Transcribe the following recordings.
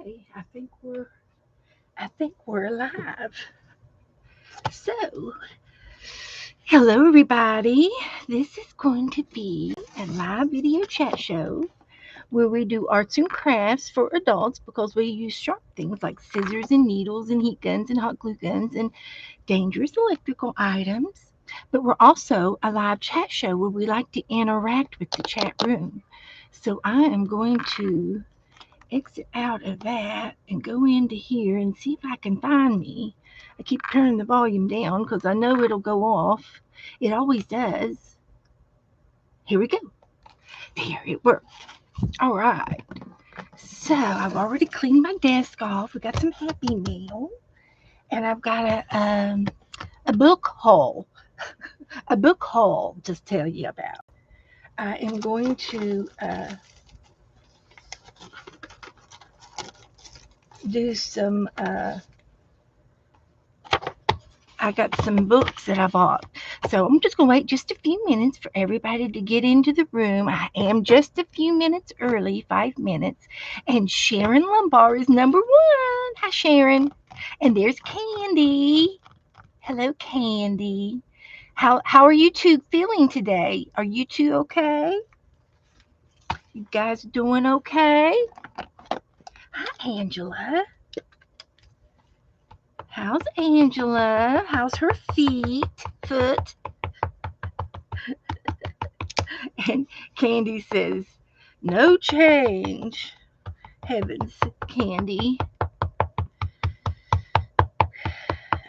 Okay, I think we're live. So, hello everybody. This is going to be a live video chat show where we do arts and crafts for adults because we use sharp things like scissors and needles and heat guns and hot glue guns and dangerous electrical items. But we're also a live chat show where we like to interact with the chat room. So I am going to exit out of that and go into here and see if I can find me. I keep turning the volume down because I know it'll go off. It always does. Here we go. There, it worked. All right. So I've already cleaned my desk off. We got some Happy Meal, and I've got a book haul. A book haul to tell you about. I am going to do some. I got some books that I bought. So I'm just going to wait just a few minutes for everybody to get into the room. I am just a few minutes early, 5 minutes. And Sharon Lumbar is number one. Hi, Sharon. And there's Candy. Hello, Candy. How are you two feeling today? Are you two okay? You guys doing okay? Hi, Angela. How's Angela? How's her foot? And Candy says, no change. Heavens, Candy.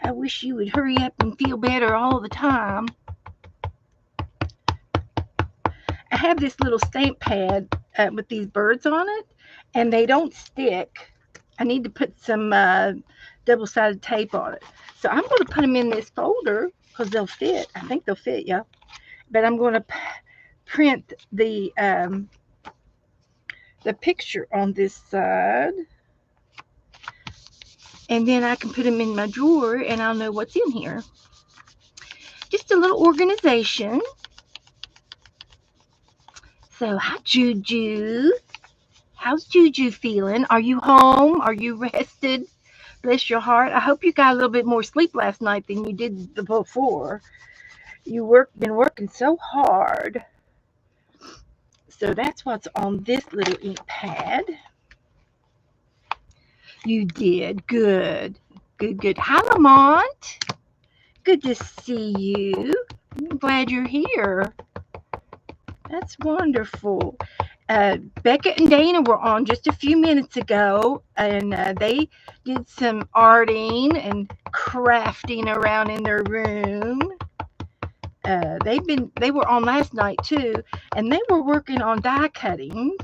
I wish you would hurry up and feel better all the time. I have this little stamp pad with these birds on it, and they don't stick. I need to put some double-sided tape on it. So I'm going to put them in this folder because they'll fit. I think they'll fit, yeah. But I'm going to print the picture on this side, and then I can put them in my drawer and I'll know what's in here. Just a little organization. So, hi, Juju. How's Juju feeling? Are you home? Are you rested? Bless your heart. I hope you got a little bit more sleep last night than you did before. Been working so hard. So that's what's on this little ink pad. You did. Good. Good. Hi, Lamont. Good to see you. I'm glad you're here. That's wonderful. Becca and Dana were on just a few minutes ago, and they did some arting and crafting around in their room. They were on last night too, and they were working on die cutting,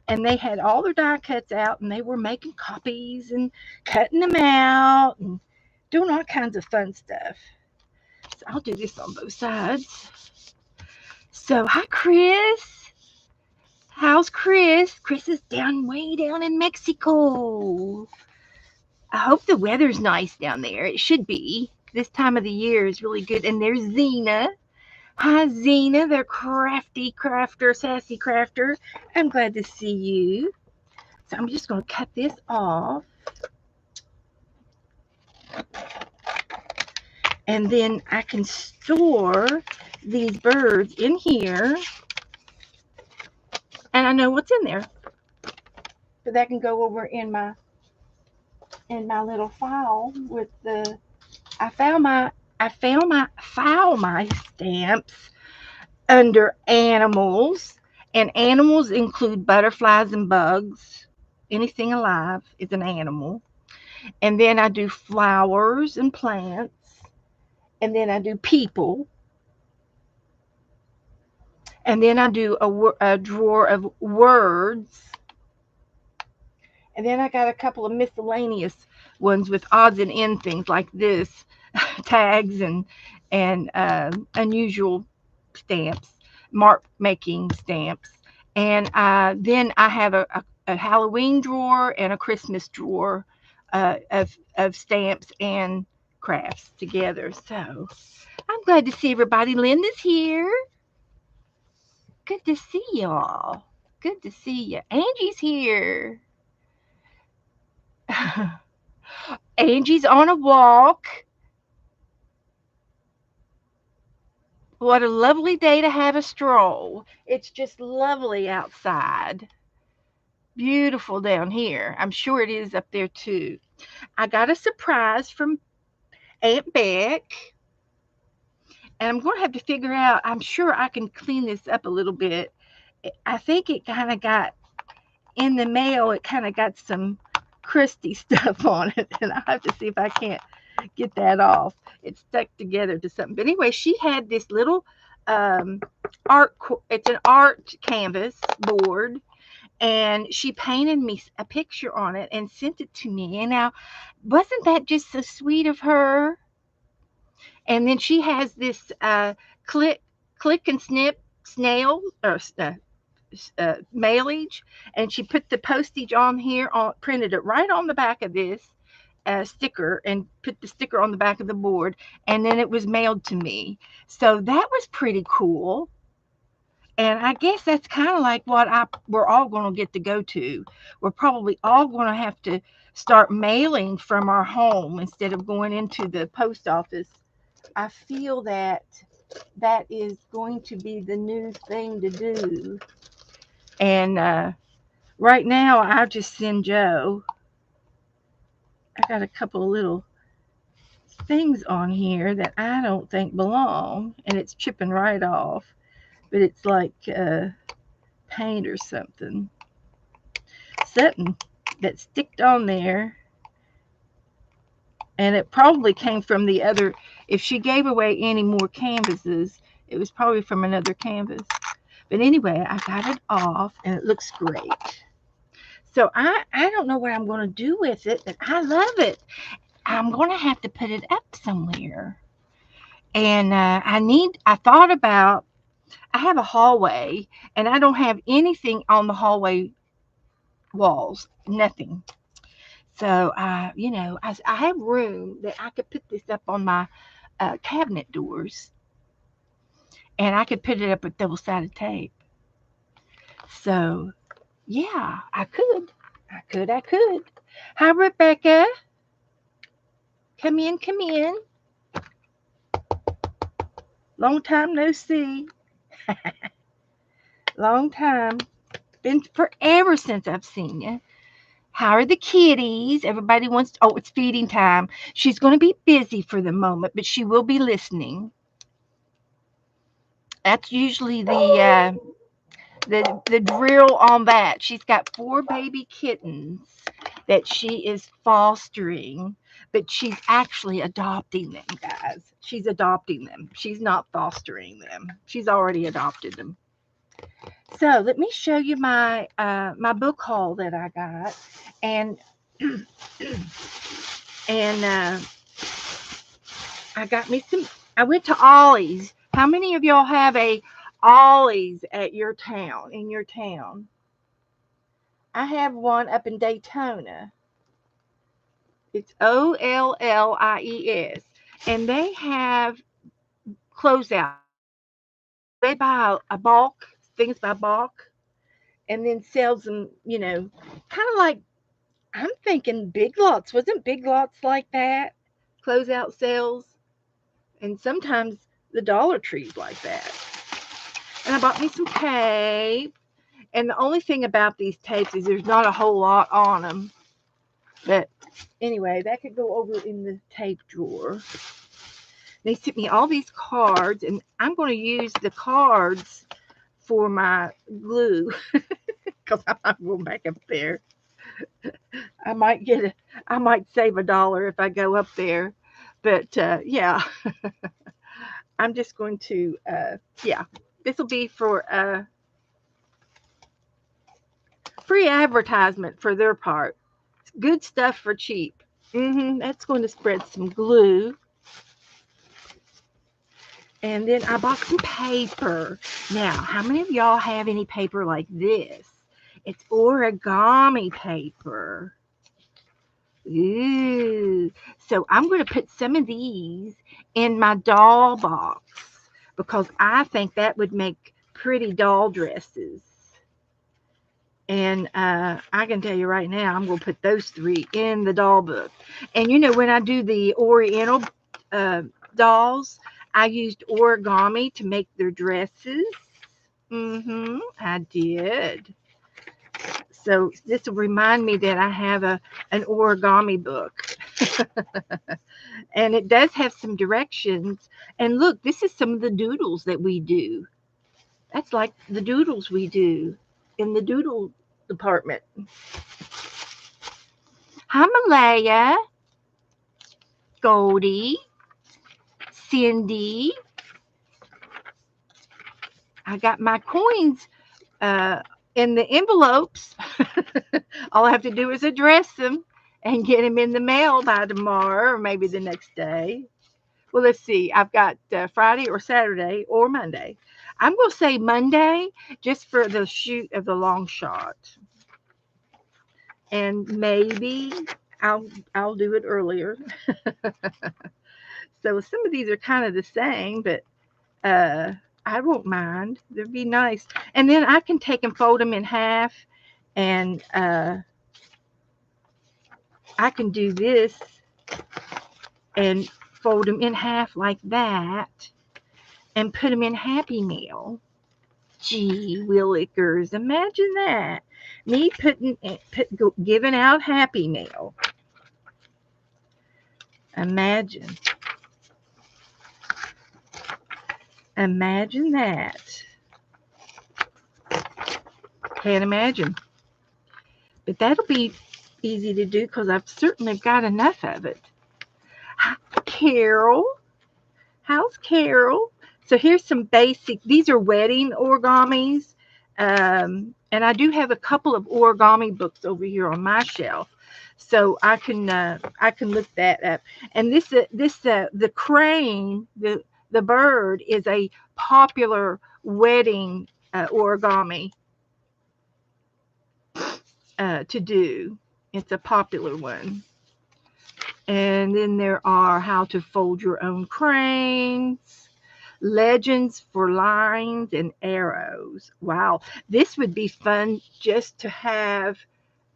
and they had all their die cuts out, and they were making copies and cutting them out and doing all kinds of fun stuff. So I'll do this on both sides. So hi, Chris. How's Chris? Chris is way down in Mexico. I hope the weather's nice down there. It should be. This time of the year is really good. And there's Zena. Hi, Zena, the crafty crafter, sassy crafter. I'm glad to see you. So I'm just going to cut this off. And then I can store these birds in here. And I know what's in there. But that can go over in my little file with the I found my file my stamps under animals, and animals include butterflies and bugs. Anything alive is an animal. And then I do flowers and plants, and then I do people, and then I do a drawer of words, and then I got a couple of miscellaneous ones with odds and end things like this, tags and unusual stamps, mark making stamps. And then I have a Halloween drawer and a Christmas drawer of stamps and crafts together. So I'm glad to see everybody. Linda's here. Good to see y'all. Good to see you. Angie's here. Angie's on a walk. What a lovely day to have a stroll. It's just lovely outside. Beautiful down here. I'm sure it is up there too. I got a surprise from Aunt Beck, and I'm going to have to figure out. I'm sure I can clean this up a little bit. I think it kind of got in the mail, it kind of got some crusty stuff on it, and I have to see if I can't get that off. It's stuck together to something. But anyway, she had this little um, it's an art canvas board, and she painted me a picture on it and sent it to me. And now, wasn't that just so sweet of her? And then she has this click, click and snip snail or mailage, and she put the postage on here, on printed it right on the back of this sticker, and put the sticker on the back of the board, and then it was mailed to me. So that was pretty cool. And I guess that's kind of like what we're all going to get to go to. We're probably all going to have to start mailing from our home instead of going into the post office. I feel that that is going to be the new thing to do. And right now, I just send Joe. I got a couple of little things on here that I don't think belong, and it's chipping right off. But it's like paint or something that sticked on there, and it probably came from the other. If she gave away any more canvases, it was probably from another canvas. But anyway, I got it off, and it looks great. So I don't know what I'm going to do with it, but I love it. I'm going to have to put it up somewhere. And I thought about, I have a hallway, and I don't have anything on the hallway walls, nothing. So, I have room that I could put this up on my cabinet doors, and I could put it up with double sided tape. So, yeah, I could. I could. Hi, Rebecca. Come in, come in. Long time no see. Long time. Been forever since I've seen you. How are the kitties? Everybody wants to, oh, it's feeding time. She's going to be busy for the moment, but she will be listening. That's usually the drill on that. She's got 4 baby kittens that she is fostering, but she's actually adopting them, guys. She's adopting them. She's not fostering them. She's already adopted them. So let me show you my book haul that I got, and and I got me some. I went to Ollie's. How many of y'all have a Ollie's at your town? In your town, I have one up in Daytona. It's Ollies, and they have closeout. They buy a bulk, things by bulk, and then sells them. Kind of like, I'm thinking Big Lots. Wasn't Big Lots like that? Closeout sales, and sometimes the Dollar Tree's like that. And I bought me some tape. And the only thing about these tapes is there's not a whole lot on them. But anyway, that could go over in the tape drawer. They sent me all these cards, and I'm going to use the cards for my glue because I'm not going back up there. I might save $1 if I go up there. But yeah, I'm just going to, yeah, this will be for free advertisement for their part. Good stuff for cheap. That's going to spread some glue. And then I bought some paper. Now, how many of y'all have any paper like this? It's origami paper. Ooh. So I'm going to put some of these in my doll box because I think that would make pretty doll dresses. And I can tell you right now, I'm going to put those 3 in the doll book. And when I do the Oriental dolls, I used origami to make their dresses. I did. So this will remind me that I have an origami book. And it does have some directions. And look, this is some of the doodles that we do. That's like the doodles we do in the doodle department. Hi, Malaya, Goldie, Cindy. I got my coins in the envelopes. All I have to do is address them and get them in the mail by tomorrow or maybe the next day. Well, let's see. I've got Friday or Saturday or Monday. I'm going to say Monday just for the shoot of the long shot. And maybe I'll do it earlier. So some of these are kind of the same, but I won't mind. They'd be nice. And then I can take and fold them in half, and I can do this and fold them in half like that and put them in Happy Meal. Gee willikers, imagine that. Me giving out Happy Meal. Imagine that. Can't imagine. But that'll be easy to do because I've certainly got enough of it. Hi, Carol. How's Carol? So here's some basic. These are wedding origamis. And I do have a couple of origami books over here on my shelf. So I can look that up. And the crane, the bird is a popular wedding origami to do. It's a popular one. And then there are how to fold your own cranes, legends for lines and arrows. Wow, this would be fun just to have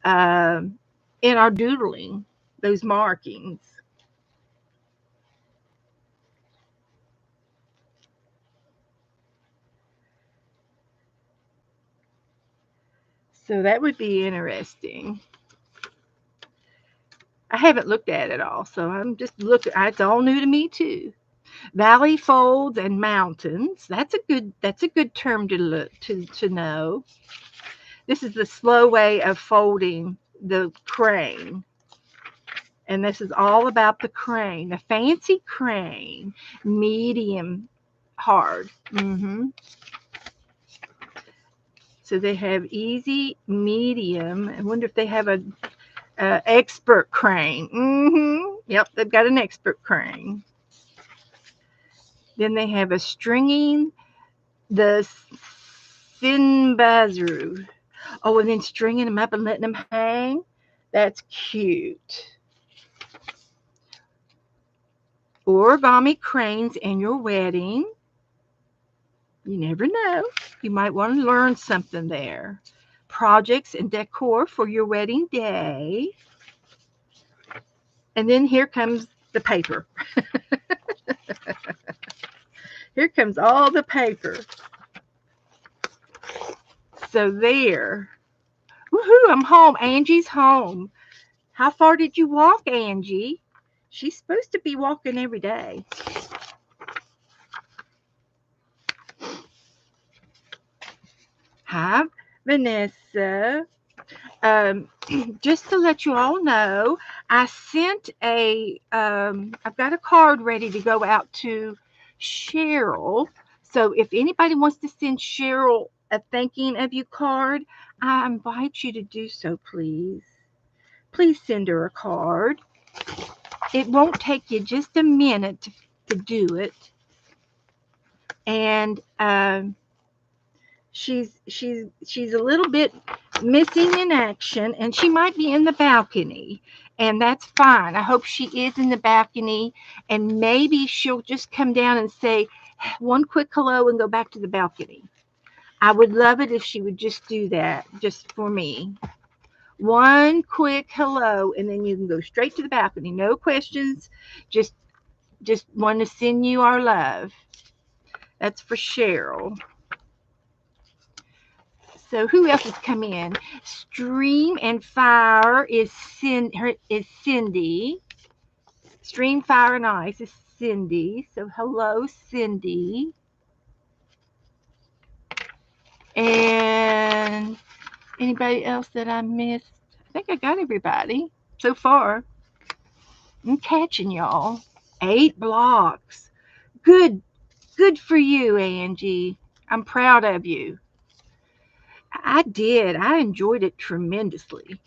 in our doodling, those markings. So that would be interesting. I haven't looked at it all, so I'm just looking. It's all new to me too. Valley folds and mountains. That's a good term to look to know. This is the slow way of folding the crane. And this is all about the crane, the fancy crane, medium hard. So they have easy, medium. I wonder if they have a expert crane. Yep, they've got an expert crane. Then they have a stringing, the Sinbazu. Oh, and then stringing them up and letting them hang. That's cute. Origami cranes in your wedding. You never know. You might want to learn something there. Projects and decor for your wedding day. And then here comes the paper. Here comes all the paper. So there. Woohoo, I'm home. Angie's home. How far did you walk, Angie? She's supposed to be walking every day. Hi, Vanessa. Just to let you all know, I sent I've got a card ready to go out to Cheryl. So if anybody wants to send Cheryl a thanking of you card, I invite you to do so, please. Please send her a card. It won't take you just a minute to do it. And she's a little bit missing in action, and she might be in the balcony, and that's fine. I hope she is in the balcony, and maybe she'll just come down and say one quick hello and go back to the balcony. I would love it if she would just do that, just for me. One quick hello, and then you can go straight to the balcony. No questions. Just just want to send you our love. That's for Cheryl. So who else has come in? Stream and Fire is Cindy. Stream, Fire, and Ice is Cindy. So hello, Cindy. And anybody else that I missed? I think I got everybody so far. I'm catching y'all. 8 blocks. Good for you, Angie. I'm proud of you. I did. I enjoyed it tremendously.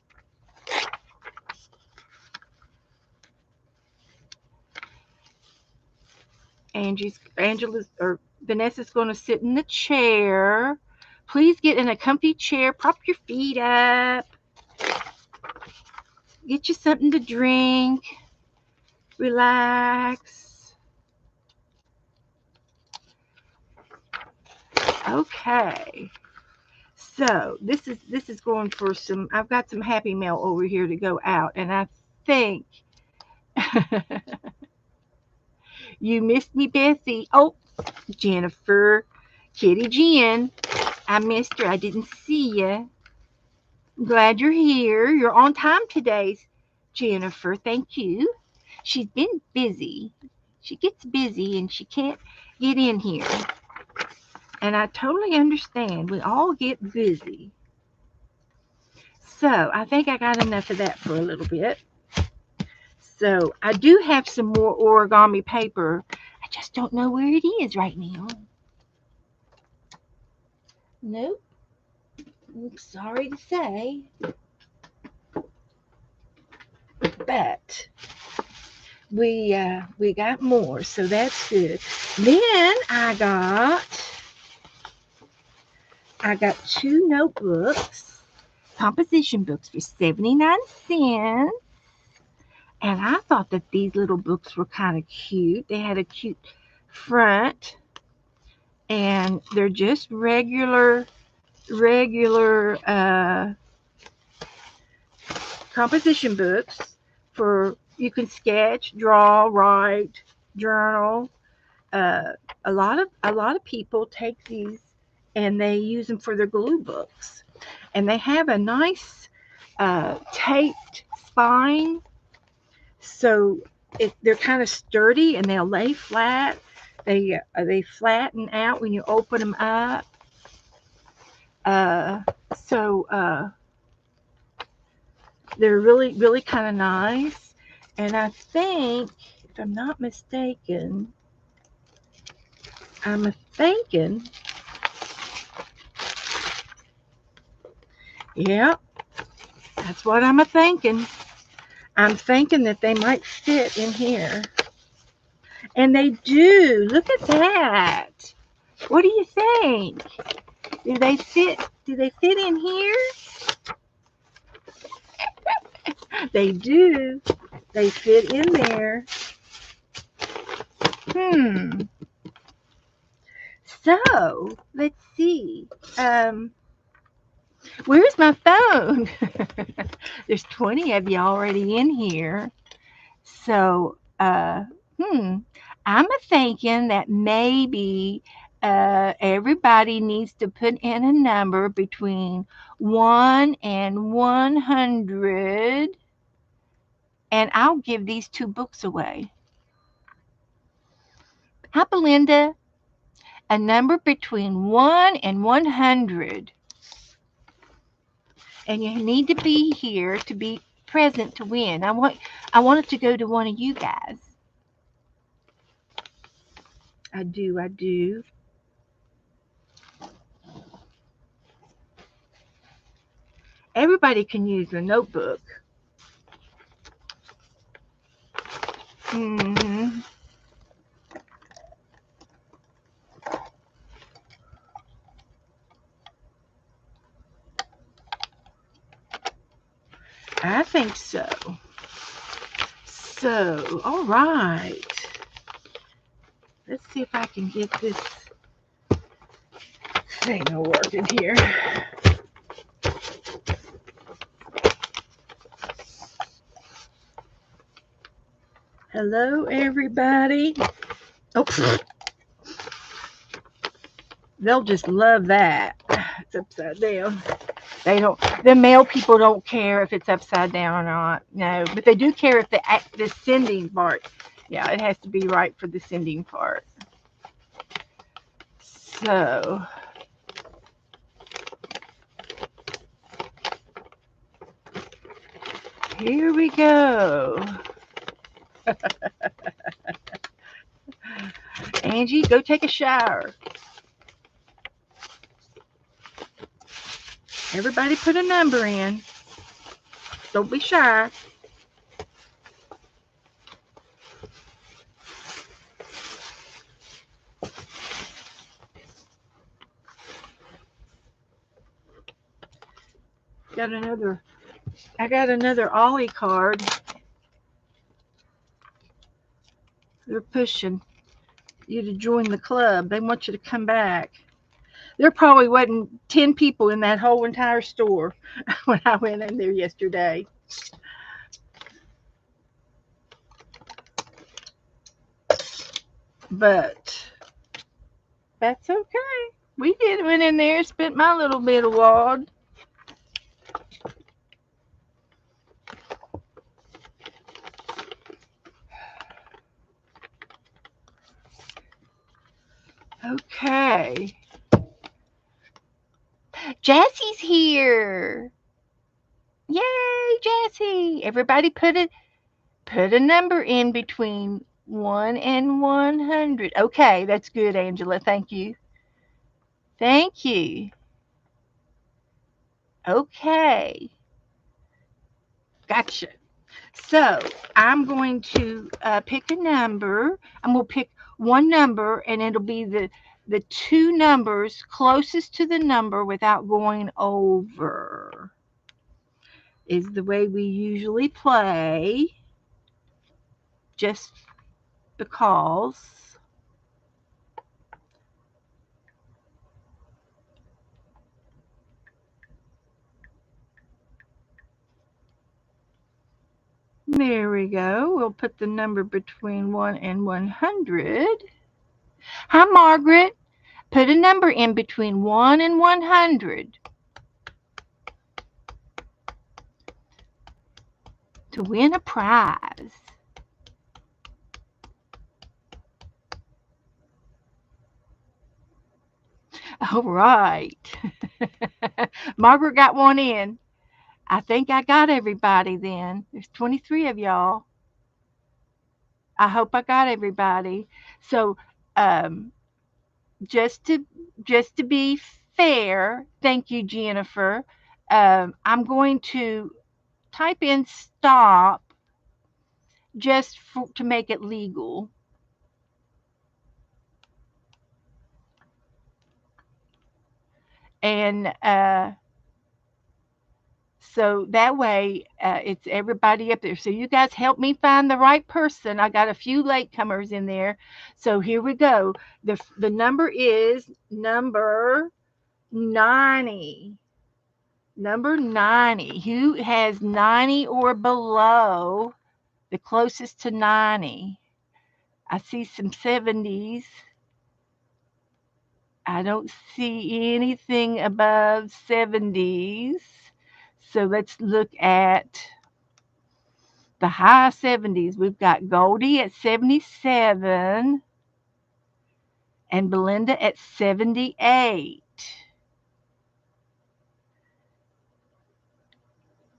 Angela's or Vanessa's going to sit in the chair. Please get in a comfy chair. Prop your feet up. Get you something to drink. Relax. Okay. So this is going for some. I've got some Happy Mail over here to go out, and I think you missed me, Bessie. Oh, Jennifer, Kitty Jen. I missed her. I didn't see you. I'm glad you're here. You're on time today, Jennifer. Thank you. She's been busy. She gets busy and she can't get in here. And I totally understand. We all get busy. So I think I got enough of that for a little bit. So I do have some more origami paper. I just don't know where it is right now. Nope. I'm sorry to say. But we got more, so that's good. Then I got 2 notebooks, composition books for 79 cents. And I thought that these little books were kind of cute. They had a cute front, and they're just regular composition books for you can sketch, draw, write, journal. A lot of people take these and they use them for their glue books, and they have a nice taped spine, so they're kind of sturdy and they'll lay flat. They flatten out when you open them up. So they're really kind of nice. And I think, if I'm not mistaken, yeah, that's what I'm thinking. I'm thinking that they might fit in here. And they do. Look at that. What do you think? Do they fit in here? They do. They fit in there. So, let's see. Where's my phone? There's 20 of you already in here. So, I'm thinking that maybe everybody needs to put in a number between 1 and 100, and I'll give these 2 books away. Hi, Belinda. A number between 1 and 100. And you need to be here to be present to win. I want it to go to one of you guys. I do. Everybody can use a notebook. I think so. So, all right. Let's see if I can get this Ain't no working here. Hello, everybody. Oh, they'll just love that. It's upside down. They don't. The male people don't care if it's upside down or not. No, but they do care if the sending part. Yeah, it has to be right for the sending part. So here we go. Angie, go take a shower. Everybody put a number in. Don't be shy. I got another Ollie card. They're pushing you to join the club. They want you to come back. There probably wasn't 10 people in that whole entire store when I went in there yesterday. But that's okay. We went in there, spent my little bit of wad. Okay. Jesse's here. Yay, Jesse. Everybody put a number in between 1 and 100. Okay, that's good, Angela. Thank you. Thank you. Okay. Gotcha. So I'm going to pick a number. I'm going to pick one number, and it'll be the two numbers closest to the number without going over. Is the way we usually play. Just because. There we go. We'll put the number between 1 and 100. Hi, Margaret. Put a number in between 1 and 100 to win a prize. All right. Margaret got one in. I think I got everybody then. There's 23 of y'all. I hope I got everybody. So, just to be fair, thank you, Jennifer. I'm going to type in stop just to make it legal. And so that way it's everybody up there. So you guys help me find the right person. I got a few latecomers in there. So here we go. The number is number 90. Number 90. Who has 90 or below? The closest to 90. I see some 70s. I don't see anything above 70s. So let's look at the high 70s. We've got Goldie at 77 and Belinda at 78.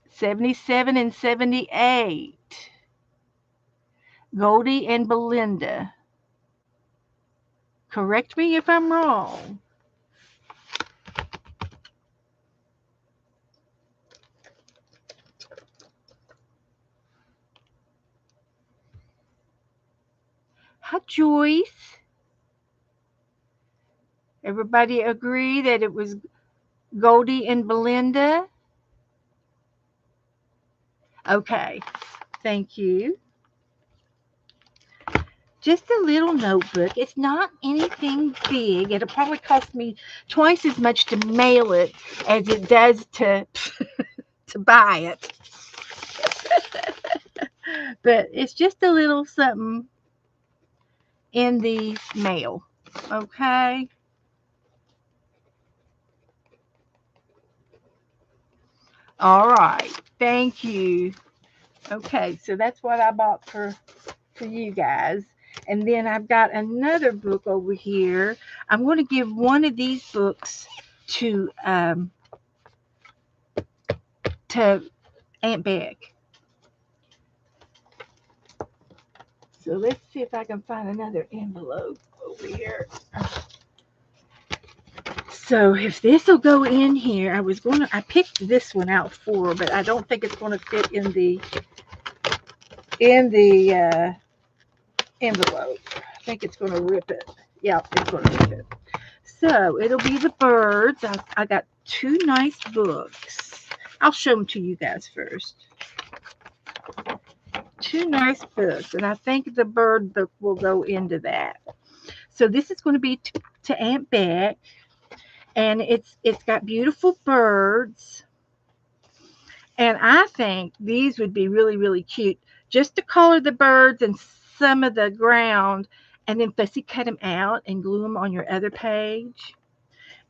77 and 78. Goldie and Belinda. Correct me if I'm wrong. Hi, Joyce. Everybody agree that it was Goldie and Belinda? Okay, thank you. just a little notebook. It's not anything big. It'll probably cost me twice as much to mail it as it does to to buy it. But it's just a little something in the mail. Okay. All right. Thank you. Okay, so that's what I bought for you guys. And then I've got another book over here. I'm going to give one of these books to to Aunt Beck. So let's see if I can find another envelope over here. So if this will go in here, I picked this one out for, but I don't think it's going to fit in the envelope. I think it's going to rip it. Yeah, it's going to rip it. So it'll be the birds. I got two nice books. I'll show them to you guys first. Two nice books, and I think the bird book will go into that. So this is going to be to Aunt Beck, and it's got beautiful birds, and I think these would be really, really cute just to color the birds and some of the ground, and then fussy cut them out and glue them on your other page,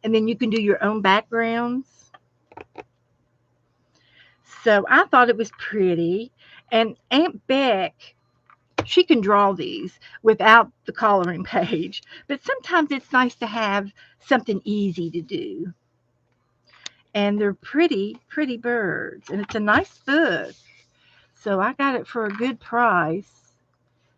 and then you can do your own backgrounds. So I thought it was pretty, and Aunt Beck, she can draw these without the coloring page, but sometimes it's nice to have something easy to do. And they're pretty, pretty birds, and it's a nice book. So I got it for a good price.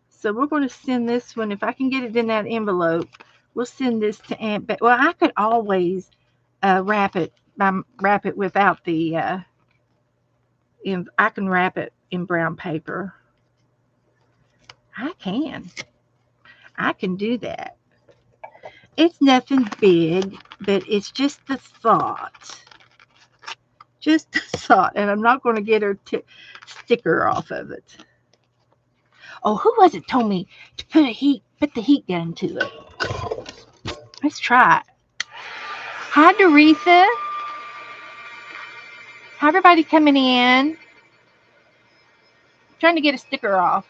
So we're going to send this one, if I can get it in that envelope, we'll send this to Aunt Beck. Well, I could always wrap it without the, I can wrap it in brown paper. I can do that. It's nothing big, but it's just the thought. Just the thought. And I'm not going to get her sticker off of it. Oh, who was it told me to put the heat gun to it? Let's try it. Hi, Doretha. Hi, everybody coming in. Trying to get a sticker off.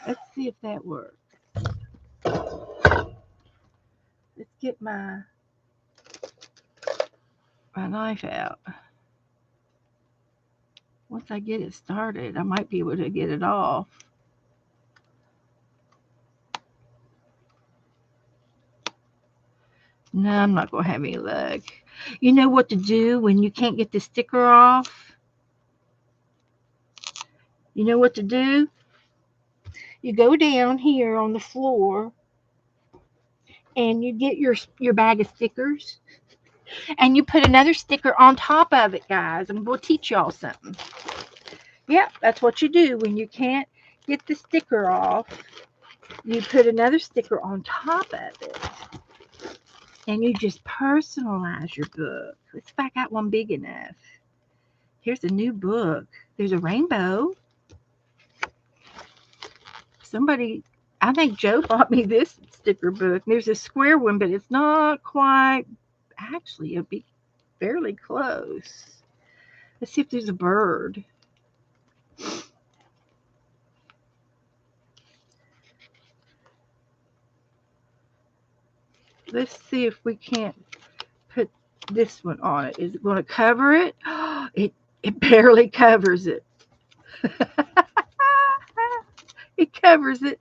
Let's see if that works. Let's get my knife out. Once I get it started, I might be able to get it off. No, I'm not going to have any luck. You know what to do when you can't get the sticker off? You know what to do? You go down here on the floor and you get your bag of stickers and you put another sticker on top of it, guys. I'm going to teach y'all something. Yeah, that's what you do when you can't get the sticker off. You put another sticker on top of it. And you just personalize your book. Let's see if I got one big enough. Here's a new book. There's a rainbow. I think Joe bought me this sticker book. There's a square one, but it's not quite. Actually, it'll be fairly close. Let's see if there's a bird. Let's see if we can't put this one on it. Is it going to cover it? It barely covers it. It covers it.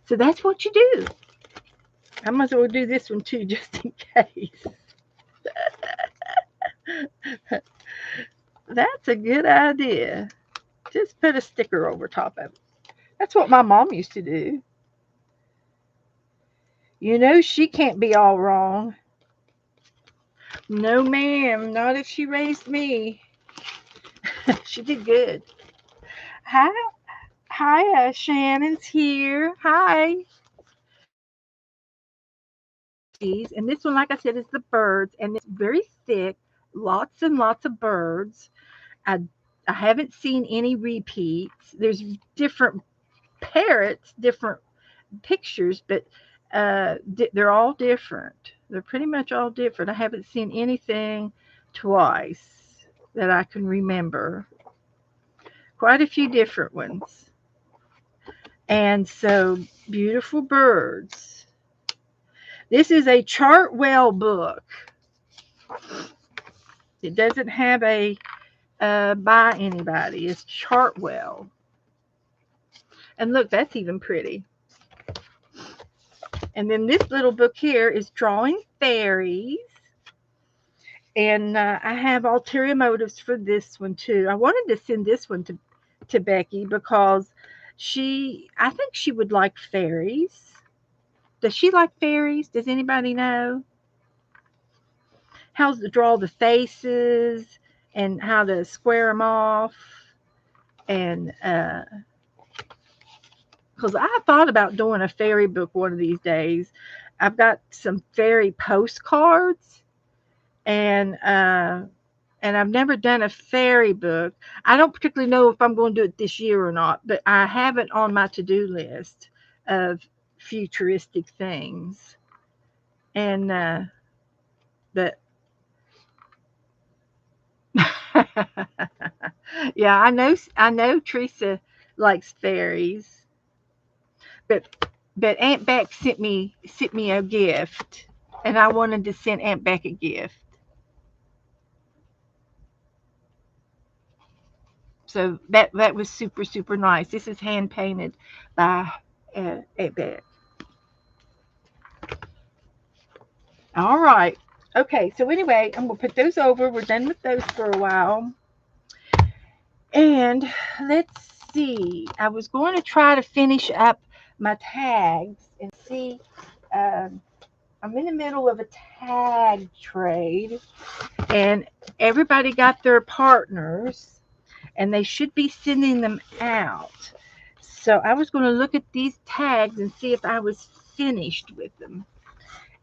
So that's what you do. I might as well do this one too, just in case. That's a good idea. Just put a sticker over top of it. That's what my mom used to do. You know she can't be all wrong. No, ma'am. Not if she raised me. She did good. Hi, Shannon's here. Hi. these. And this one, like I said, is the birds, and it's very thick, lots and lots of birds. I I haven't seen any repeats. There's different parrots, different pictures, but they're all different. They're pretty much all different. I haven't seen anything twice that I can remember. Quite a few different ones. And so, beautiful birds. This is a Chartwell book. It doesn't have a by anybody. It's Chartwell. And look, that's even pretty. And then this little book here is Drawing Fairies. And I have ulterior motives for this one too. I wanted to send this one to Becky because I think she would like fairies. Does she like fairies? Does anybody know? How to draw the faces and how to square them off. And because I thought about doing a fairy book one of these days. I've got some fairy postcards, and I've never done a fairy book. I don't particularly know if I'm going to do it this year or not, but I have it on my to-do list of futuristic things. And but yeah, I know Teresa likes fairies, but Aunt Beck sent me a gift, and I wanted to send Aunt Beck a gift. So that was super super nice. This is hand painted by Aunt Beck. All right. Okay. So anyway, I'm gonna put those over. We're done with those for a while. And let's see. I was going to try to finish up my tags and see. Um, I'm in the middle of a tag trade, and everybody got their partners, and they should be sending them out. So I was going to look at these tags and see if I was finished with them,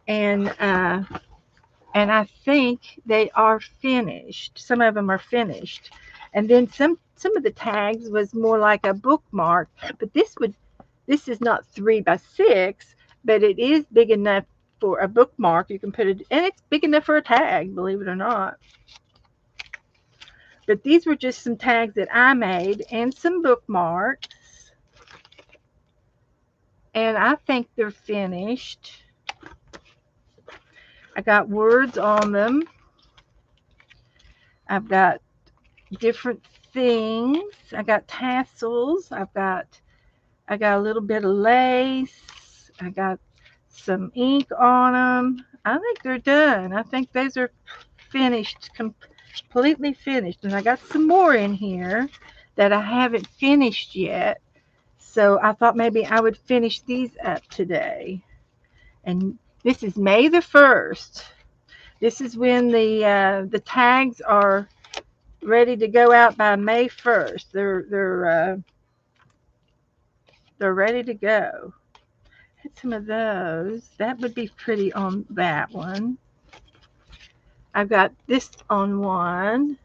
and I think they are finished. Some of them are finished, and then some of the tags was more like a bookmark, but this is not 3 by 6, but it is big enough for a bookmark. You can put it, and it's big enough for a tag, believe it or not. But these were just some tags that I made and some bookmarks, and I think they're finished. I got words on them. I've got different things. I got tassels. I got a little bit of lace. I got some ink on them. I think they're done. I think those are finished, completely finished. And I got some more in here that I haven't finished yet. So I thought maybe I would finish these up today. And this is May the 1st. This is when the tags are ready to go out by May 1st. They're ready to go. Hit some of those. That would be pretty on that one. I've got this on one.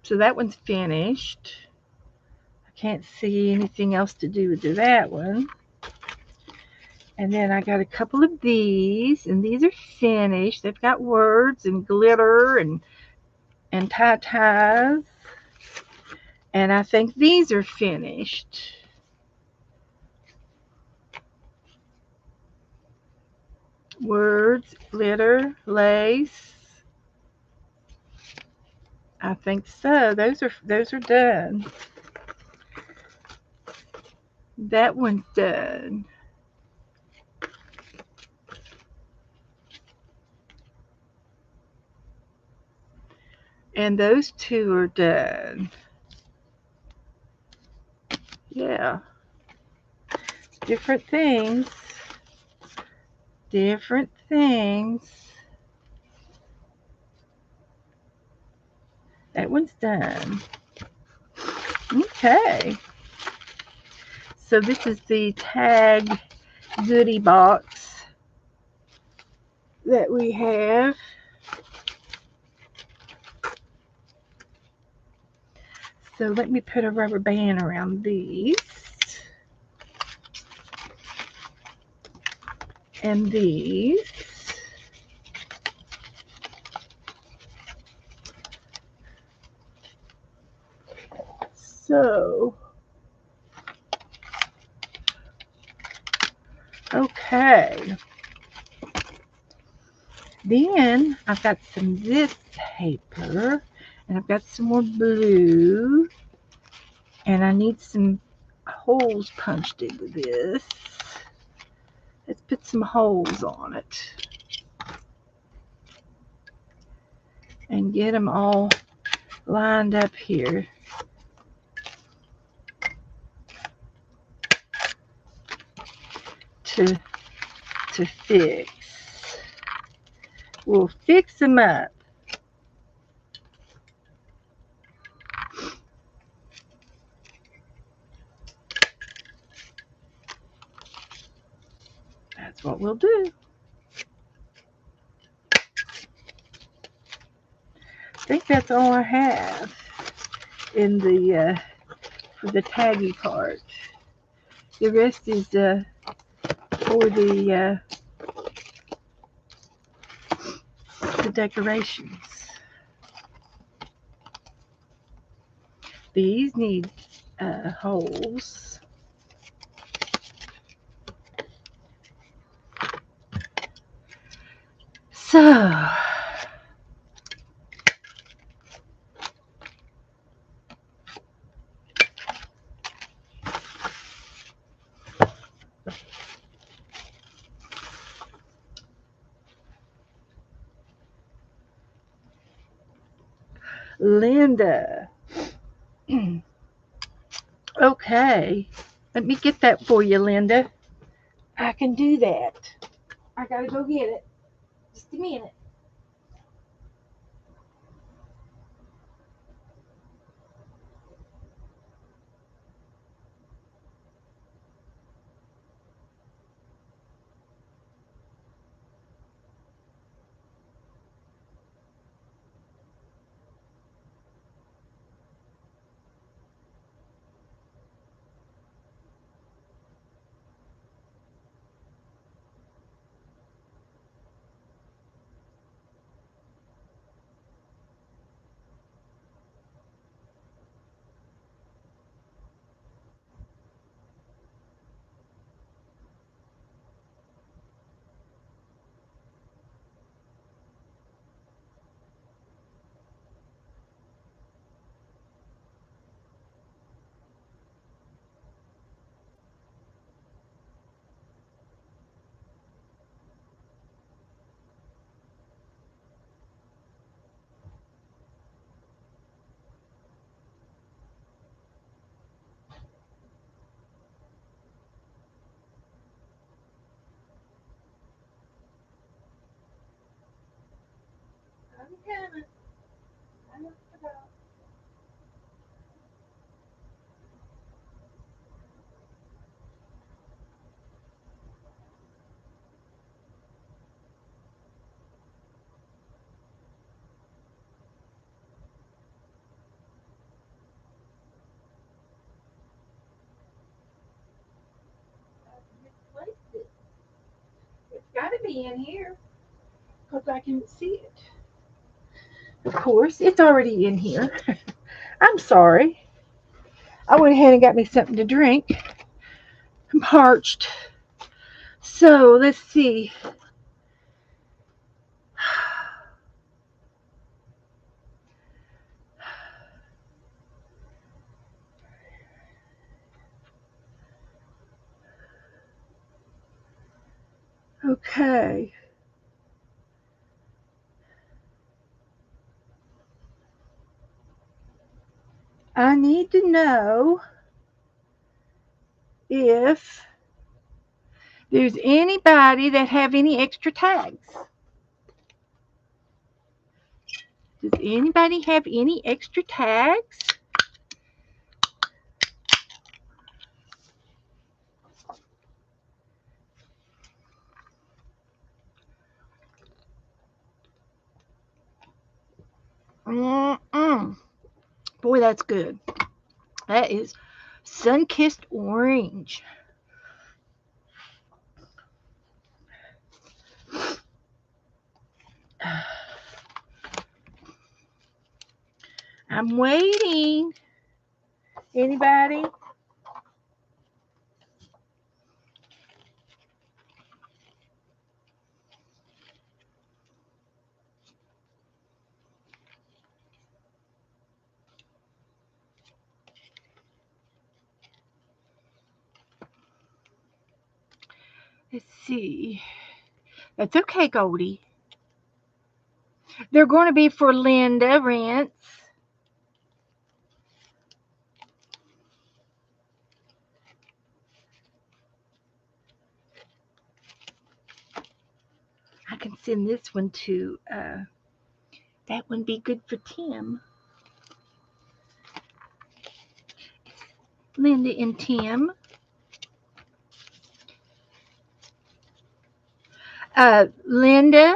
So that one's finished. I can't see anything else to do with that one. And then I got a couple of these, and these are finished. They've got words and glitter and tie-ties. And I think these are finished. Words, glitter, lace. I think so. Those are done. That one's done. And those two are done. Yeah. Different things. Different things. That one's done. Okay. So this is the tag goodie box that we have. So let me put a rubber band around these. And these. So, okay. Then I've got some this paper, and I've got some more blue, and I need some holes punched into this. Let's put some holes on it and get them all lined up here. To fix. We'll fix them up. That's what we'll do. I think that's all I have in the for the taggy part. The rest is for the decorations. These need holes. So, Linda. Okay, let me get that for you, Linda. I can do that. I gotta go get it. Just a minute. I'm coming. I don't forgot. I misplaced it. It's got to be in here because I can see it. Of course, it's already in here. I'm sorry. I went ahead and got me something to drink. I'm parched. So let's see. Okay. I need to know if there's anybody that have any extra tags. Does anybody have any extra tags? Boy, that's good. That is sun-kissed orange. I'm waiting. Anybody? Let's see. That's okay, Goldie. They're going to be for Linda Rents. I can send this one to, that would be good for Tim. Linda and Tim. Linda,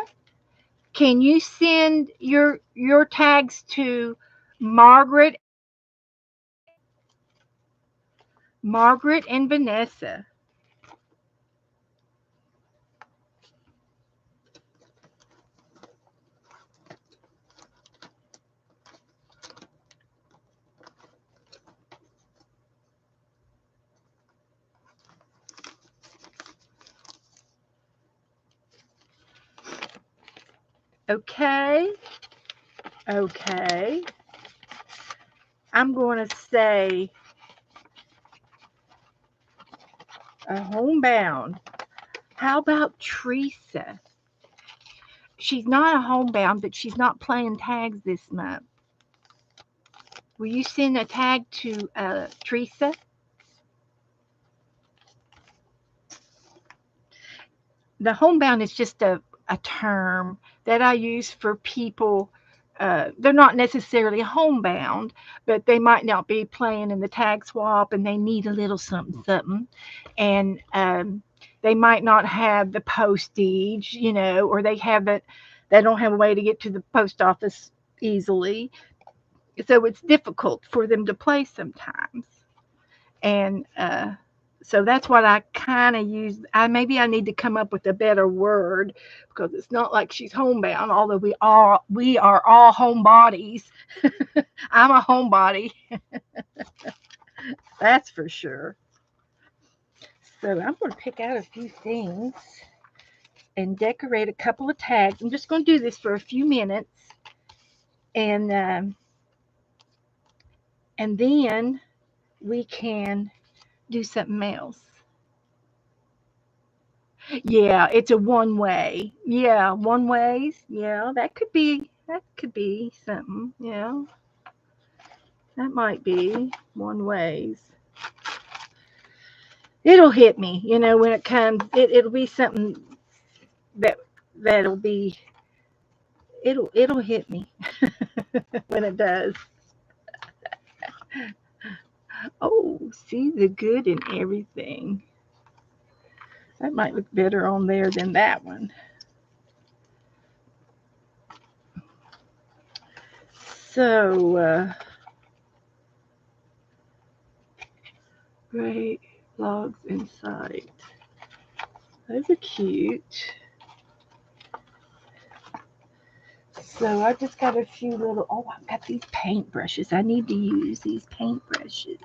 can you send your tags to Margaret and Vanessa? Okay. I'm going to say a homebound. How about Teresa? She's not a homebound, but she's not playing tags this month. Will you send a tag to Teresa? The homebound is just a term that I use for people. They're not necessarily homebound, but they might not be playing in the tag swap and they need a little something. And they might not have the postage, or they don't have a way to get to the post office easily. So it's difficult for them to play sometimes. And so that's what I kind of use. Maybe I need to come up with a better word because it's not like she's homebound, although we are all homebodies. I'm a homebody. That's for sure. So I'm going to pick out a few things and decorate a couple of tags. I'm just going to do this for a few minutes, and then we can do something else. Yeah, it's a one way. Yeah, one ways. Yeah, that could be something. Yeah, that might be one ways. It'll hit me, when it comes. It'll be something that that'll be. It'll hit me when it does. Oh, see the good in everything. That might look better on there than that one. So, great logs in sight. Those are cute. So I just got a few little, I've got these paintbrushes. I need to use these paintbrushes.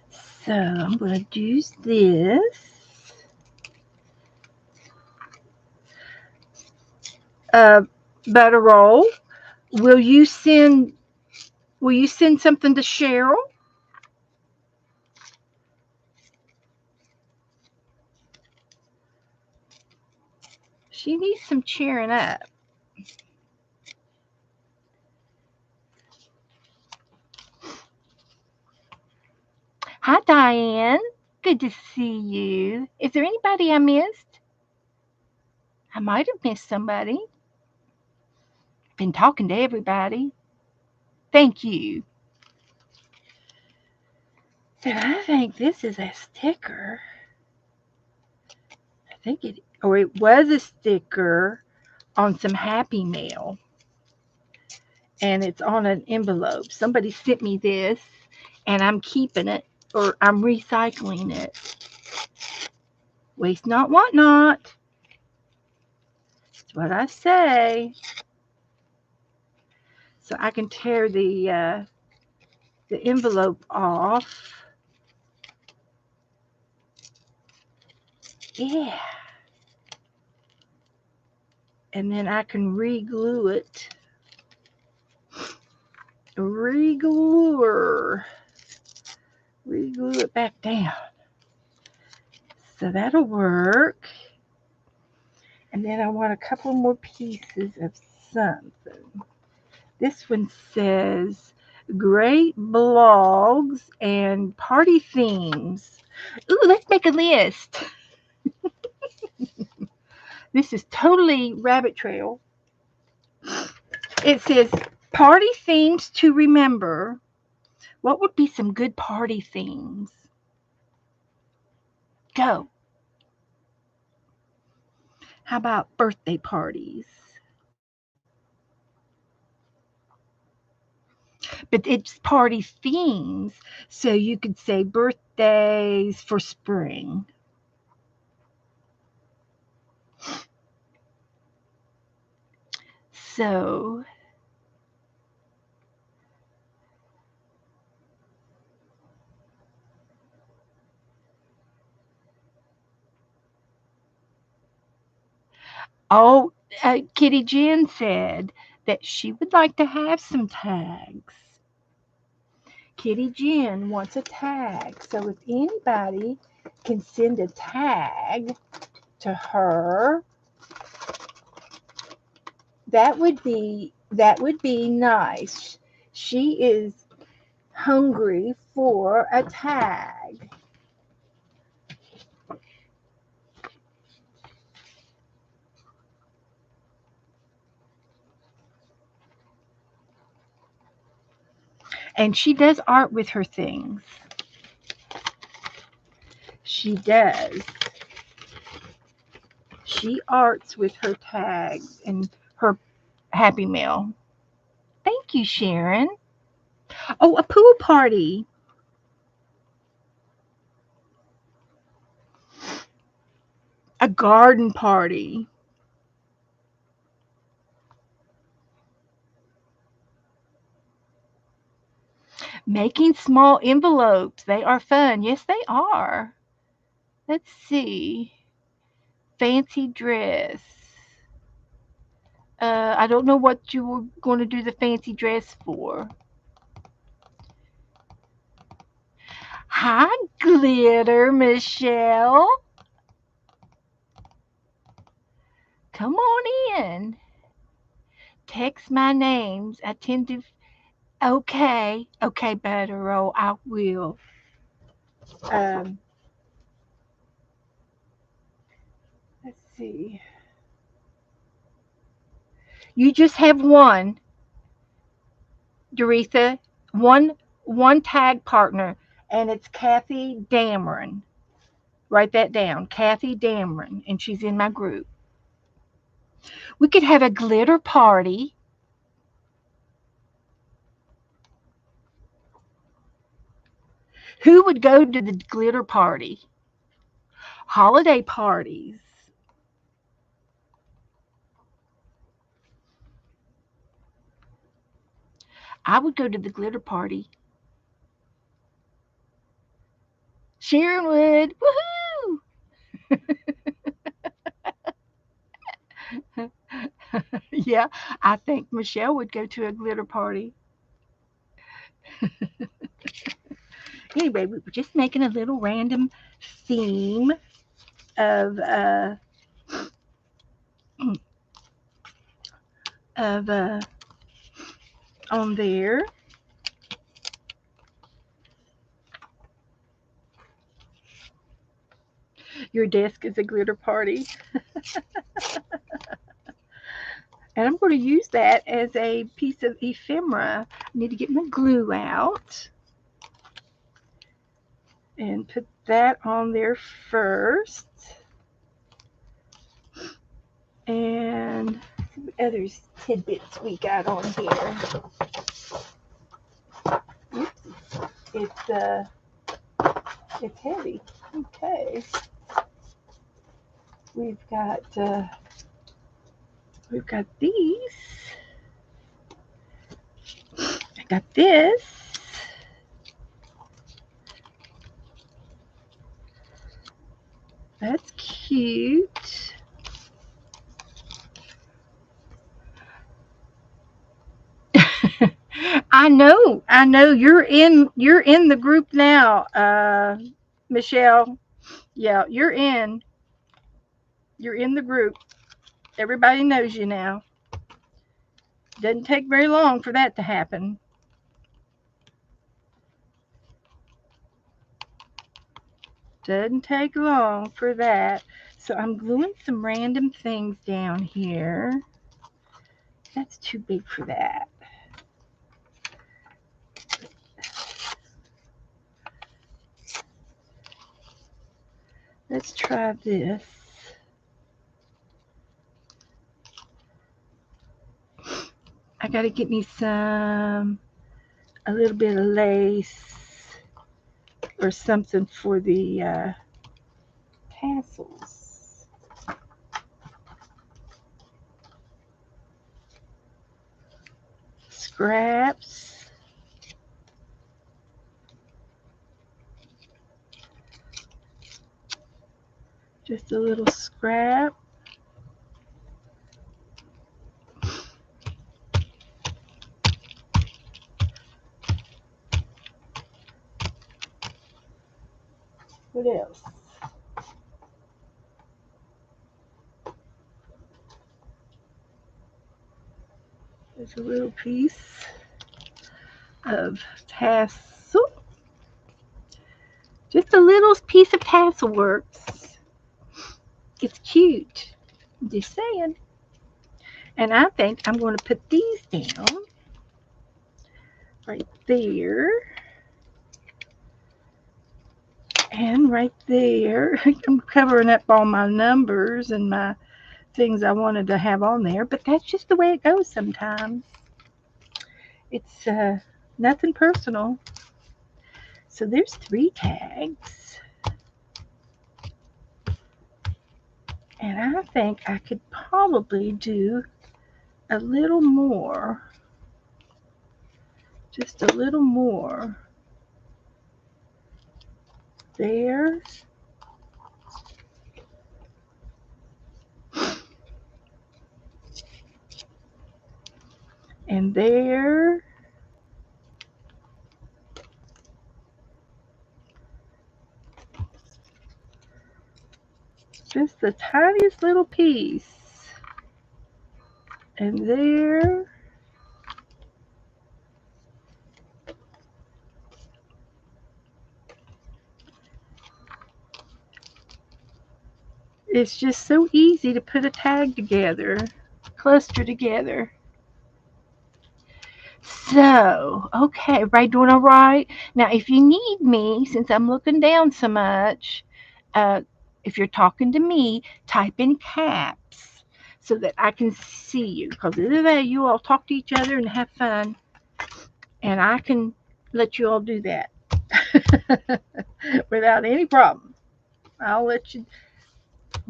So I'm going to use this. Butter roll. Will you send something to Cheryl? She needs some cheering up. Hi, Diane. Good to see you. Is there anybody I missed? I might have missed somebody. Been talking to everybody. Thank you. And I think this is a sticker. It was a sticker on some Happy Mail, and it's on an envelope. Somebody sent me this, and I'm keeping it, or I'm recycling it. Waste not, want not. That's what I say. So I can tear the envelope off. Yeah. And then I can re-glue it. Re-glue it back down. So that'll work. And then I want a couple more pieces of something. This one says great blogs and party themes. Ooh, let's make a list. This is totally rabbit trail. It says party themes to remember. What would be some good party themes? Go. How about birthday parties? But it's party themes, so you could say birthdays for spring. So oh, Kitty Jen said that she would like to have some tags. Kitty Jen wants a tag. So if anybody can send a tag to her, that would be nice. She is hungry for a tag. And she does art with her things. She does. She arts with her tags and her Happy Mail. Thank you, Sharon. Oh, a pool party. A garden party. Making small envelopes. They are fun. Yes, they are. Let's see. Fancy dress. I don't know what you were going to do the fancy dress for. Hi, Glitter Michelle. Come on in. Text my names. I tend to. Okay, Butterroll, I will. Um, let's see. You just have one, Doretha. One tag partner, and it's Kathy Dameron. Write that down, Kathy Dameron, and she's in my group. We could have a glitter party. Who would go to the glitter party? Holiday parties. I would go to the glitter party. Sharon would. Woohoo! Yeah, I think Michelle would go to a glitter party. Anyway, we were just making a little random theme of of on there. Your desk is a glitter party. And I'm going to use that as a piece of ephemera. I need to get my glue out and put that on there first. And see what other tidbits we got on here. Oops. It's heavy. Okay. We've got these. I got this. That's cute. I know you're in the group now, Michelle. Yeah, you're in the group. Everybody knows you now. Doesn't take very long for that to happen. Doesn't take long for that. So I'm gluing some random things down here. That's too big for that. Let's try this. I gotta get me a little bit of lace or something for the tassels. Scraps. Just a little scrap. What else? There's a little piece of tassel. Just a little piece of tassel works. It's cute. Just saying. And I think I'm going to put these down right there and right there. I'm covering up all my numbers and my things I wanted to have on there, but that's just the way it goes sometimes. It's nothing personal. So there's 3 tags. And I think I could probably do a little more. Just a little more. There. And there. Just the tiniest little piece. And there. It's just so easy to put a tag together, cluster together. So, okay, everybody doing all right? Now, if you need me, since I'm looking down so much, if you're talking to me, type in caps so that I can see you. Because either that, you all talk to each other and have fun, and I can let you all do that without any problem. I'll let you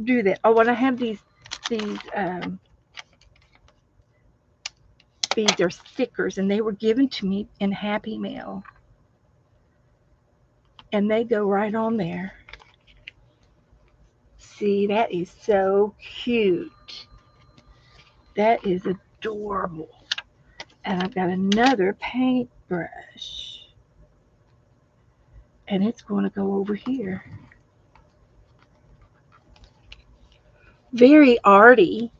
do that. Oh, and I have these beads are stickers, and they were given to me in Happy Mail. And they go right on there. See, that is so cute. That is adorable. And I've got another paintbrush. And it's going to go over here. Very arty.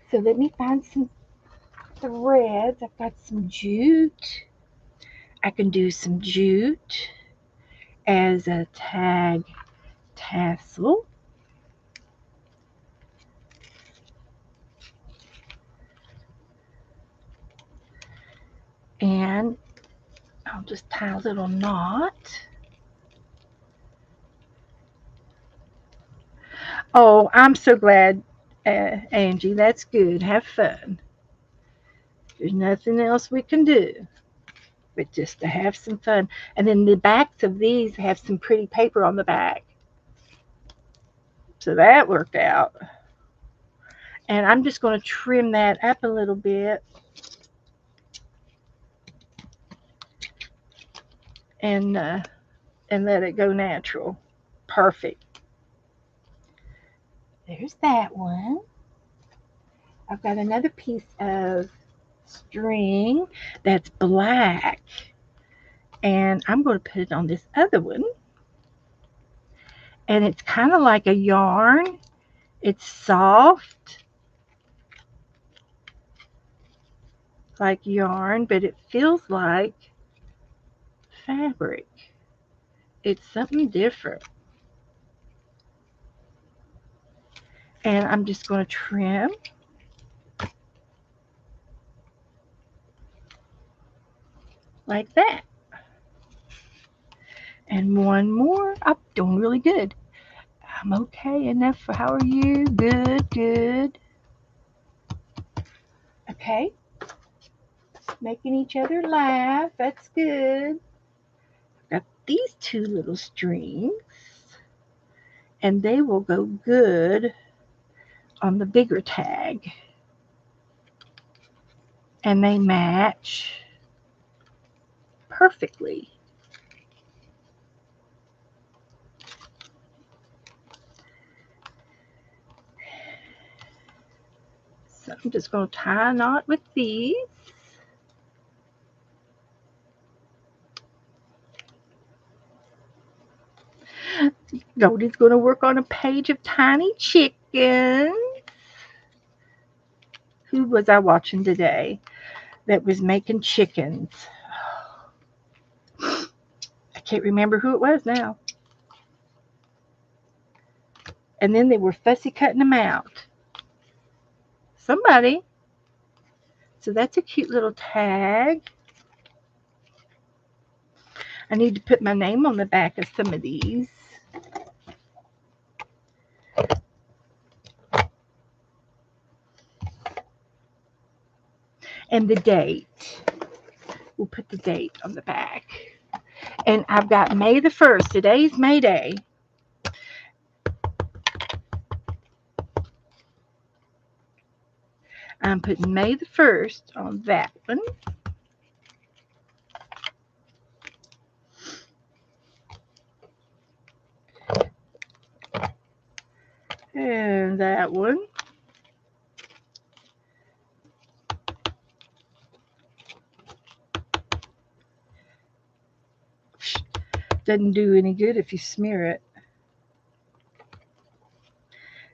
So let me find some threads. I've got some jute. I can do some jute as a tag tassel. And I'll just tie a little knot. Oh, I'm so glad Angie. That's good. Have fun. There's nothing else we can do but just to have some fun. And then the backs of these have some pretty paper on the back. So that worked out. And I'm just going to trim that up a little bit. And let it go natural. Perfect. There's that one. I've got another piece of string that's black. And I'm going to put it on this other one. And it's kind of like a yarn. It's soft, like yarn, but it feels like fabric. It's something different. And I'm just going to trim. Like that. And one more. I'm doing really good. I'm okay enough. How are you? Good, good. Okay. Making each other laugh. That's good. Got these two little strings. And they will go good on the bigger tag. And they match perfectly. So I'm just going to tie a knot with these. Goldie's going to work on a page of tiny chickens. Who was I watching today that was making chickens? I can't remember who it was now. And then they were fussy cutting them out. Somebody. So that's a cute little tag. I need to put my name on the back of some of these. And the date. We'll put the date on the back. And I've got May the 1st. Today's May Day. I'm putting May the 1st on that one. And that one. Doesn't do any good if you smear it.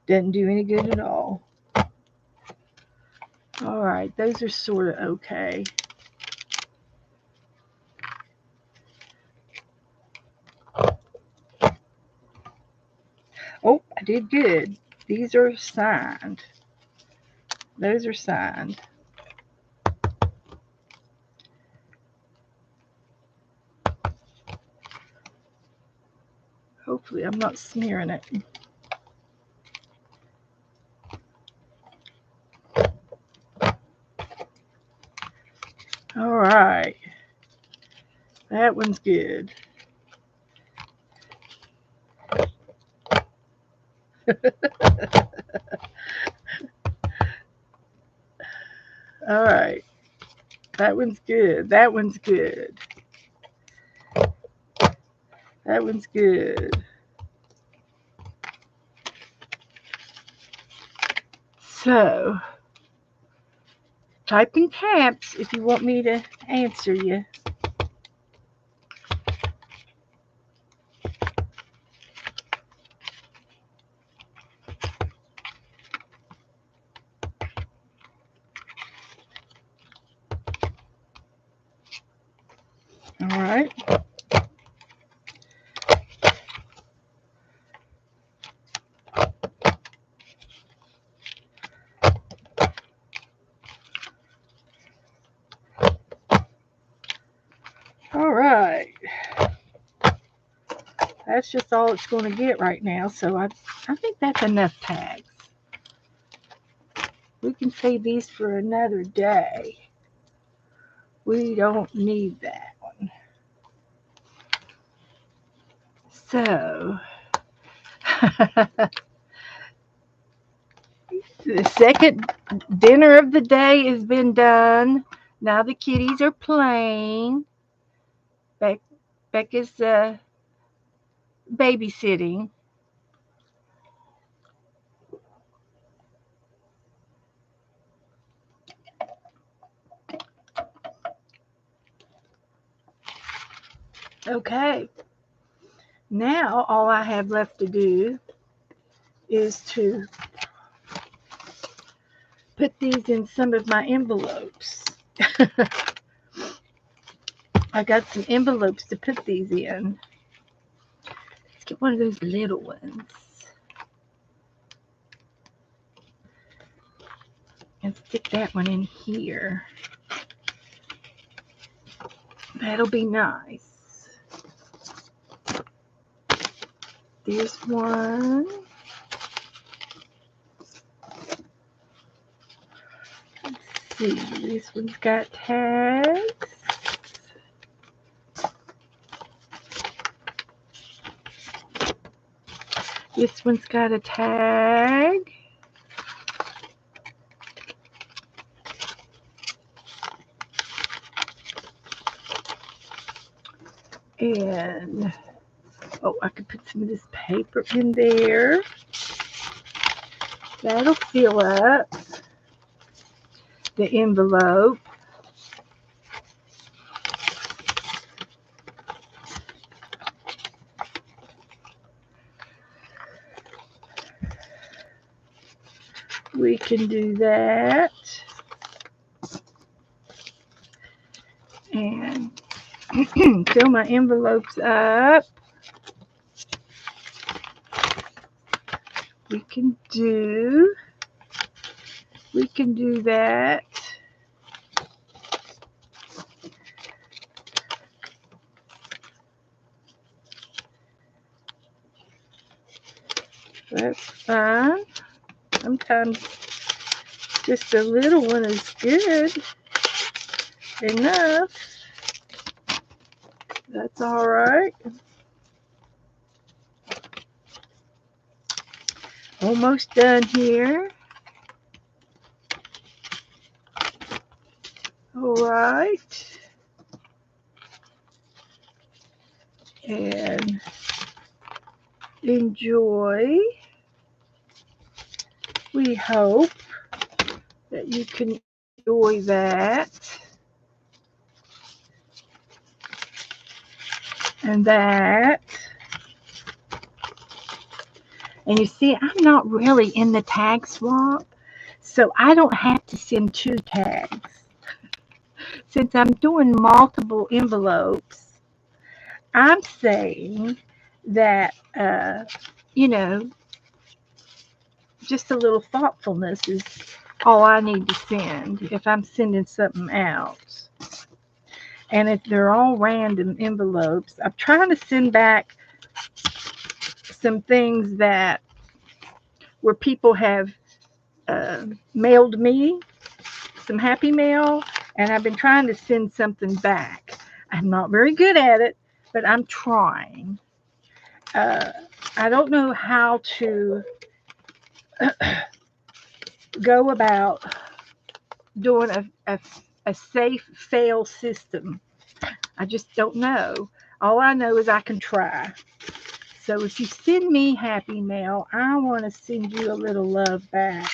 Doesn't do any good at all. All right, those are sort of okay. Oh, I did good. These are signed. Those are signed. Hopefully I'm not smearing it. All right. That one's good. All right. That one's good. That one's good. That one's good. So, type in caps if you want me to answer you. All right. All right. That's just all it's going to get right now. So I think that's enough tags. can save these for another day. We don't need that one. So, the second dinner of the day has been done. Now the kitties are playing. Becca's babysitting. Okay. Now all I have left to do is to put these in some of my envelopes. I got some envelopes to put these in. Let's get one of those little ones. And stick that one in here. That'll be nice. There's one. Let's see. This one's got tags. This one's got a tag. And, oh, I could put some of this paper in there. That'll fill up the envelope. We can do that. And fill my envelopes up. We can do that. That's fine. Sometimes just a little one is good enough. That's all right. Almost done here. All right. And enjoy. We hope that you can enjoy that. And that. And you see, I'm not really in the tag swamp, so I don't have to send 2 tags. Since I'm doing multiple envelopes, I'm saying that, just a little thoughtfulness is all I need to send if I'm sending something out. And if they're all random envelopes, I'm trying to send back some things that where people have mailed me some happy mail, and I've been trying to send something back. I'm not very good at it, but I'm trying. I don't know how to go about doing a safe fail system. I just don't know. All I know is I can try. So if you send me happy mail, I want to send you a little love back.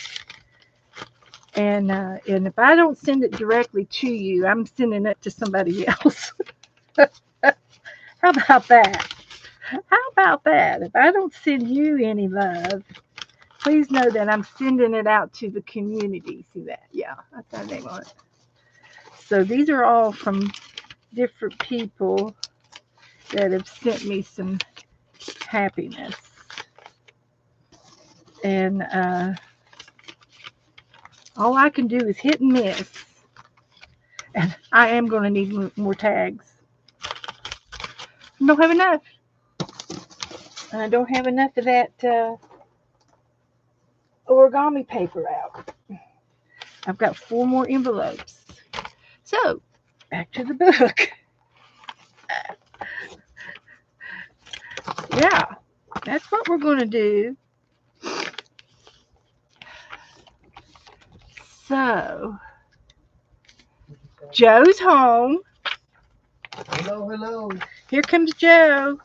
And if I don't send it directly to you, I'm sending it to somebody else. How about that? How about that? If I don't send you any love, please know that I'm sending it out to the community. See that? Yeah, that's our name on it. So these are all from different people that have sent me some happiness. And all I can do is hit and miss. And I am going to need more tags. I don't have enough. And I don't have enough of that origami paper out. I've got 4 more envelopes. So, back to the book. Yeah, that's what we're going to do. So, Joe's home. Hello, hello. Here comes Joe.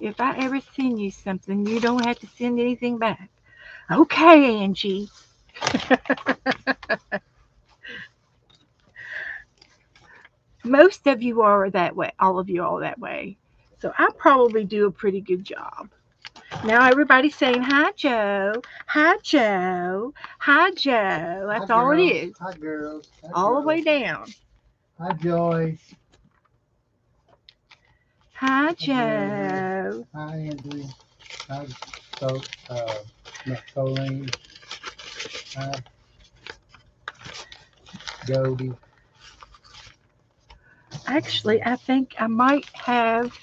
If I ever send you something, you don't have to send anything back. Okay, Angie. Most of you are that way. All of you are that way. So I probably do a pretty good job. Now everybody's saying, hi, Joe. Hi, Joe. Hi, Joe. That's Hi, all it girls. is. Hi, girls. Hi, All the girls. way down. Hi, Joyce. Hi, Hi, Jeremy. Joe. Hi, Angie. Hi, so, not Colleen. Hi, Jody. Actually, I think I might have.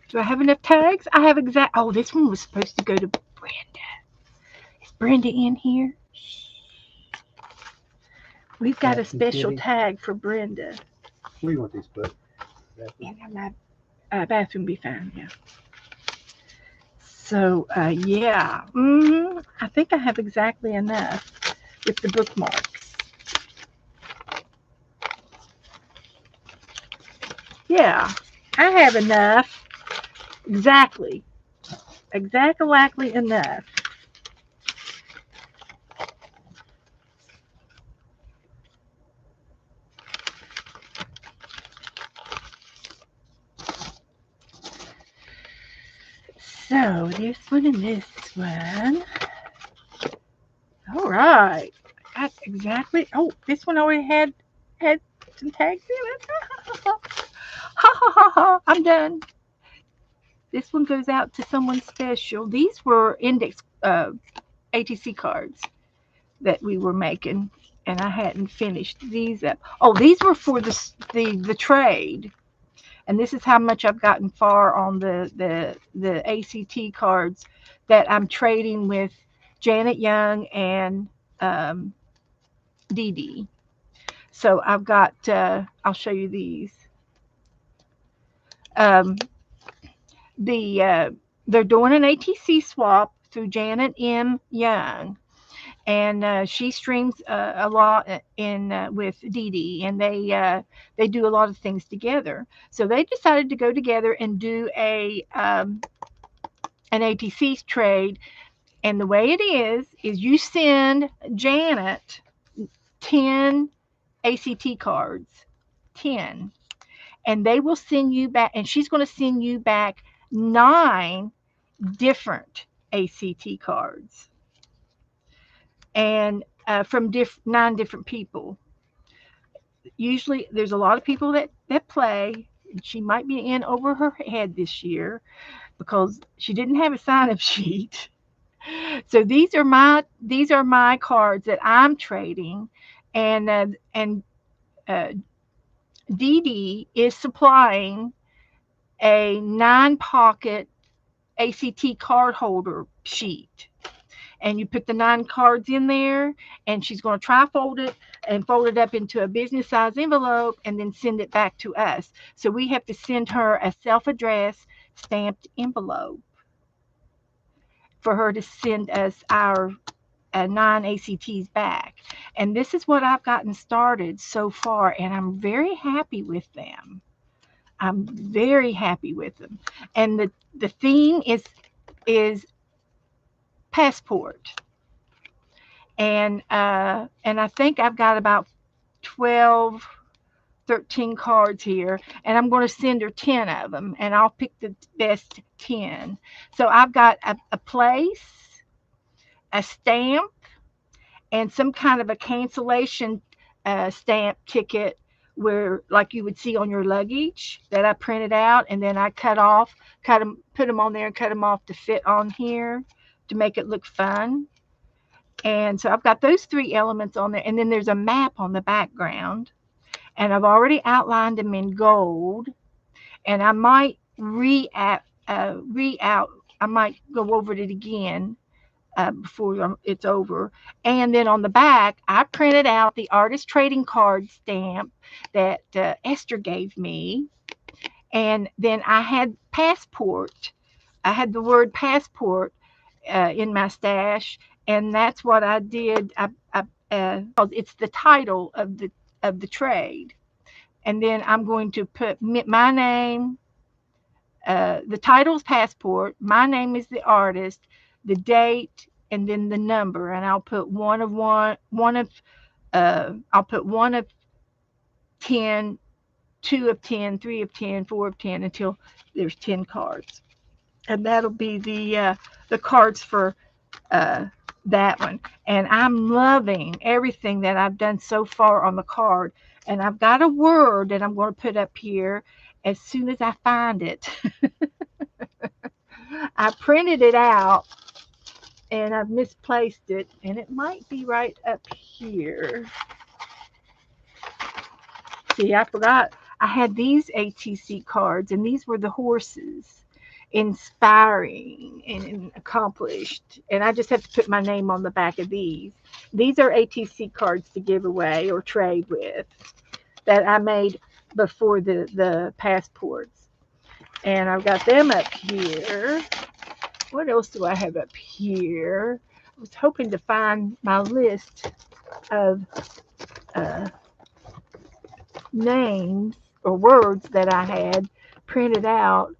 Do I have enough tags? I have exact. Oh, this one was supposed to go to Brenda. Is Brenda in here? We've got a Jackson special City. tag for Brenda. Where you want this book? And my bathroom be fine, yeah. So, yeah. I think I have exactly enough with the bookmarks. Yeah, I have enough. Exactly. Exactly enough. So, this one and this one. All right. Got exactly. Oh, this one already had some tags in it. Ha ha ha ha. I'm done. This one goes out to someone special. These were index ATC cards that we were making, and I hadn't finished these up. Oh, these were for the trade, and this is how much I've gotten far on the ACT cards that I'm trading with Janet Young and um, Dee Dee. So I've got. I'll show you these. Um, they're doing an ATC swap through Janet M. Young, and she streams a lot in with Dee Dee, and they do a lot of things together. So they decided to go together and do a an ATC trade. And the way it is you send Janet 10 ACT cards, 10, and they will send you back, and she's going to send you back 9 different ACT cards, and from 9 different people. Usually, there's a lot of people that play. She might be in over her head this year because she didn't have a sign-up sheet. So these are my cards that I'm trading, and uh, Dee Dee is supplying a 9-pocket ACT card holder sheet, and you put the 9 cards in there, and she's going to trifold it and fold it up into a business size envelope and then send it back to us. So we have to send her a self-addressed stamped envelope for her to send us our 9 ACTs back. And this is what I've gotten started so far, and I'm very happy with them. I'm very happy with them. And the theme is passport. And I think I've got about 12, 13 cards here, and I'm going to send her 10 of them, and I'll pick the best 10. So I've got a place, a stamp, and some kind of a cancellation stamp ticket where like you would see on your luggage that I printed out, and then I cut them, put them on there and cut them off to fit on here to make it look fun. And so I've got those 3 elements on there, and then there's a map on the background, and I've already outlined them in gold, and I might re out I might go over it again before it's over. And then on the back, I printed out the artist trading card stamp that Esther gave me. And then I had passport. I had the word passport in my stash, and that's what I did. It's the title of the trade, and then I'm going to put my name. The title's passport. My name is the artist, the date, and then the number. And I'll put I'll put 1 of 10, 2 of 10, 3 of 10, 4 of 10 until there's 10 cards, and that'll be the cards for uh, that one. And I'm loving everything that I've done so far on the card. And I've got a word that I'm going to put up here as soon as I find it. I printed it out and I've misplaced it, and it might be right up here. See, I forgot I had these ATC cards, and these were the horses, inspiring and accomplished. And I just have to put my name on the back of these. These are ATC cards to give away or trade with that I made before the passports. And I've got them up here. What else do I have up here? I was hoping to find my list of names or words that I had printed out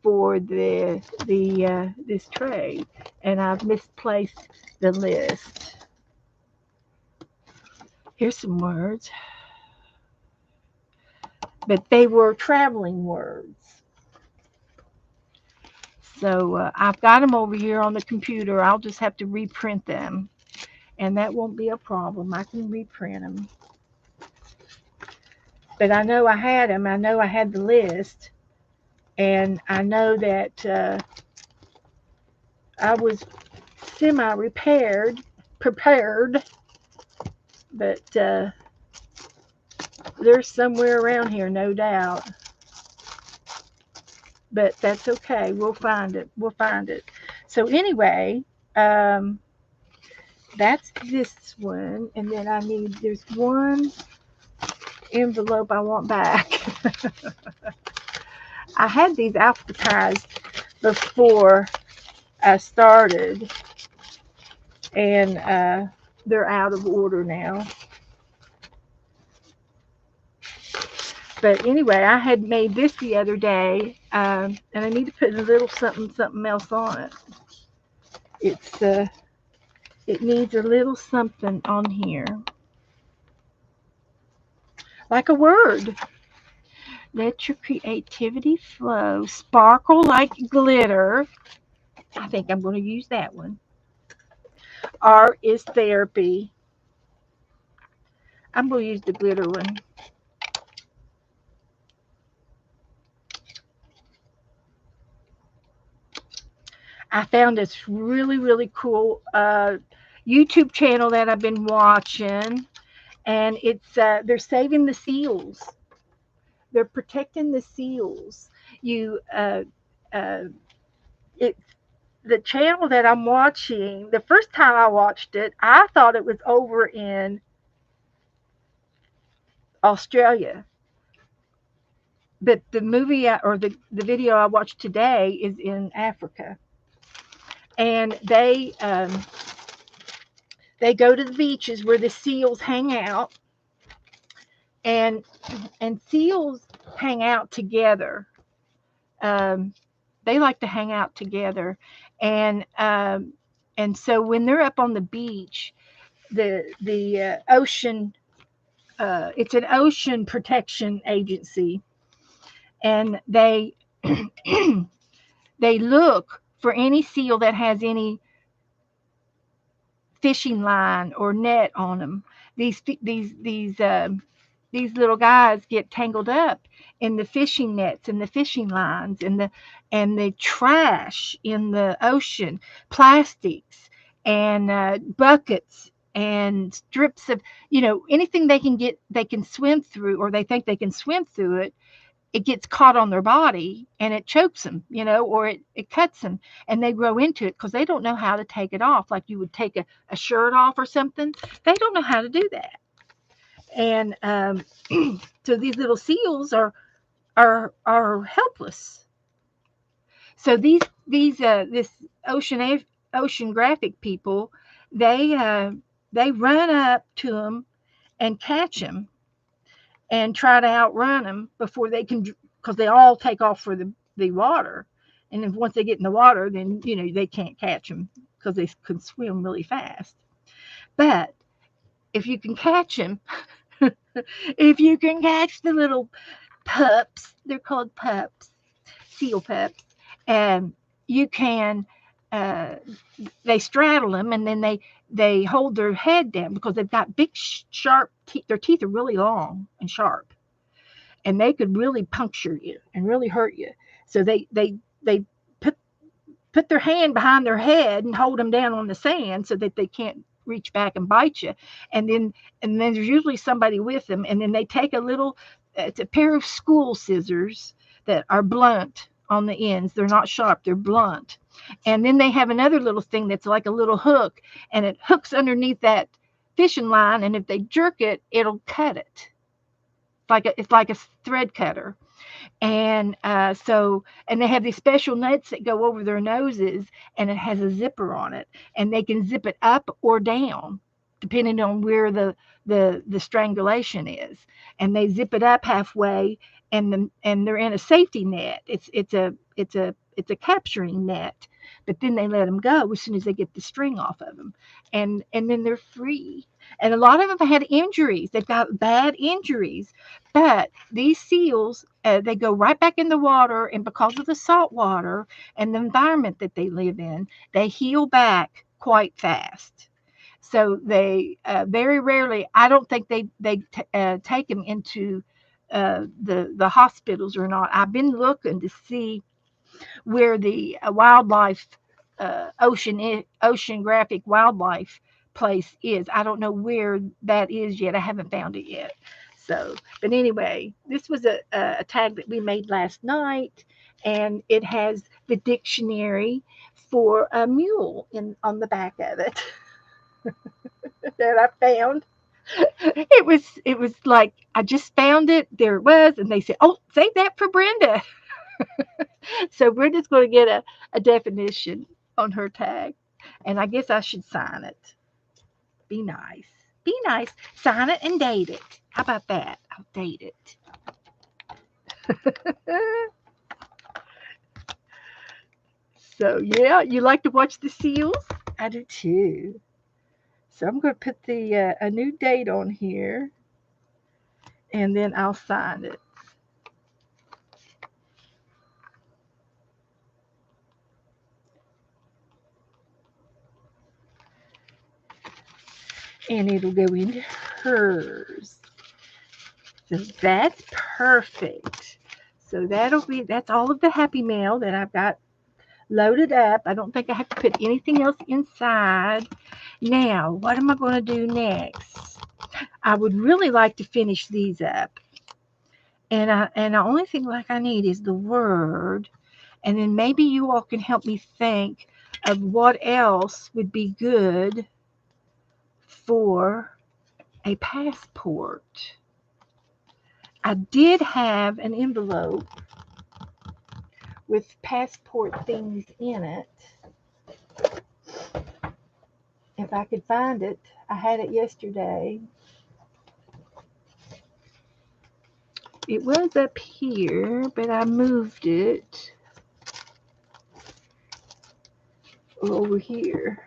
for this trade, and I've misplaced the list. Here's some words, but they were traveling words. So I've got them over here on the computer. I'll just have to reprint them, and that won't be a problem. I can reprint them. But I know I had them. I know I had the list, and I know that I was prepared, but they're somewhere around here, no doubt. But that's okay. We'll find it. So anyway, that's this one. And then there's one envelope I want back. I had these alphabetized before I started, and they're out of order now. But anyway, I had made this the other day, and I need to put a little something else on it. It needs a little something on here, like a word. Let your creativity flow, sparkle like glitter. I think I'm going to use that one. Art is therapy. I'm going to use the glitter one. I found this really, really cool YouTube channel that I've been watching, and it's they're saving the seals. They're protecting the seals. The channel that I'm watching, the first time I watched it, I thought it was over in Australia. But the movie or the video I watched today is in Africa. And they go to the beaches where the seals hang out, and seals hang out together. They like to hang out together, and so when they're up on the beach, the ocean, it's an ocean protection agency, and they they look for any seal that has any fishing line or net on them. These little guys get tangled up in the fishing nets and the fishing lines and the trash in the ocean, plastics and buckets and strips of anything they can swim through, or they think they can swim through it. it gets caught on their body and it chokes them, or it cuts them, and they grow into it because they don't know how to take it off. Like you would take a shirt off or something. They don't know how to do that. And so these little seals are helpless. So this oceanographic people, they run up to them and catch them and try to outrun them before they can, because they all take off for the water. And then once they get in the water, then they can't catch them because they can swim really fast. But if you can catch them, if you can catch the little pups, they're called pups, seal pups, and you can, uh, they straddle them, and then they hold their head down because they've got big sharp teeth. Their teeth are really long and sharp, and they could really puncture you and really hurt you. So they put their hand behind their head and hold them down on the sand so that they can't reach back and bite you. And then there's usually somebody with them, and then they take it's a pair of school scissors that are blunt on the ends. They're not sharp, they're blunt. And then they have another little thing that's like a little hook, and it hooks underneath that fishing line, and if they jerk it, it'll cut it. It's like a thread cutter. And and they have these special nuts that go over their noses, and it has a zipper on it, and they can zip it up or down depending on where the strangulation is. And they zip it up halfway, and they're in a safety net. It's a capturing net, but then they let them go as soon as they get the string off of them, and then they're free. And a lot of them have had injuries. They've got bad injuries, but these seals, they go right back in the water, and because of the salt water and the environment that they live in, they heal back quite fast. So they very rarely, I don't think they take them into the hospitals or not. I've been looking to see where the wildlife, oceanographic wildlife place is. I don't know where that is yet. I haven't found it yet. So, but anyway, this was a tag that we made last night, and it has the dictionary for a mule on the back of it that I found. It was like I just found it. There it was, and they said, "Oh, save that for Brenda." So Brenda's going to get a definition on her tag, and I guess I should sign it. Be nice. Be nice. Sign it and date it. How about that? I'll date it. So, yeah, you like to watch the seals? I do too. So I'm going to put a new date on here, and then I'll sign it. And it'll go into hers. So that's perfect. So that's all of the Happy Mail that I've got loaded up. I don't think I have to put anything else inside. Now, what am I going to do next? I would really like to finish these up. And the only thing like I need is the word. And then maybe you all can help me think of what else would be good for a passport. I did have an envelope with passport things in it. If I could find it, I had it yesterday. It was up here, but I moved it over here.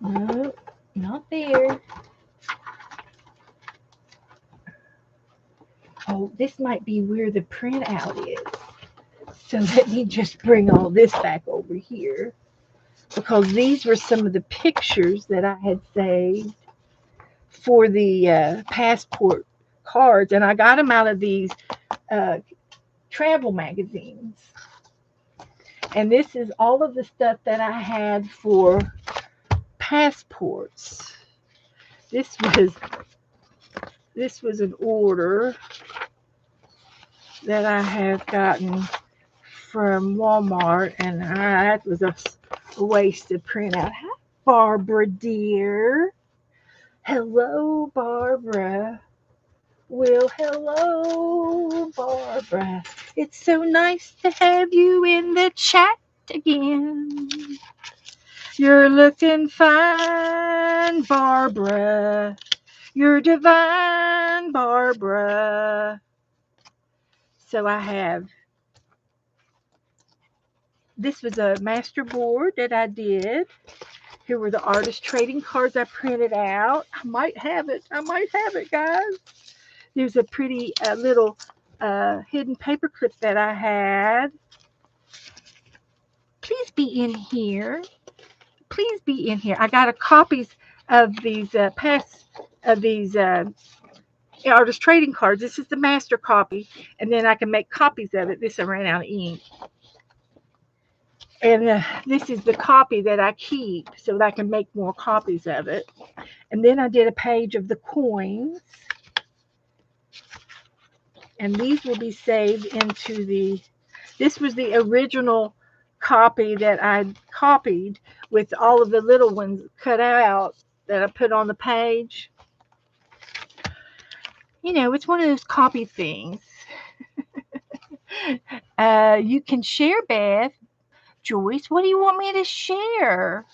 No, not there. Oh, this might be where the printout is. So let me just bring all this back over here, because these were some of the pictures that I had saved for the passport cards, and I got them out of these travel magazines. And this is all of the stuff that I had for passports. This was an order that I have gotten from Walmart, and that was a waste to print out. Hi, Barbara dear. Hello, Barbara. Well, hello, Barbara. It's so nice to have you in the chat again. You're looking fine, Barbara. You're divine, Barbara. So I have, this was a master board that I did. Here were the artist trading cards I printed out. I might have it, guys. There's a pretty little hidden paper clip that I had. Please be in here. Please be in here. I got a copies of these artist trading cards. This is the master copy, and then I can make copies of it. This I ran out of ink. And this is the copy that I keep so that I can make more copies of it. And then I did a page of the coins. And these will be saved into this was the original copy that I copied with all of the little ones cut out that I put on the page. You know, it's one of those copy things. You can share, Beth. Joyce, what do you want me to share?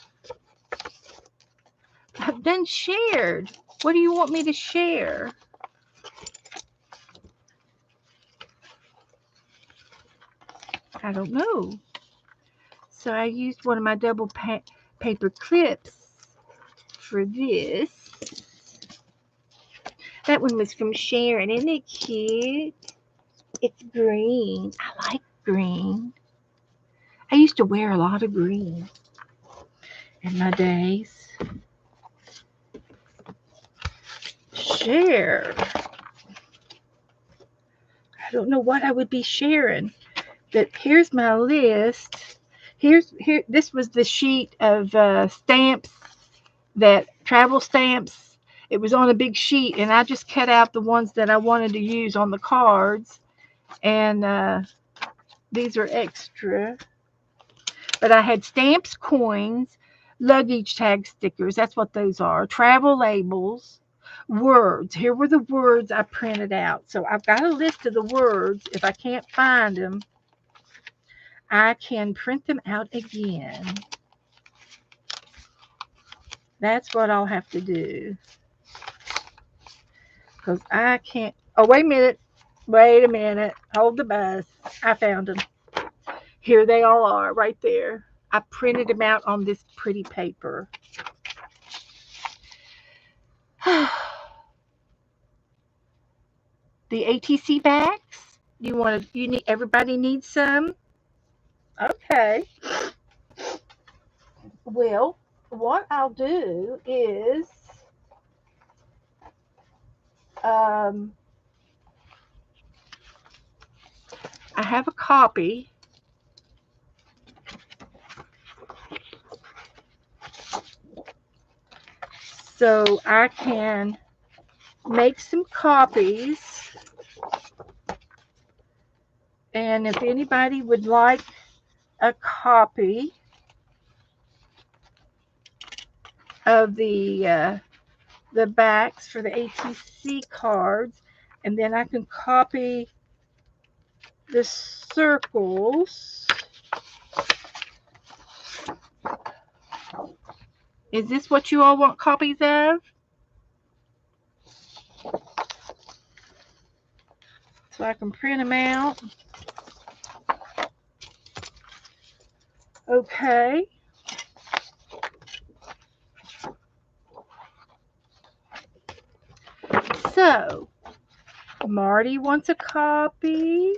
I've done shared. What do you want me to share? I don't know. So I used one of my double paper clips for this. That one was from Sharon. Isn't it cute? It's green. I like green. I used to wear a lot of green in my days. Share. I don't know what I would be sharing, but here's my list. This was the sheet of stamps, that travel stamps. It was on a big sheet, and I just cut out the ones that I wanted to use on the cards. And these are extra. But I had stamps, coins, luggage tag stickers. That's what those are. Travel labels, words. Here were the words I printed out. So I've got a list of the words. If I can't find them, I can print them out again. That's what I'll have to do. Because I can't. Oh, wait a minute. Wait a minute. Hold the bus. I found them. Here they all are right there. I printed them out on this pretty paper. The ATC bags. Everybody needs some? Okay. Well, what I'll do is I have a copy. So I can make some copies. And if anybody would like a copy of the backs for the ATC cards, and then I can copy the circles. Is this what you all want copies of? So I can print them out. Okay. So, Marty wants a copy.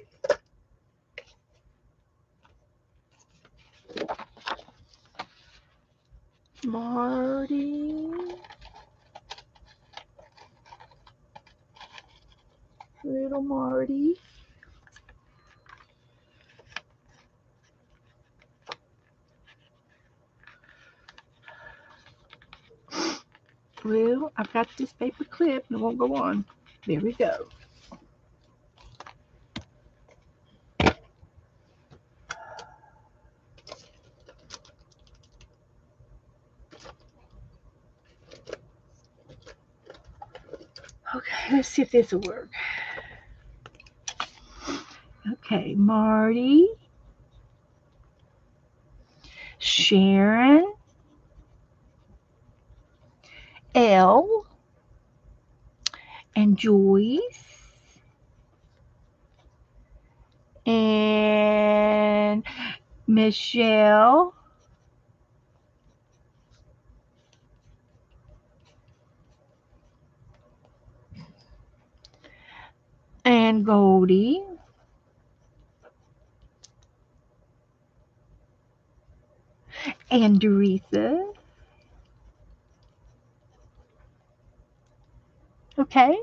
Marty. Little Marty. Well, I've got this paper clip and it won't go on. There we go. Okay, let's see if this will work. Okay, Marty, Sharon, Elle, and Joyce, and Michelle, and Goldie, and Doretha. Okay.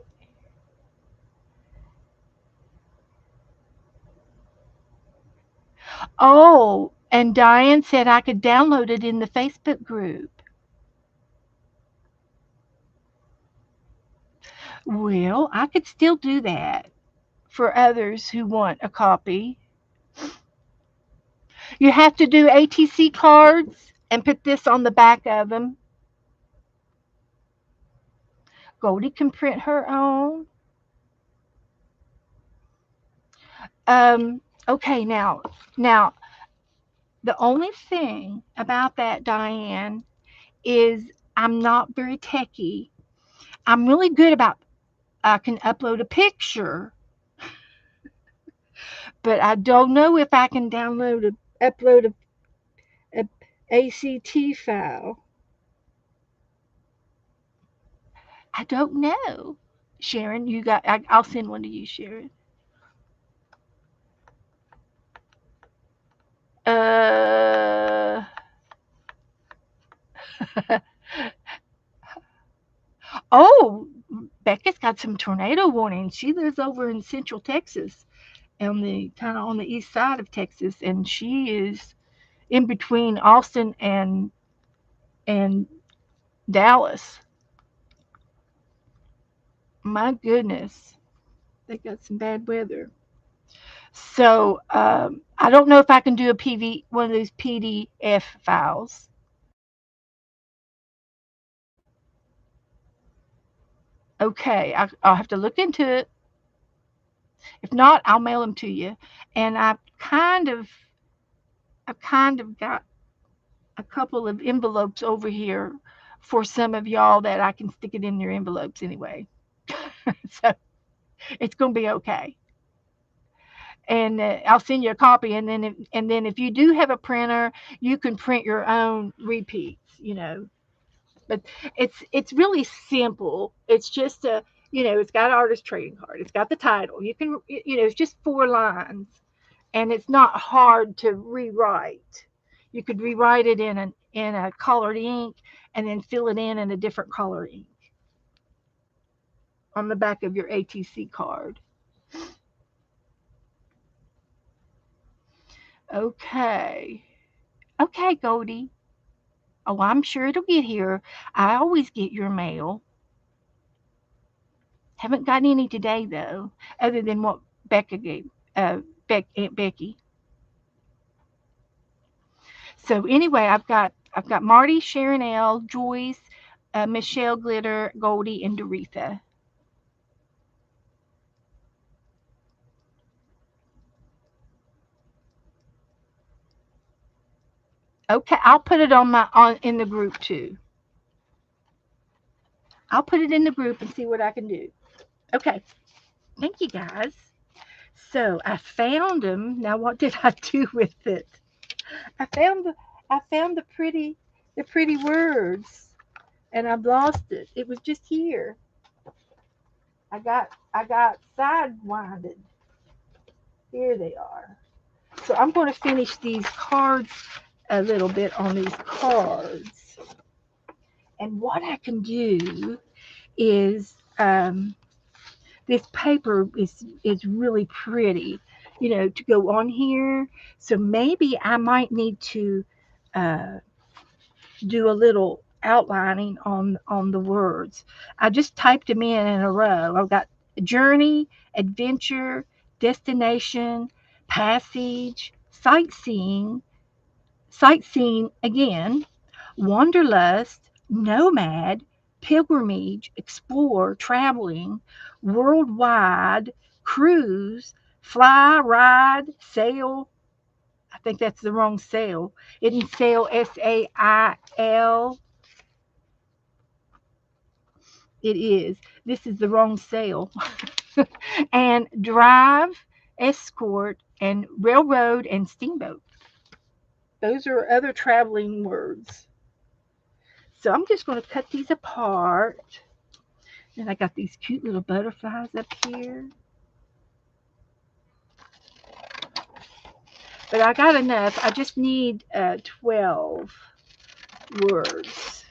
Oh, and Diane said I could download it in the Facebook group. Well, I could still do that for others who want a copy. You have to do ATC cards and put this on the back of them. Goldie can print her own. Okay, now, the only thing about that, Diane, is I'm not very techy. I'm really good about I can upload a picture, but I don't know if I can upload a ACT file. I don't know. Sharon, I'll send one to you, Sharon. Uh, oh, Becca's got some tornado warnings. She lives over in Central Texas, on the kind of on the east side of Texas, and she is in between Austin and Dallas. My goodness, they got some bad weather. So I don't know if I can do one of those PDF files. Okay, I'll have to look into it. If not, I'll mail them to you. And I've kind of got a couple of envelopes over here for some of y'all that I can stick it in your envelopes anyway. So it's going to be okay. And I'll send you a copy. And then if you do have a printer, you can print your own repeats. But it's really simple. It's just it's got artist trading card. It's got the title. It's just 4 lines, and it's not hard to rewrite. You could rewrite it in a colored ink, and then fill it in a different color ink on the back of your ATC card. Okay. Okay, Goldie. Oh, I'm sure it'll get here. I always get your mail. Haven't gotten any today though, other than what Becca gave. Aunt Becky. So anyway, I've got Marty, Sharon L, Joyce, Michelle Glitter, Goldie, and Doretha. Okay, I'll put it on in the group too. I'll put it in the group and see what I can do. Okay, thank you guys. So I found them. Now what did I do with it? I found the pretty words, and I've lost it. It was just here. I got sidewinded. Here they are. So I'm going to finish these cards a little bit on these cards. And what I can do is this paper is really pretty, to go on here. So maybe I might need to uh, do a little outlining on the words. I just typed them in a row. I've got journey, adventure, destination, passage, sightseeing again, wanderlust, nomad, pilgrimage, explore, traveling, worldwide, cruise, fly, ride, sail. I think that's the wrong sail. Isn't sail SAIL? It is. This is the wrong sail. And drive, escort, and railroad and steamboat. Those are other traveling words. So I'm just going to cut these apart. And I got these cute little butterflies up here. But I got enough. I just need 12 words.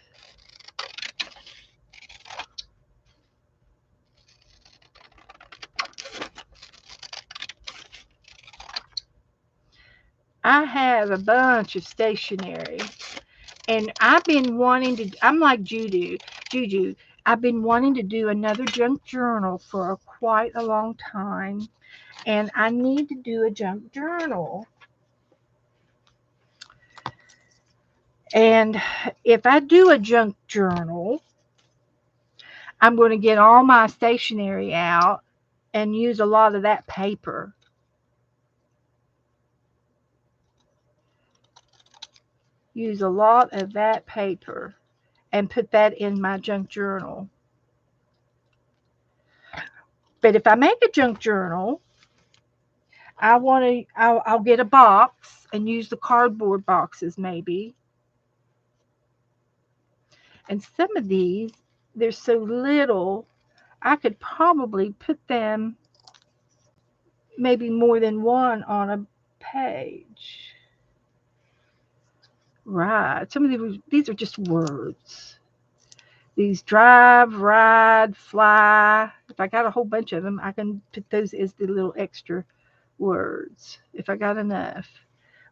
I have a bunch of stationery. And I've been wanting to, I'm like Juju. I've been wanting to do another junk journal for quite a long time. And I need to do a junk journal. And if I do a junk journal, I'm going to get all my stationery out and use a lot of that paper. Use a lot of that paper and put that in my junk journal. But if I make a junk journal, I'll get a box and use the cardboard boxes maybe. And some of these, they're so little, I could probably put them maybe more than one on a page. Right. Some of these are just words. These drive, ride, fly. If I got a whole bunch of them, I can put those as the little extra words. If I got enough.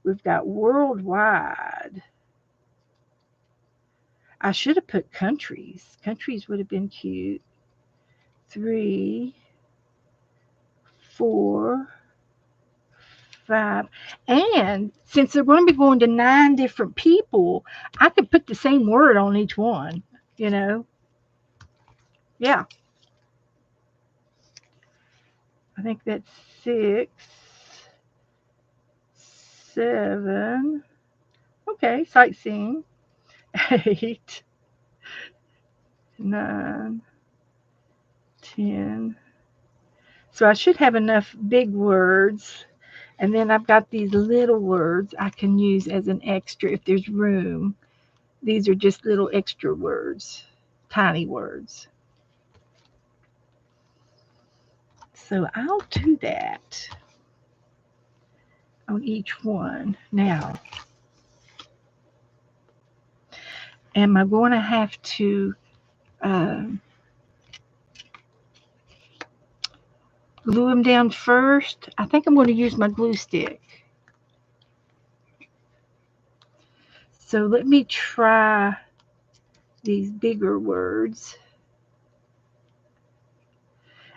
We've got worldwide. I should have put countries. Countries would have been cute. 3, 4, 5. And since they're going to be going to 9 different people, I could put the same word on each one, you know? Yeah. I think that's 6, 7. Okay, sightseeing. 8, 9, 10. So I should have enough big words. And then I've got these little words I can use as an extra if there's room. These are just little extra words, tiny words. So I'll do that on each one. Now, am I going to have to glue them down first? I think I'm going to use my glue stick. So let me try these bigger words.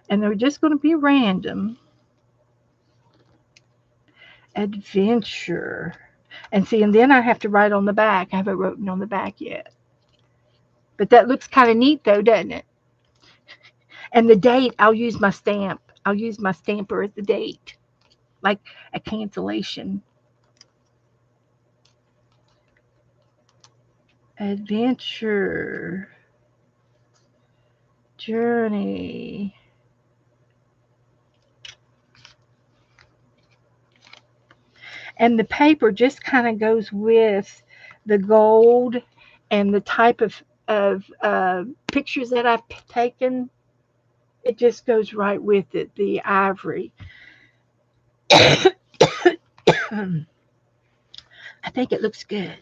And they're just going to be random. Adventure. And see, and then I have to write on the back. I haven't written on the back yet. But that looks kind of neat though, doesn't it? And the date, I'll use my stamp. I'll use my stamper as the date, like a cancellation. Adventure. Journey. And the paper just kind of goes with the gold and the type of pictures that I've taken. It just goes right with it, the ivory. I think it looks good.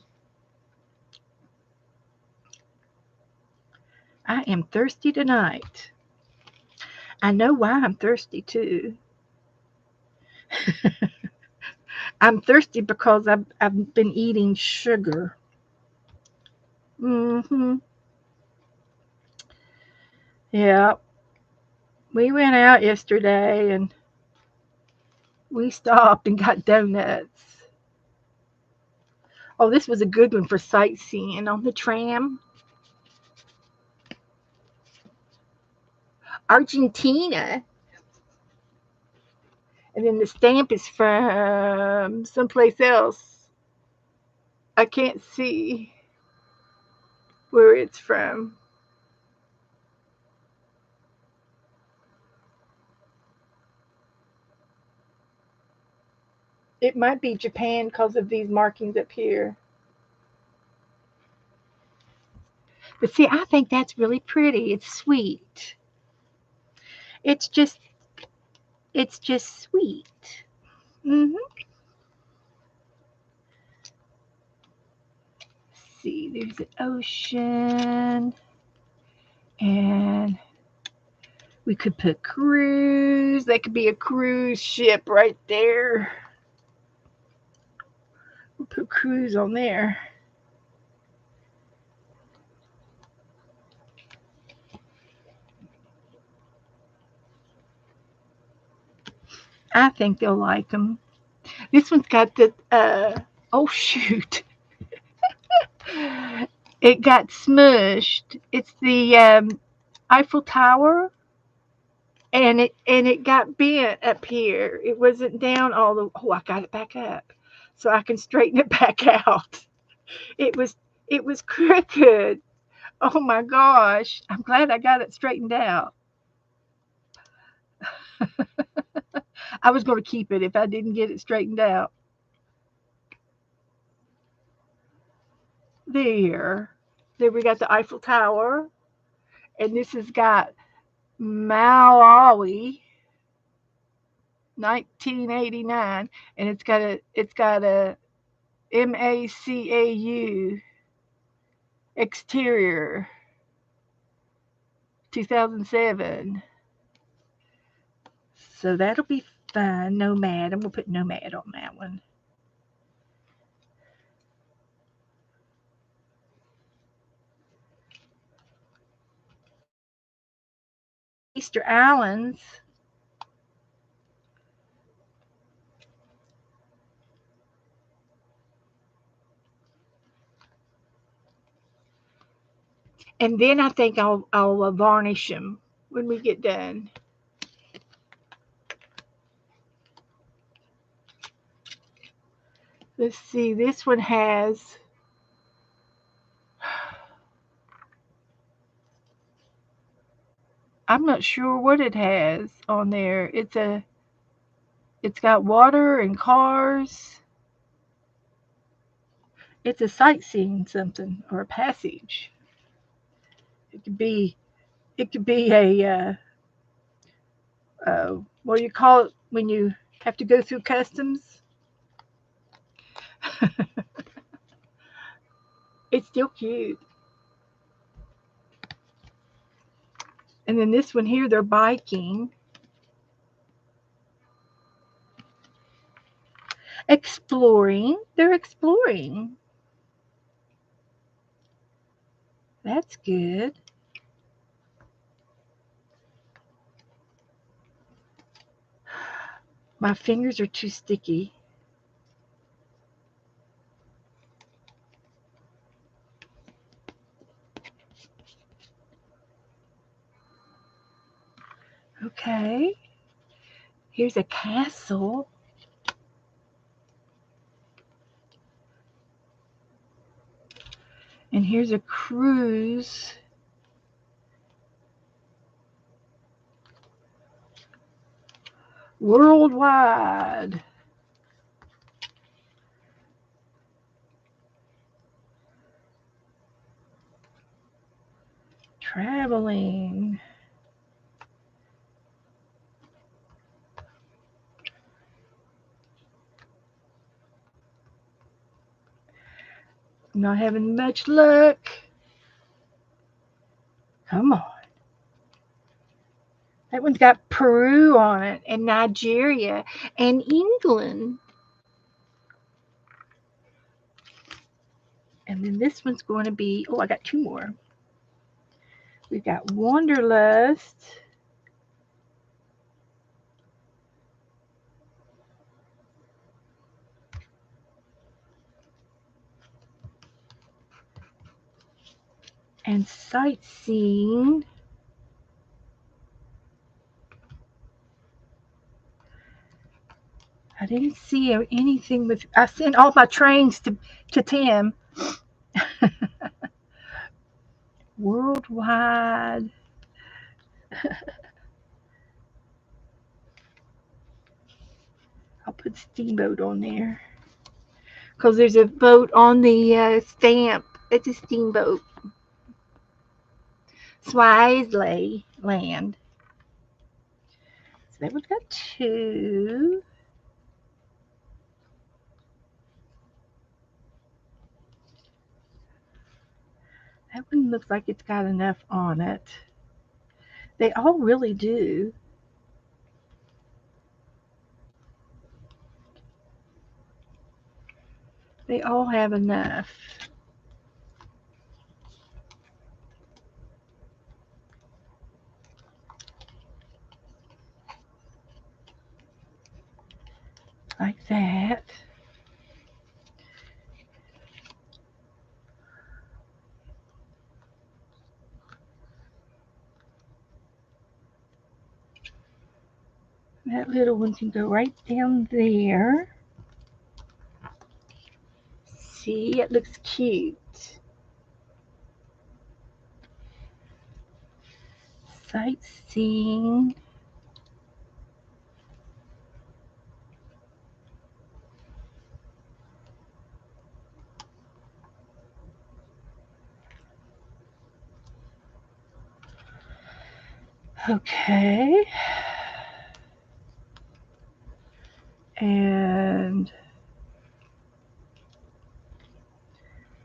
I am thirsty tonight. I know why I'm thirsty too. I'm thirsty because I've been eating sugar. Mm-hmm. Yeah. We went out yesterday and we stopped and got donuts. Oh, this was a good one for sightseeing on the tram. Argentina. And then the stamp is from someplace else. I can't see where it's from. It might be Japan because of these markings up here. But see, I think that's really pretty. It's sweet. It's just it's just sweet. Mhm. See, there's an ocean and we could put cruise. That could be a cruise ship right there. We'll put cruise on there. I think they'll like them. This one's got the oh shoot. It got smushed. It's the Eiffel Tower and it got bent up here. It wasn't down all the oh, I got it back up. So I can straighten it back out. It was it was crooked. Oh my gosh. I'm glad I got it straightened out. I was going to keep it if I didn't get it straightened out. There. There we got the Eiffel Tower. And this has got Malawi 1989 and it's got a MACAU exterior 2007. So that'll be fun. Nomad. I'm gonna put Nomad on that one. Easter Islands. And then I think I'll varnish them when we get done. Let's see. This one has I'm not sure what it has on there. It's got water and cars. It's a sightseeing something or a passage. It could be it could be a what do you call it when you have to go through customs? It's still cute. And then this one here, they're biking, exploring. They're exploring. That's good. My fingers are too sticky. Okay. Here's a castle. And here's a cruise. Worldwide. Traveling. Not having much luck. Come on. That one's got Peru on it, and Nigeria, and England. And then this one's going to be, oh, I got two more. We've got Wanderlust. And Sightseeing. I didn't see anything with, I sent all my trains to Tim. Worldwide. I'll put Steamboat on there. Because there's a boat on the stamp. It's a steamboat. Swisley Land. So that one's got two. That one looks like it's got enough on it. They all really do. They all have enough. Like that. That little one can go right down there. See, it looks cute. Sightseeing. Okay. And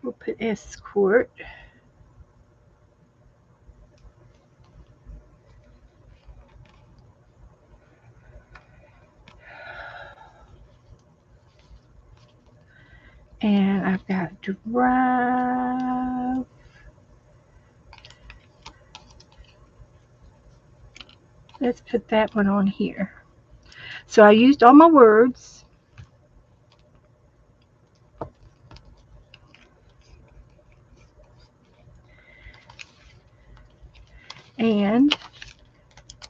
we'll put Escort. And I've got Drive. Let's put that one on here. So I used all my words. And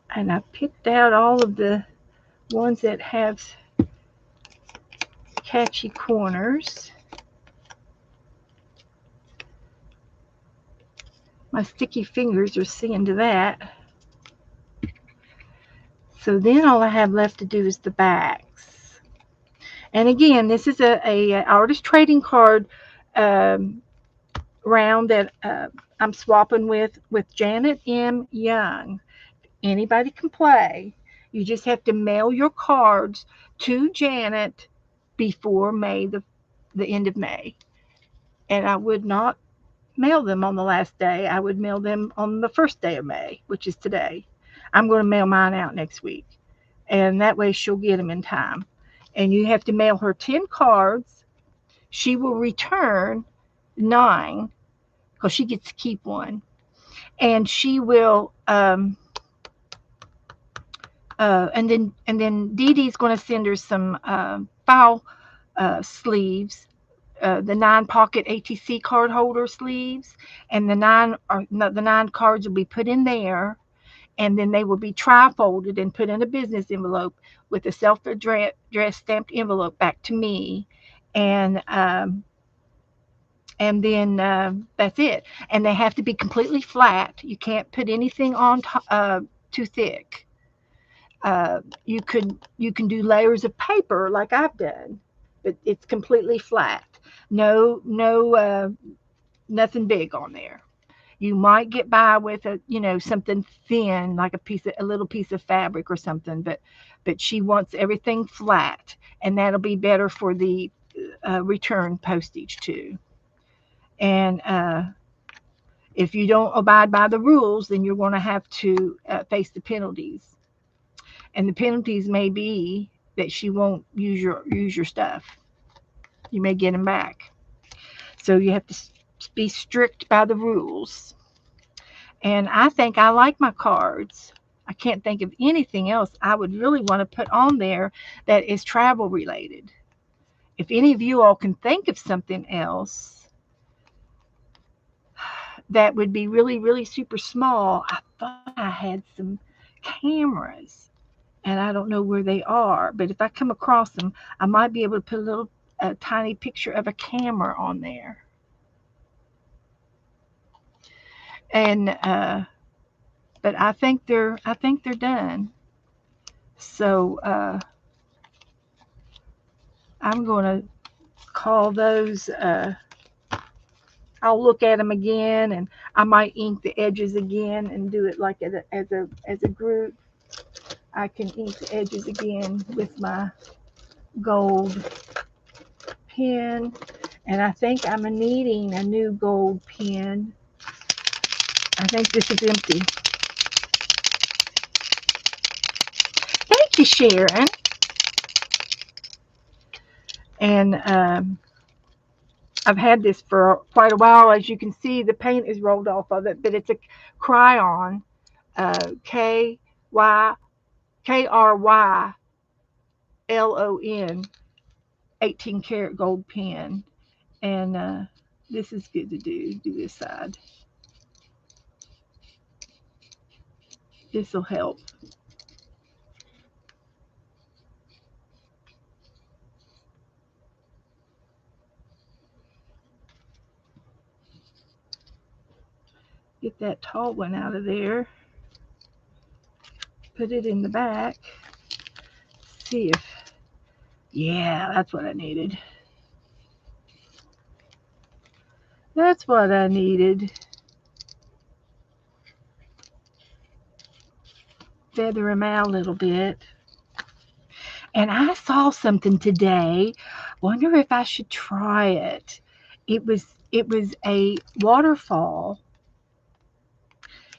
I picked out all of the ones that have catchy corners. My sticky fingers are seeing to that. So then all I have left to do is the backs. And again, this is a artist trading card round that I'm swapping with Janet M. Young. Anybody can play. You just have to mail your cards to Janet before May, the end of May. And I would not mail them on the last day. I would mail them on the first day of May, which is today. I'm going to mail mine out next week. And that way she'll get them in time. And you have to mail her 10 cards. She will return 9 because she gets to keep one. And she will, and then Dee Dee's going to send her some file sleeves, the 9-pocket ATC card holder sleeves, and the 9 cards will be put in there, and then they will be tri-folded and put in a business envelope with a self-addressed stamped envelope back to me, and then that's it. And they have to be completely flat. You can't put anything on too thick. You can do layers of paper like I've done, but it's completely flat. No, nothing big on there. You might get by with something thin like a little piece of fabric or something, but she wants everything flat, and that'll be better for the return postage too. And if you don't abide by the rules, then you're going to have to face the penalties. And the penalties may be that she won't use your stuff. You may get them back. So you have to be strict by the rules. And I think I like my cards. I can't think of anything else I would really want to put on there that is travel related. If any of you all can think of something else that would be really, really super small, I thought I had some cameras and I don't know where they are. But if I come across them, I might be able to put a tiny picture of a camera on there. And but I think they're done. So I'm going to call those. I'll look at them again, and I might ink the edges again and do it like as a group. I can ink the edges again with my gold pen, and I think I'm needing a new gold pen. I think this is empty. Thank you, Sharon. And I've had this for quite a while. As you can see, the paint is rolled off of it, but it's a Kryon, KRYLON 18 karat gold pen. And this is good to do this side. This will help. Get that tall one out of there. Put it in the back. See if, yeah, that's what I needed. That's what I needed. Feather them out a little bit. And I saw something today. Wonder if I should try it. It was a waterfall.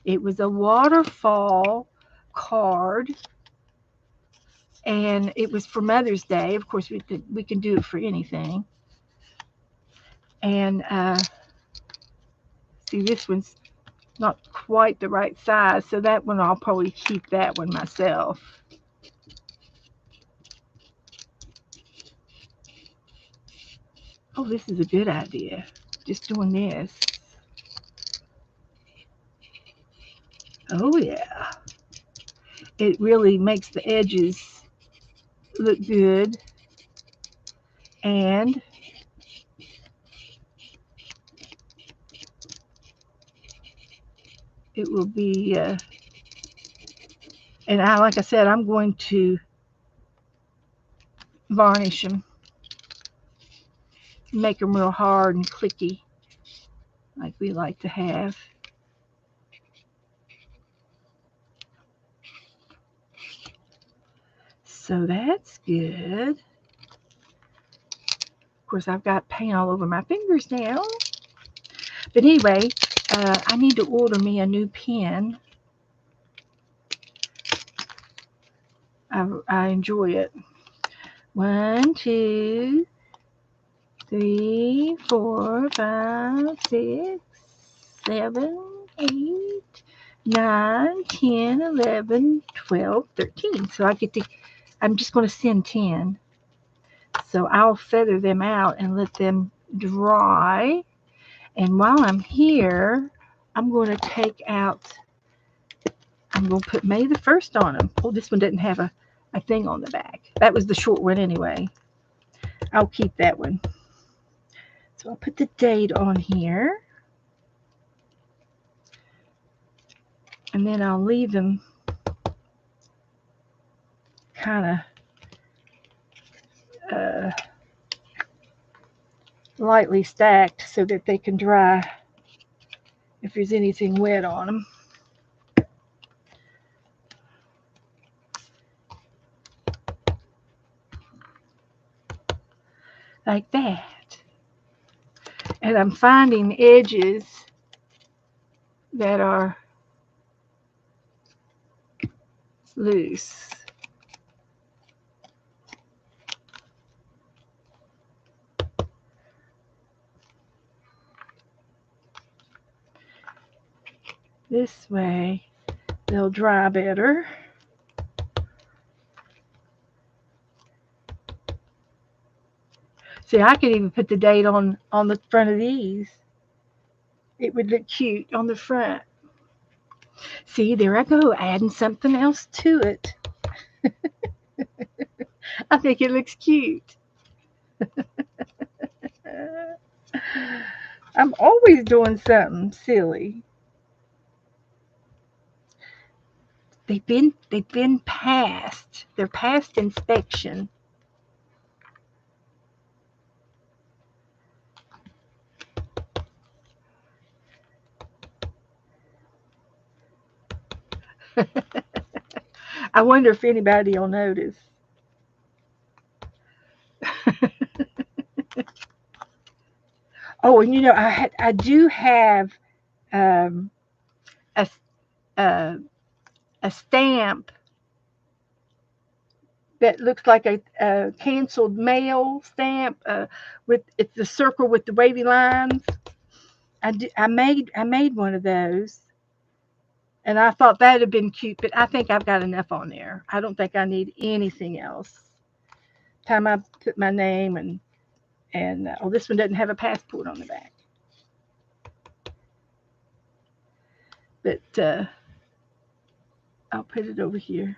It was a waterfall card, and it was for Mother's Day. Of course, we can do it for anything. And see, this one's not quite the right size, so that one I'll probably keep that one myself. Oh, this is a good idea. Just doing this. Oh yeah. It really makes the edges look good. And it will be, and like I said, I'm going to varnish them. Make them real hard and clicky, like we like to have. So that's good. Of course, I've got paint all over my fingers now. But anyway, I need to order me a new pen. I enjoy it. 1, 2, 3, 4, 5, 6, 7, 8, 9, 10, 11, 12, 13. So I'm just going to send 10. So I'll feather them out and let them dry. And while I'm here, I'm going to take out, I'm going to put May the 1st on them. Oh, this one didn't have a thing on the back. That was the short one anyway. I'll keep that one. So I'll put the date on here. And then I'll leave them kind of lightly stacked so that they can dry if there's anything wet on them. Like that. And I'm finding edges that are loose. This way they'll dry better. See, I could even put the date on the front of these. It would look cute on the front. See, there I go, adding something else to it. I think it looks cute. I'm always doing something silly. They've been passed. They're past inspection. I wonder if anybody will notice. Oh, and I do have um, a, a a stamp that looks like a canceled mail stamp with it's the circle with the wavy lines. I made one of those, and I thought that'd have been cute, but I think I've got enough on there. I don't think I need anything else. Time I put my name and oh, this one doesn't have a passport on the back, but I'll put it over here.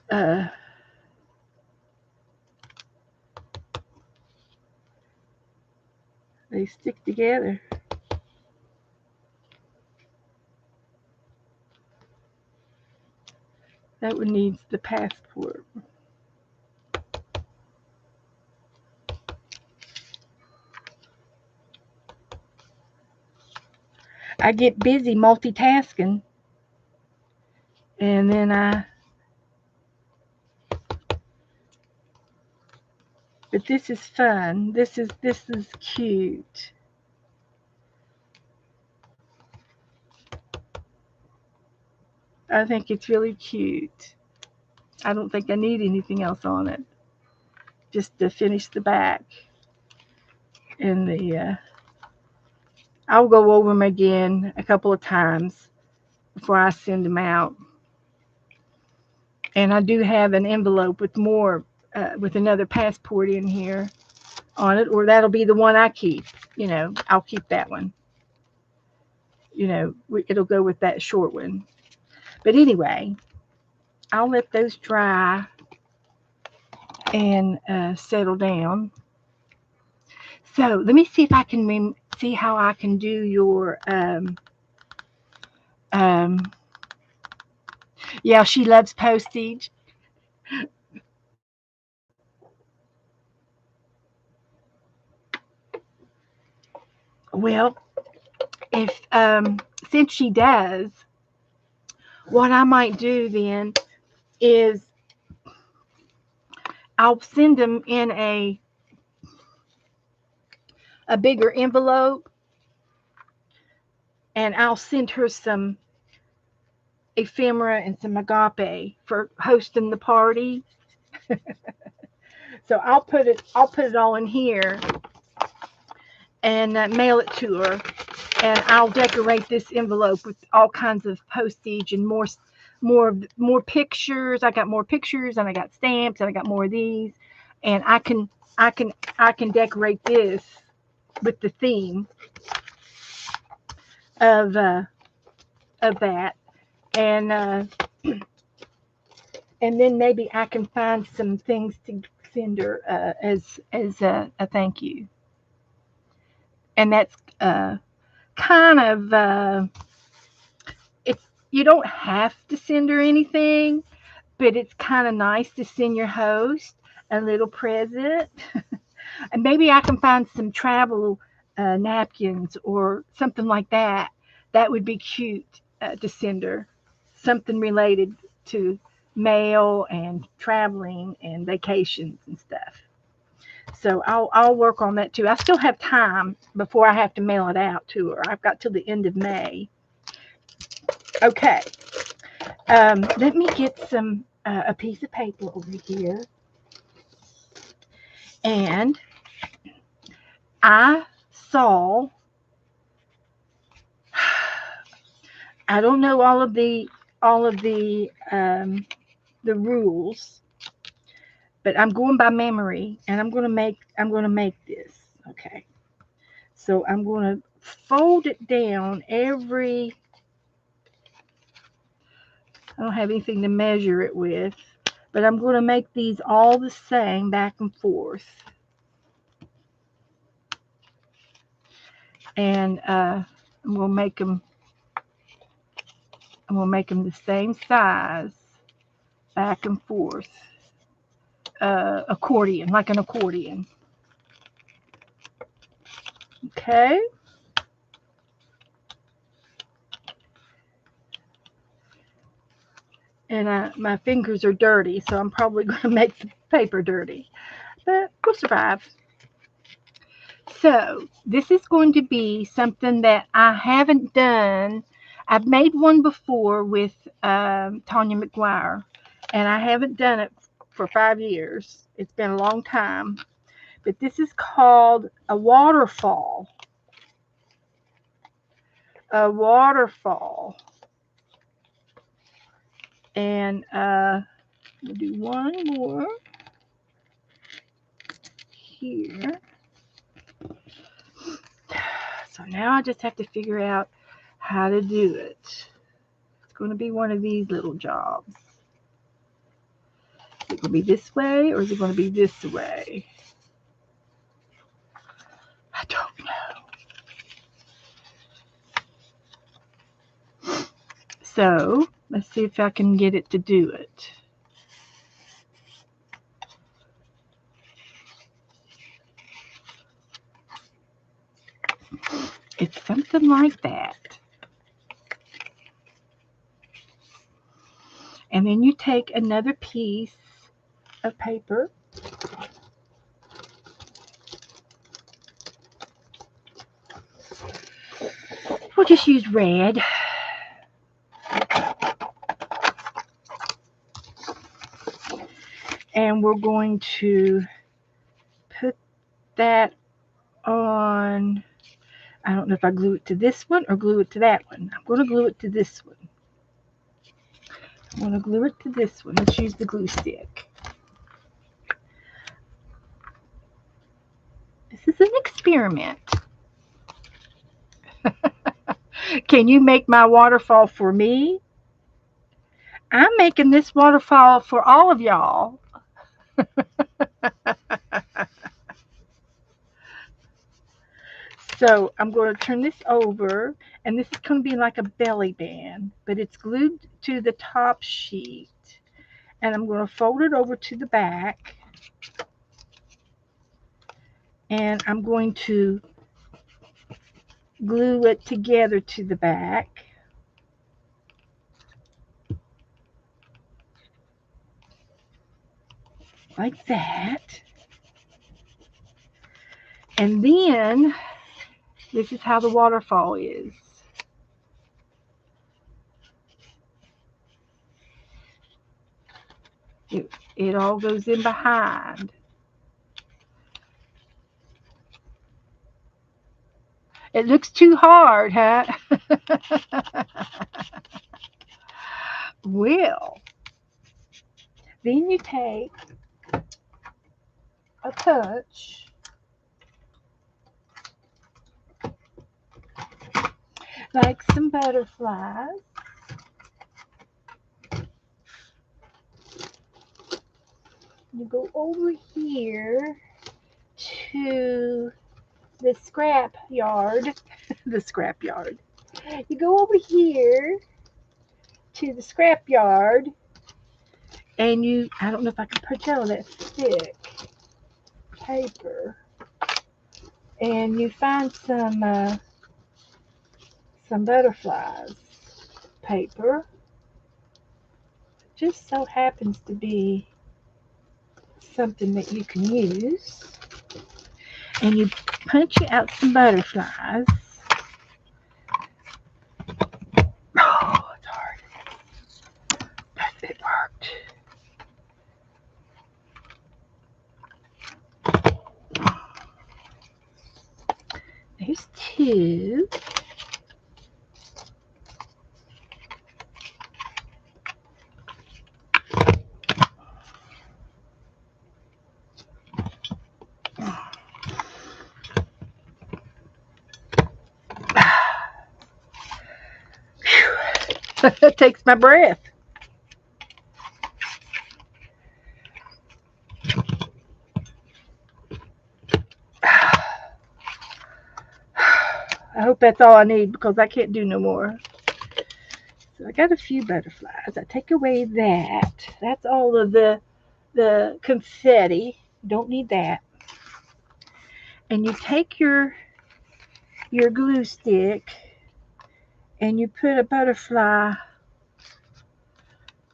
Uh, they stick together. That one needs the passport. I get busy multitasking, and then but this is fun. This is cute. I think it's really cute. I don't think I need anything else on it. Just to finish the back and the. I'll go over them again a couple of times before I send them out. And I do have an envelope with more, with another passport in here on it, or that'll be the one I keep. I'll keep that one. It'll go with that short one. But anyway, I'll let those dry and settle down. So let me see if I can see how I can do your. Um, yeah, she loves postage. Well, if since she does, what I might do then is I'll send them in a bigger envelope, and I'll send her some ephemera and some agape for hosting the party. So I'll put it all in here and mail it to her, and I'll decorate this envelope with all kinds of postage and more pictures. I got more pictures, and I got stamps, and I got more of these, and I can decorate this with the theme of that, and and then maybe I can find some things to send her as a thank you, and that's kind of it's you don't have to send her anything, but it's kind of nice to send your host a little present. And maybe I can find some travel napkins or something like that. That would be cute to send her. Something related to mail and traveling and vacations and stuff. So I'll work on that too. I still have time before I have to mail it out to her. I've got till the end of May. Okay. Let me get a piece of paper over here, and I saw I don't know all of the rules, but I'm going by memory, and I'm gonna make this. Okay. So I'm gonna fold it down every. I don't have anything to measure it with, but I'm gonna make these all the same back and forth, and I'm gonna make them. I'm gonna make them the same size back and forth. Accordion, like an accordion. Okay. And my fingers are dirty, so I'm probably going to make the paper dirty, but we'll survive. So this is going to be something that I haven't done. I've made one before with Tanya McGuire, and I haven't done it for 5 years. It's been a long time, but this is called a waterfall. A waterfall. And we'll do one more here. So now I just have to figure out how to do it. It's going to be one of these little jobs. Is it going to be this way, or is it going to be this way? I don't know. So let's see if I can get it to do it. It's something like that. And then you take another piece of paper. We'll just use red. And we're going to put that on. I don't know if I glue it to this one or glue it to that one. I'm going to glue it to this one. I'm going to glue it to this one. Let's use the glue stick. This is an experiment. Can you make my waterfall for me? I'm making this waterfall for all of y'all. So I'm going to turn this over, and this is going to be like a belly band, but it's glued to the top sheet. And I'm going to fold it over to the back, and I'm going to glue it together to the back. Like that. And then this is how the waterfall is. It all goes in behind. It looks too hard, huh? Well, then you take a punch, like some butterflies. You go over here to the scrap yard. The scrap yard. You go over here to the scrap yard, and I don't know if I can put you on that thick paper, and you find some butterflies paper. It just so happens to be something that you can use, and you punch out some butterflies. Oh, it's hard, but it worked. There's two. It takes my breath. I hope that's all I need because I can't do no more. So I got a few butterflies. I take away that. That's all of the confetti. Don't need that. And you take your glue stick and you put a butterfly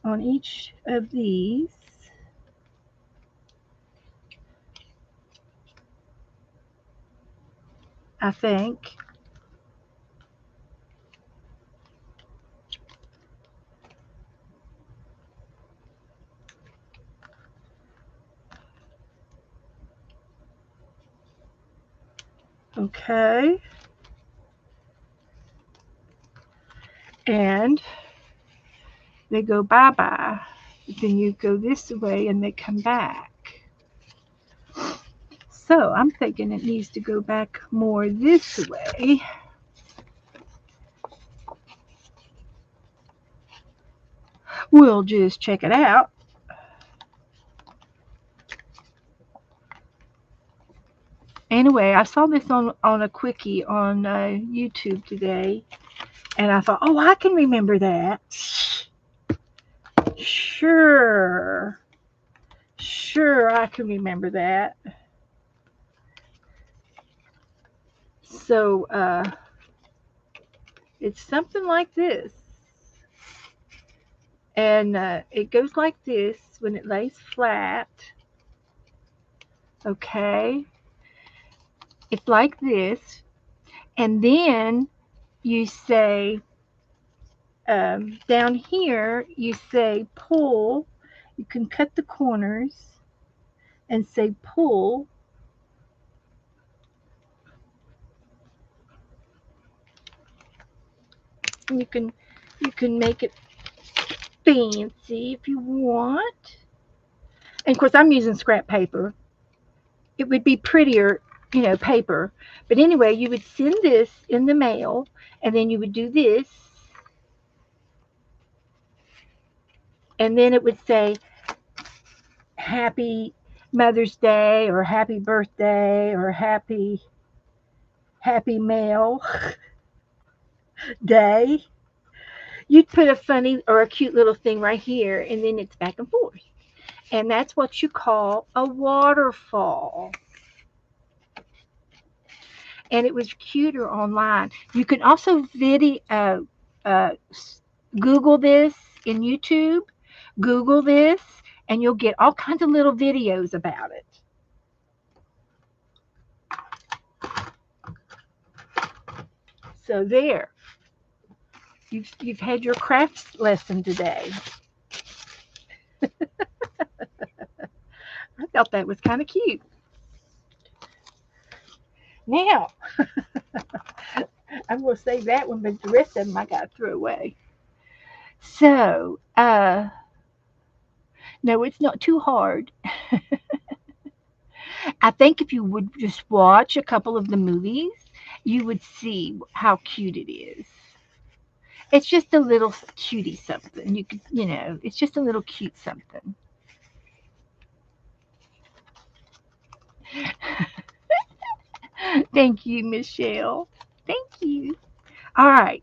on each of these. I think. Okay. And they go bye-bye. Then you go this way and they come back. So I'm thinking it needs to go back more this way. We'll just check it out. Anyway, I saw this on a quickie on YouTube today, and I thought, oh, I can remember that. Sure, I can remember that. So it's something like this, and it goes like this when it lays flat. Okay, it's like this, and then you say down here you say pull. You can cut the corners and say pull. And you can make it fancy if you want. And of course I'm using scrap paper. It would be prettier, paper. But anyway, you would send this in the mail and then you would do this. And then it would say happy Mother's Day or happy birthday or happy mail day. You'd put a funny or a cute little thing right here, and then it's back and forth. And that's what you call a waterfall. And it was cuter online. You can also uh, Google this in YouTube. Google this, and you'll get all kinds of little videos about it. So there, you've had your crafts lesson today. I thought that was kind of cute. Now, I'm going to save that one, but the rest of them I got to throw away. So, no, it's not too hard. I think if you would just watch a couple of the movies, you would see how cute it is. It's just a little cutie something. It's just a little cute something. Thank you, Michelle. Thank you. All right.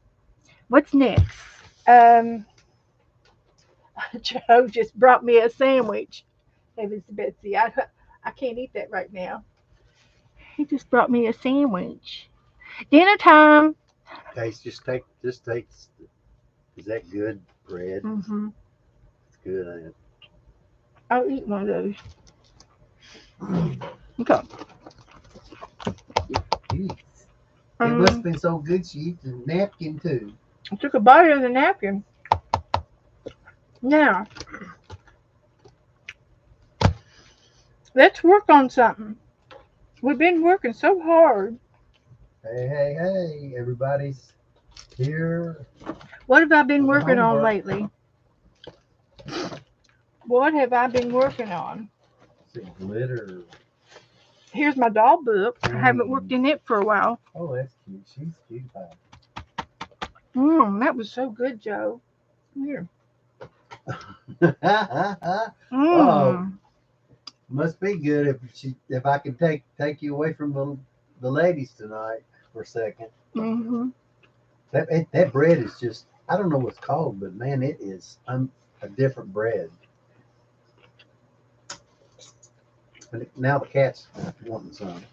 What's next? Joe just brought me a sandwich. Hey, Miss Betsy, I can't eat that right now. He just brought me a sandwich. Dinner time. Just take. Is that good bread? Mm-hmm. It's good. I'll eat one of those. Okay. Jeez. It must have been so good she used a napkin too. I took a bite of the napkin. Now, let's work on something. We've been working so hard. Hey, everybody's here. What have I been working on lately? What have I been working on? Some glitter. Here's my doll book. I haven't worked in it for a while. Oh, that's cute. She's cute. That was so good, Joe. Here. Oh, must be good if I can take you away from the ladies tonight for a second. Mm-hmm. That bread is just, I don't know what's called, but man, it is a different bread. And now the cat's wanting some.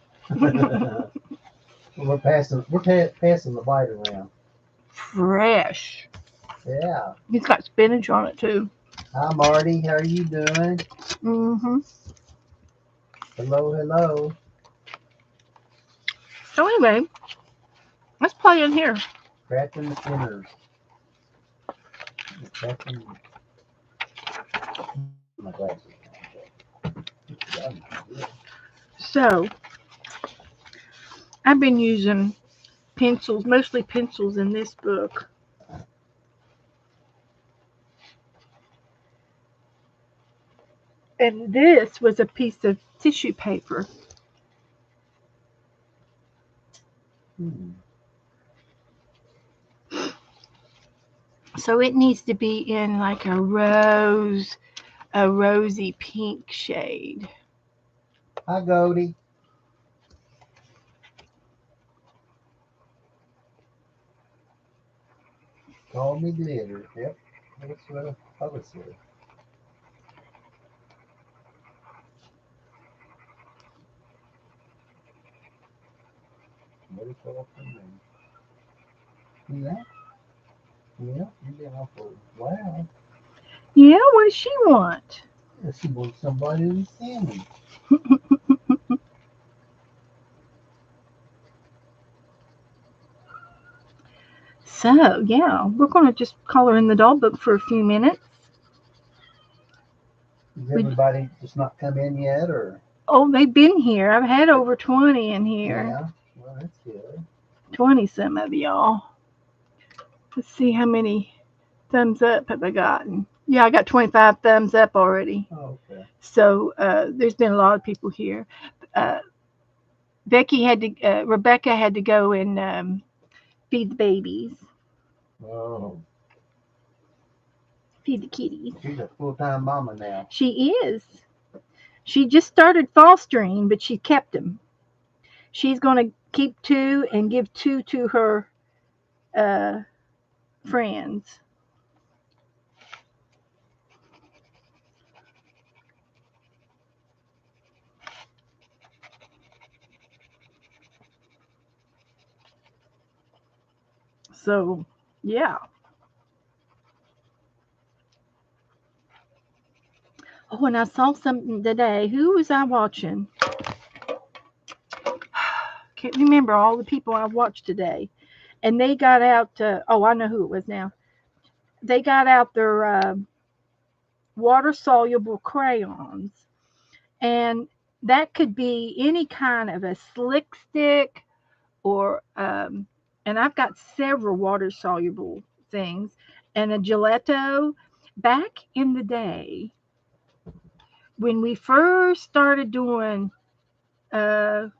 We're passing the bite around. Fresh. Yeah. He's got spinach on it too. Hi Marty, how are you doing? Mm-hmm. Hello, hello. So anyway, let's play in here. Cracking the sinners. Cracking my glasses. So I've been using pencils, mostly pencils in this book. And this was a piece of tissue paper. So it needs to be in like a rosy pink shade. Hi Goldie. Call me glitter. Yep. That's what a public said. What is all from me? Yeah. Yeah. You've been off for a while. Yeah, what does she want? Yeah, she wants somebody to see me. So, yeah, we're going to just color in the doll book for a few minutes. Has everybody just not come in yet, or? Oh, they've been here. I've had over 20 in here. Yeah. Well, that's good. 20 some of y'all. Let's see how many thumbs up have I gotten. Yeah, I got 25 thumbs up already. Oh, okay. So there's been a lot of people here. Rebecca had to go and feed the babies, Oh, feed the kitties. she's a full-time mama now. She is. She just started fostering, but she kept them. She's going to keep 2 and give 2 to her friends. So, yeah. Oh, and I saw something today. Who was I watching? Can't remember all the people I watched today. And they got out, I know who it was now. They got out their water soluble crayons. And that could be any kind of a slick stick or, and I've got several water soluble things, and a gelato. Back in the day, when we first started doing the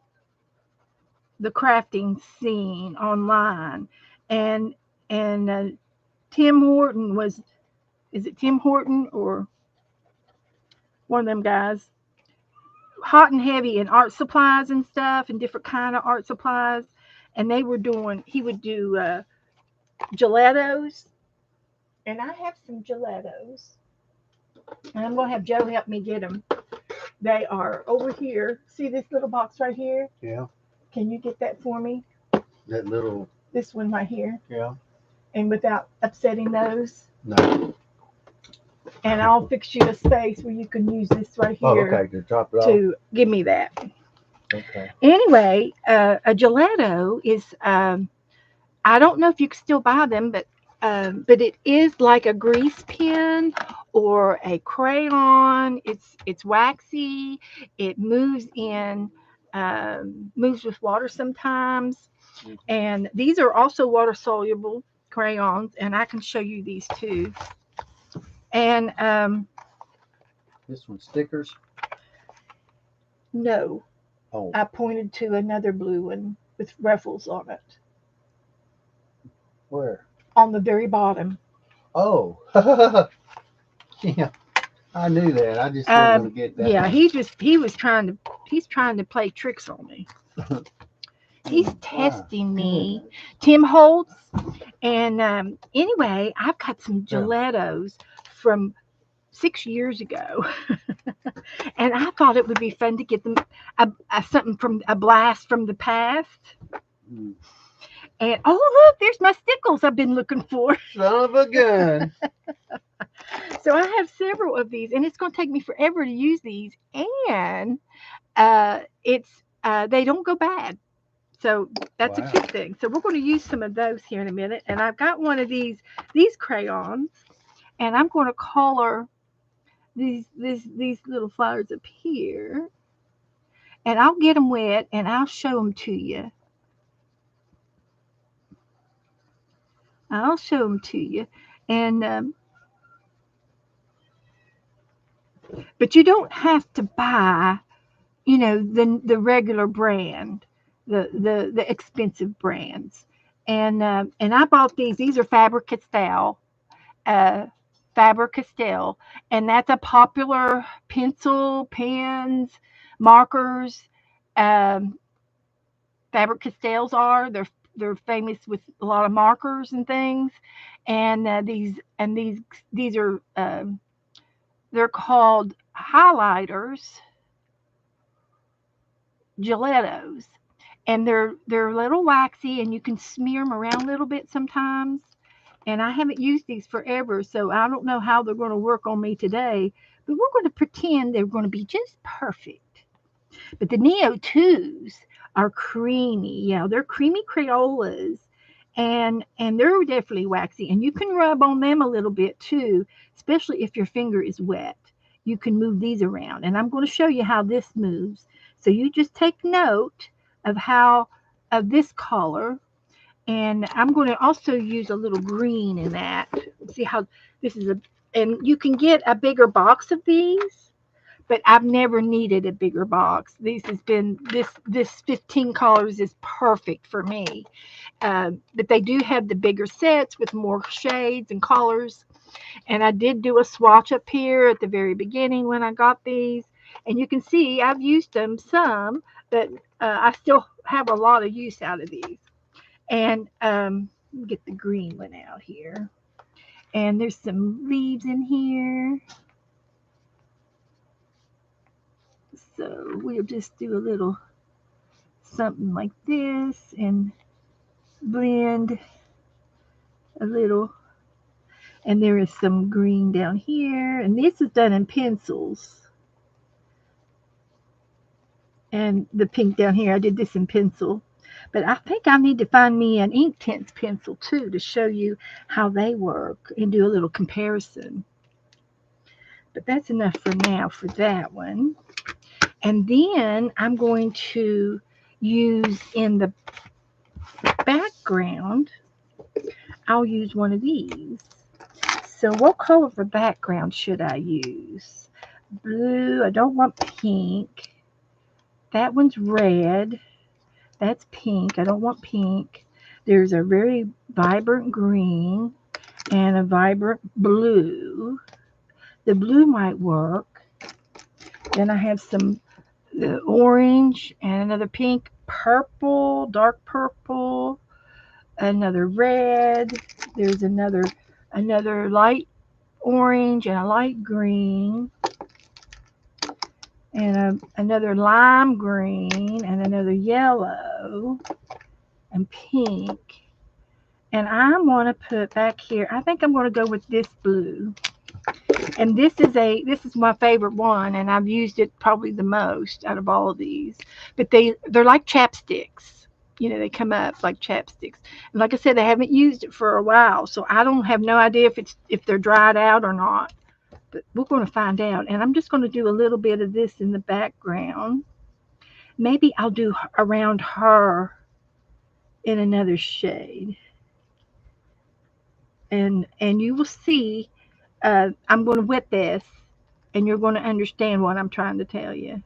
crafting scene online, and Tim Horton is it Tim Horton or one of them guys, hot and heavy in art supplies and stuff, and different kind of art supplies, and he would do gelatos, and I have some gelatos, and I'm gonna have Joe help me get them. They are over here. See this little box right here? Yeah. Can you get that for me? That little. This one right here. Yeah. And without upsetting those. No. And I'll fix you a space where you can use this right here. Oh, okay. To top it off. To give me that. Okay. Anyway, a gelato is, I don't know if you can still buy them, but it is like a grease pen or a crayon. It's waxy. It moves moves with water sometimes. And these are also water soluble crayons, and I can show you these too. And this one's stickers. No. Oh. I pointed to another blue one with ruffles on it. Where? On the very bottom. Oh, yeah, I knew that. I just wasn't gonna get that Yeah, one. he's trying to play tricks on me. He's My testing me. goodness. Tim Holtz. And anyway, I've got some Yeah. Gelatos from 6 years ago, and I thought it would be fun to get them something from a blast from the past. Mm. And oh look, there's my stickles I've been looking for. Son of a gun. So I have several of these, and it's going to take me forever to use these. And it's they don't go bad. So that's a Wow. cute thing. So we're going to use some of those here in a minute. And I've got one of these crayons, and I'm going to color these little flowers up here, and I'll get them wet and I'll show them to you. I'll show them to you, and but you don't have to buy, the regular brand, the expensive brands. And I bought these. These are uh, Faber Castell, and that's a popular pencil, pens, markers. Um, Faber Castells are. They're famous with a lot of markers and things. And these are they're called highlighters, gelatos, and they're a little waxy, and you can smear them around a little bit sometimes. And I haven't used these forever, so I don't know how they're going to work on me today. But we're going to pretend they're going to be just perfect. But the Neo 2s are creamy. Yeah, they're creamy Crayolas. And they're definitely waxy. And you can rub on them a little bit too, especially if your finger is wet. You can move these around. And I'm going to show you how this moves. So you just take note of how of this color. And I'm going to also use a little green in that. See how this is and you can get a bigger box of these, but I've never needed a bigger box. This 15 colors is perfect for me. But they do have the bigger sets with more shades and colors. And I did do a swatch up here at the very beginning when I got these. And you can see I've used them some, but I still have a lot of use out of these. And get the green one out here. And there's some leaves in here. So we'll just do a little something like this and blend a little. And there is some green down here. And this is done in pencils. And the pink down here, I did this in pencil. But I think I need to find me an Inktense pencil too to show you how they work and do a little comparison. But that's enough for now for that one. And then I'm going to use in the background, I'll use one of these. So what color for background should I use? Blue. I don't want pink. That one's red. That's pink. I don't want pink. There's a very vibrant green and a vibrant blue. The blue might work. Then I have some orange and another pink, purple, dark purple, another red. There's another light orange and a light green, and another lime green and another yellow and pink. And I want to put back here, I think I'm going to go with this blue. And this is my favorite one, and I've used it probably the most out of all of these. But they're like chapsticks. They come up like chapsticks. And like I said, I haven't used it for a while, so I don't have no idea if they're dried out or not. But we're going to find out. And I'm just going to do a little bit of this in the background. Maybe I'll do around her in another shade. And you will see. I'm going to wet this, and you're going to understand what I'm trying to tell you.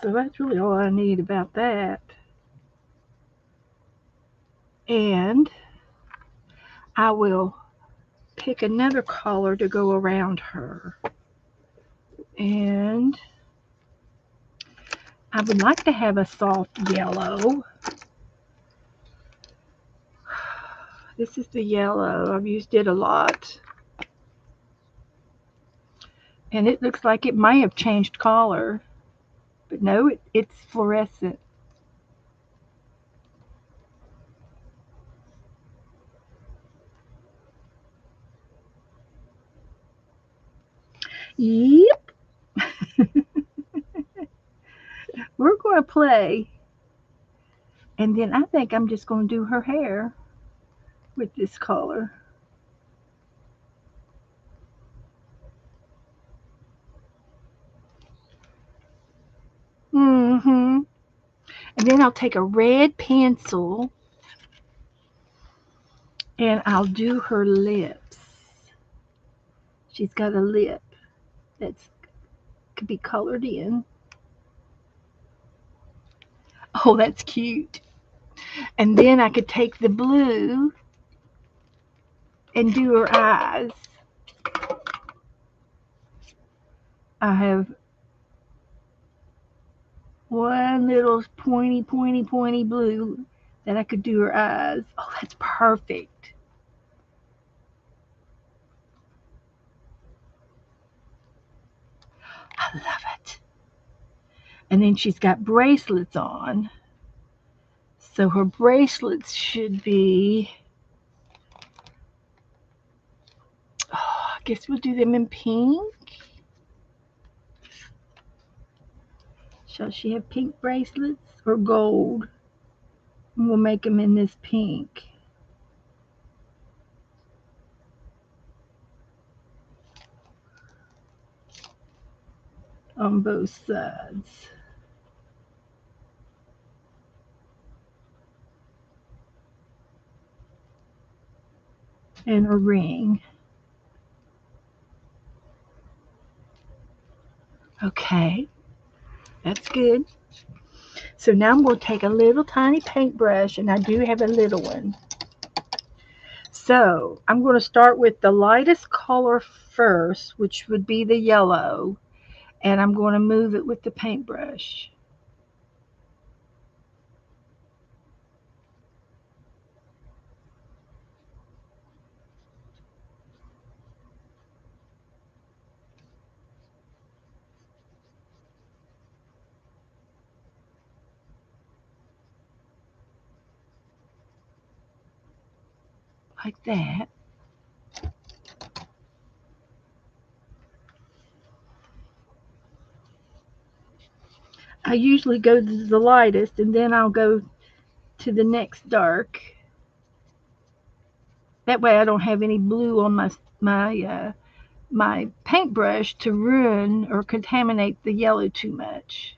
So that's really all I need about that. And I will pick another color to go around her. And I would like to have a soft yellow. This is the yellow. I've used it a lot. And it looks like it might have changed color. But no, it's fluorescent. Yep. We're going to play. And then I think I'm just going to do her hair with this color. Mm-hmm. And then I'll take a red pencil and I'll do her lips. She's got a lip that's could be colored in. Oh, that's cute. And then I could take the blue and do her eyes. I have one little pointy blue that I could do her eyes. Oh, that's perfect. I love it. And then she's got bracelets on. So her bracelets should be, I guess we'll do them in pink. Shall she have pink bracelets or gold? And we'll make them in this pink. On both sides. And a ring. Okay, that's good. So now I'm going to take a little tiny paintbrush, and I do have a little one. So I'm going to start with the lightest color first, which would be the yellow, and I'm going to move it with the paintbrush. Like that. I usually go to the lightest and then I'll go to the next dark. That way I don't have any blue on my paintbrush to ruin or contaminate the yellow too much,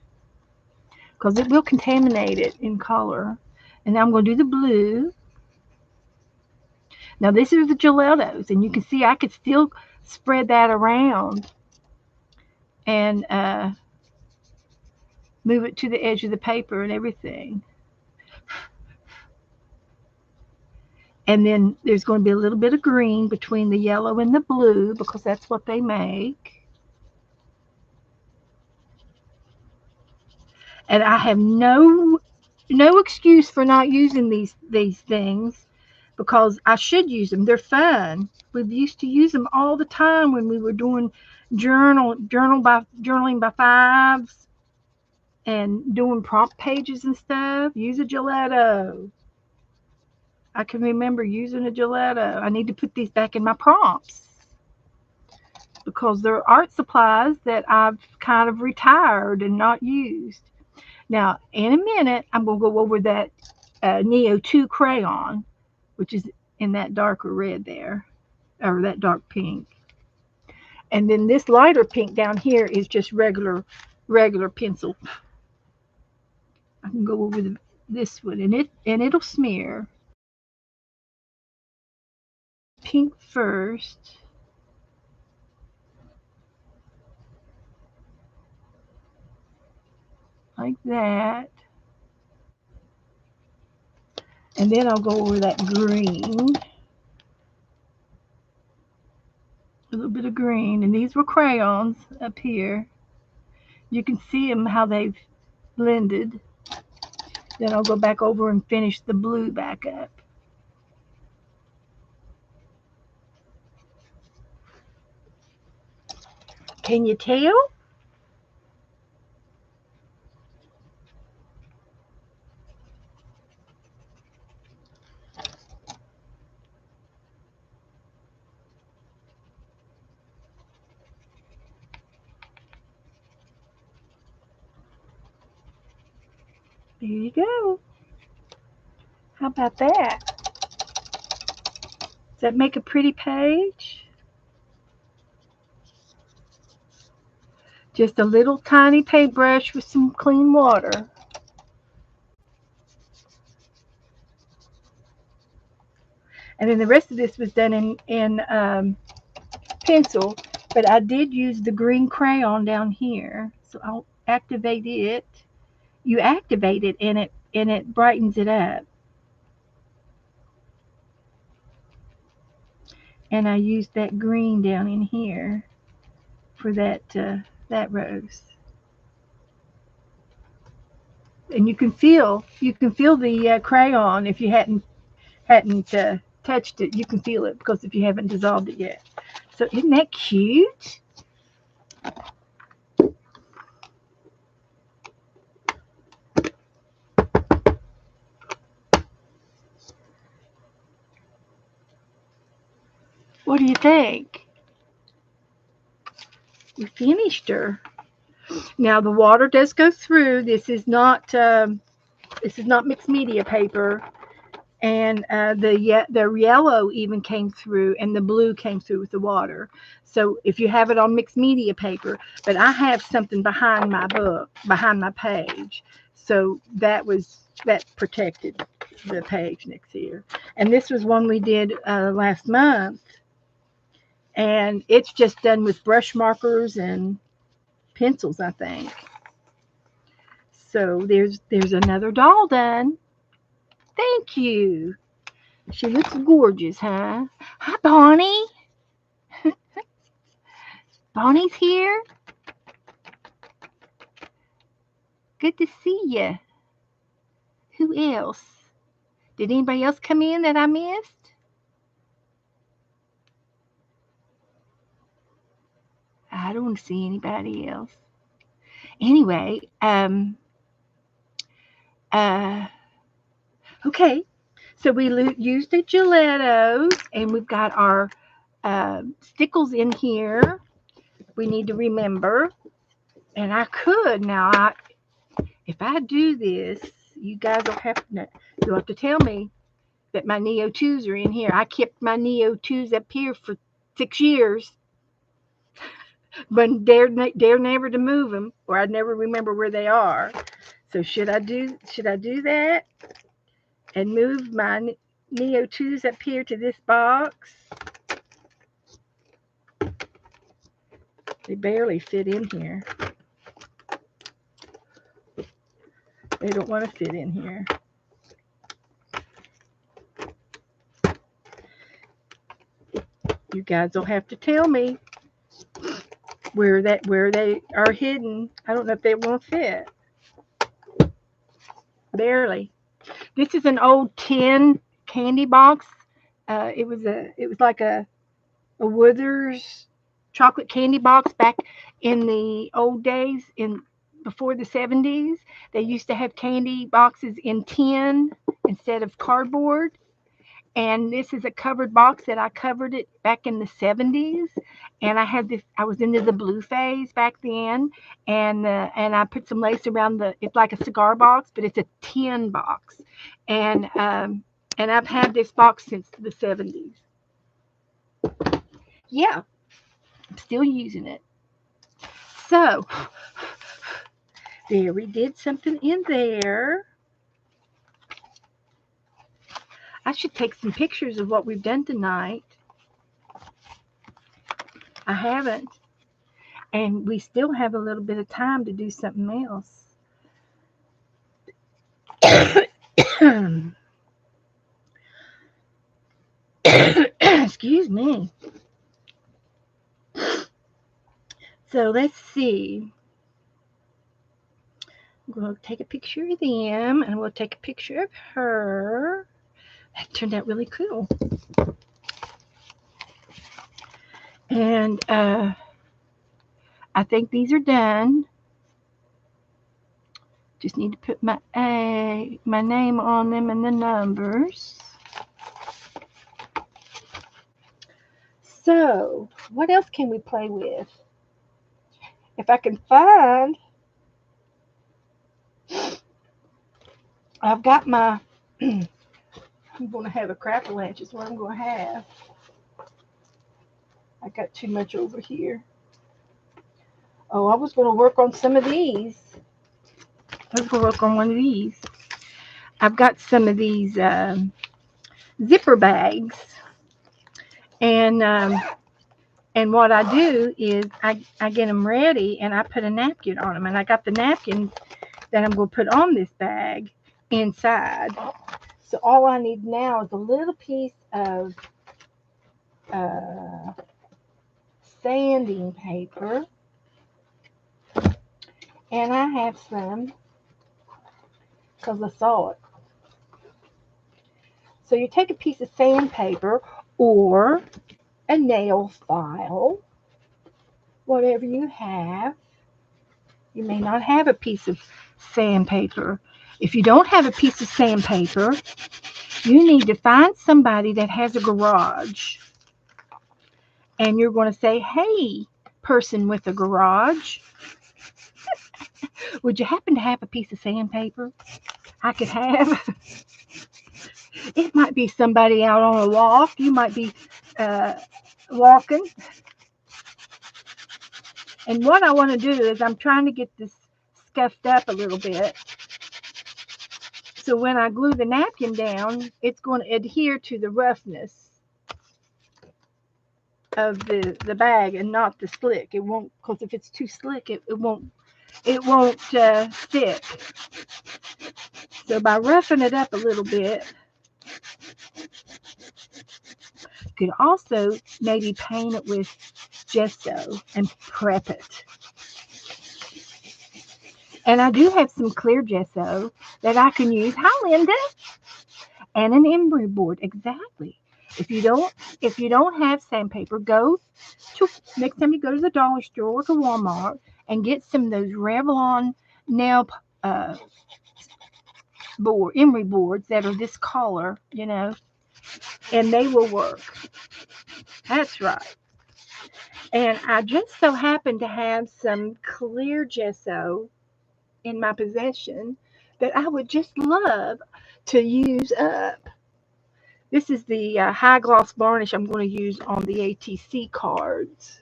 because it will contaminate it in color. And now I'm going to do the blue. Now this is the gelatos, and you can see I could still spread that around and move it to the edge of the paper and everything. And then there's going to be a little bit of green between the yellow and the blue, because that's what they make. And I have no excuse for not using these things, because I should use them. They're fun. We used to use them all the time when we were doing journaling by fives and doing prompt pages and stuff. Use a gelato. I can remember using a gelato. I need to put these back in my prompts, because they're art supplies that I've kind of retired and not used. Now, in a minute, I'm going to go over that Neo 2 crayon, which is in that darker red there, or that dark pink. And then this lighter pink down here is just regular pencil. I can go over this one, and it'll smear. Pink first. like that. And then I'll go over that green. A little bit of green. And these were crayons up here. You can see them how they've blended. Then I'll go back over and finish the blue back up. Can you tell? There you go. How about that? Does that make a pretty page? Just a little tiny paintbrush with some clean water. And then the rest of this was done in pencil, but I did use the green crayon down here. So I'll activate it. You activate it and it brightens it up. And I used that green down in here for that rose. And you can feel the crayon if you hadn't touched it. You can feel it because if you haven't dissolved it yet. So isn't that cute? What do you think? We finished her. Now the water does go through. This is not mixed media paper, and the yellow even came through, and the blue came through with the water. So if you have it on mixed media paper, but I have something behind my book, behind my page, so that protected the page next here. And this was one we did last month, and it's just done with brush markers and pencils, I think. So there's another doll done. Thank you. She looks gorgeous, huh? Hi, Bonnie. Bonnie's here. Good to see you. Who else? Did anybody else come in that I missed? I don't see anybody else. Anyway, okay. So we used the Gelatos, and we've got our stickles in here. We need to remember. And I could now. If I do this, you guys will have to tell me that my Neo 2s are in here. I kept my Neo 2s up here for 6 years, but dared never to move them, or I'd never remember where they are. So should I do that and move my Neo 2s up here to this box? They barely fit in here. They don't want to fit in here. You guys will have to tell me where they are hidden. I don't know if they won't fit. Barely. This is an old tin candy box. It was like a Werther's chocolate candy box back in the old days, before the 70s. They used to have candy boxes in tin instead of cardboard. And this is a covered box that I covered it back in the 70s. And I was into the blue phase back then. And I put some lace around it's like a cigar box, but it's a tin box. And I've had this box since the 70s. Yeah, I'm still using it. So, there we did something in there. I should take some pictures of what we've done tonight. I haven't. And we still have a little bit of time to do something else. Excuse me. So let's see. I'm going to take a picture of them, and we'll take a picture of her. That turned out really cool. And I think these are done. Just need to put my name on them and the numbers. So, what else can we play with? If I can find, I've got my, I'm going to have a Craftalanch is what I'm going to have. I got too much over here. Oh, I was going to work on some of these. I was going to work on one of these. I've got some of these zipper bags. And what I do is I get them ready and I put a napkin on them. And I got the napkins that I'm going to put on this bag inside. So all I need now is a little piece of sanding paper. And I have some because I saw it. So you take a piece of sandpaper or a nail file, whatever you have. You may not have a piece of sandpaper. If you don't have a piece of sandpaper, you need to find somebody that has a garage. And you're going to say, hey, person with a garage, would you happen to have a piece of sandpaper I could have? It might be somebody out on a walk. You might be walking. And what I want to do is I'm trying to get this scuffed up a little bit. So when I glue the napkin down, it's going to adhere to the roughness of the bag and not the slick. It won't, because if it's too slick, it won't stick. So by roughing it up a little bit, you could also maybe paint it with gesso and prep it. And I do have some clear gesso that I can use. Hi, Linda. And an emery board. Exactly. If you don't have sandpaper, go to next time you go to the dollar store or to Walmart and get some of those Revlon nail emery boards that are this color, and they will work. That's right. And I just so happen to have some clear gesso in my possession that I would just love to use up. This is the high gloss varnish I'm going to use on the ATC cards.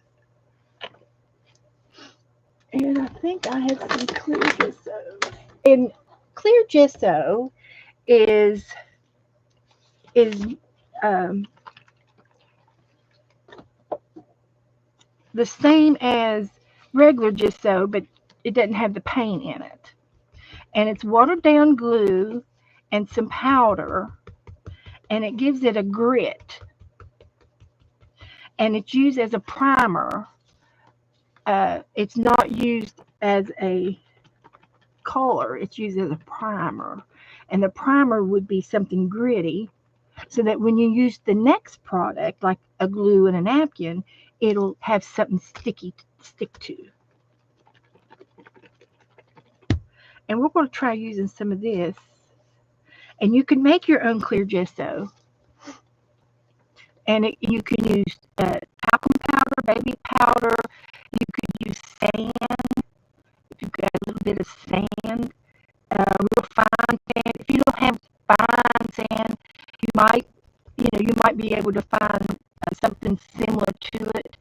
And I think I have some clear gesso. And clear gesso is the same as regular gesso, but it doesn't have the paint in it. And it's watered down glue and some powder, and it gives it a grit. And it's used as a primer. It's not used as a color. It's used as a primer. And the primer would be something gritty, so that when you use the next product, like a glue and a napkin, it'll have something sticky to stick to. And we're going to try using some of this. And you can make your own clear gesso. And you can use talcum powder, baby powder. You could use sand. If you've got a little bit of sand, real fine sand. If you don't have fine sand, you might be able to find something similar to it.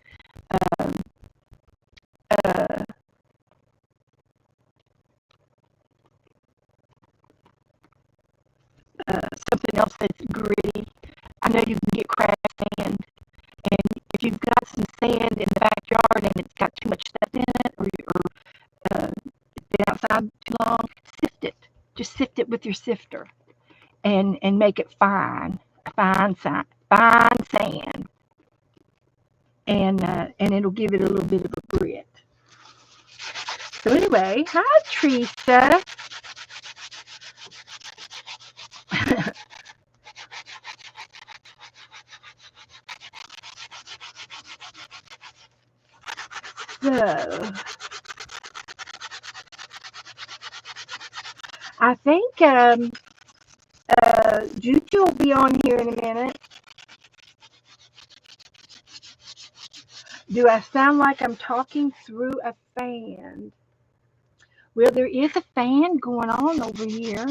Something else that's gritty. I know you can get cracked sand, and if you've got some sand in the backyard and it's got too much stuff in it, or it's been outside too long, sift it. Just sift it with your sifter and make it fine sand, and it'll give it a little bit of a grit. So anyway, hi Teresa. So I think Juju will be on here in a minute. Do I sound like I'm talking through a fan? Well, there is a fan going on over here.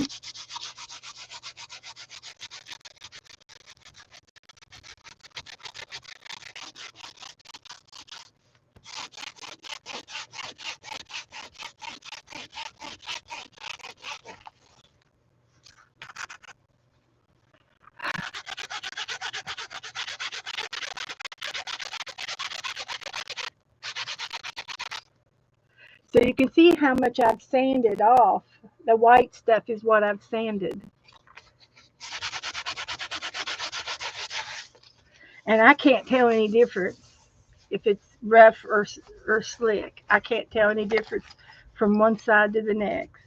So you can see how much I've sanded off. The white stuff is what I've sanded. And I can't tell any difference if it's rough or slick. I can't tell any difference from one side to the next.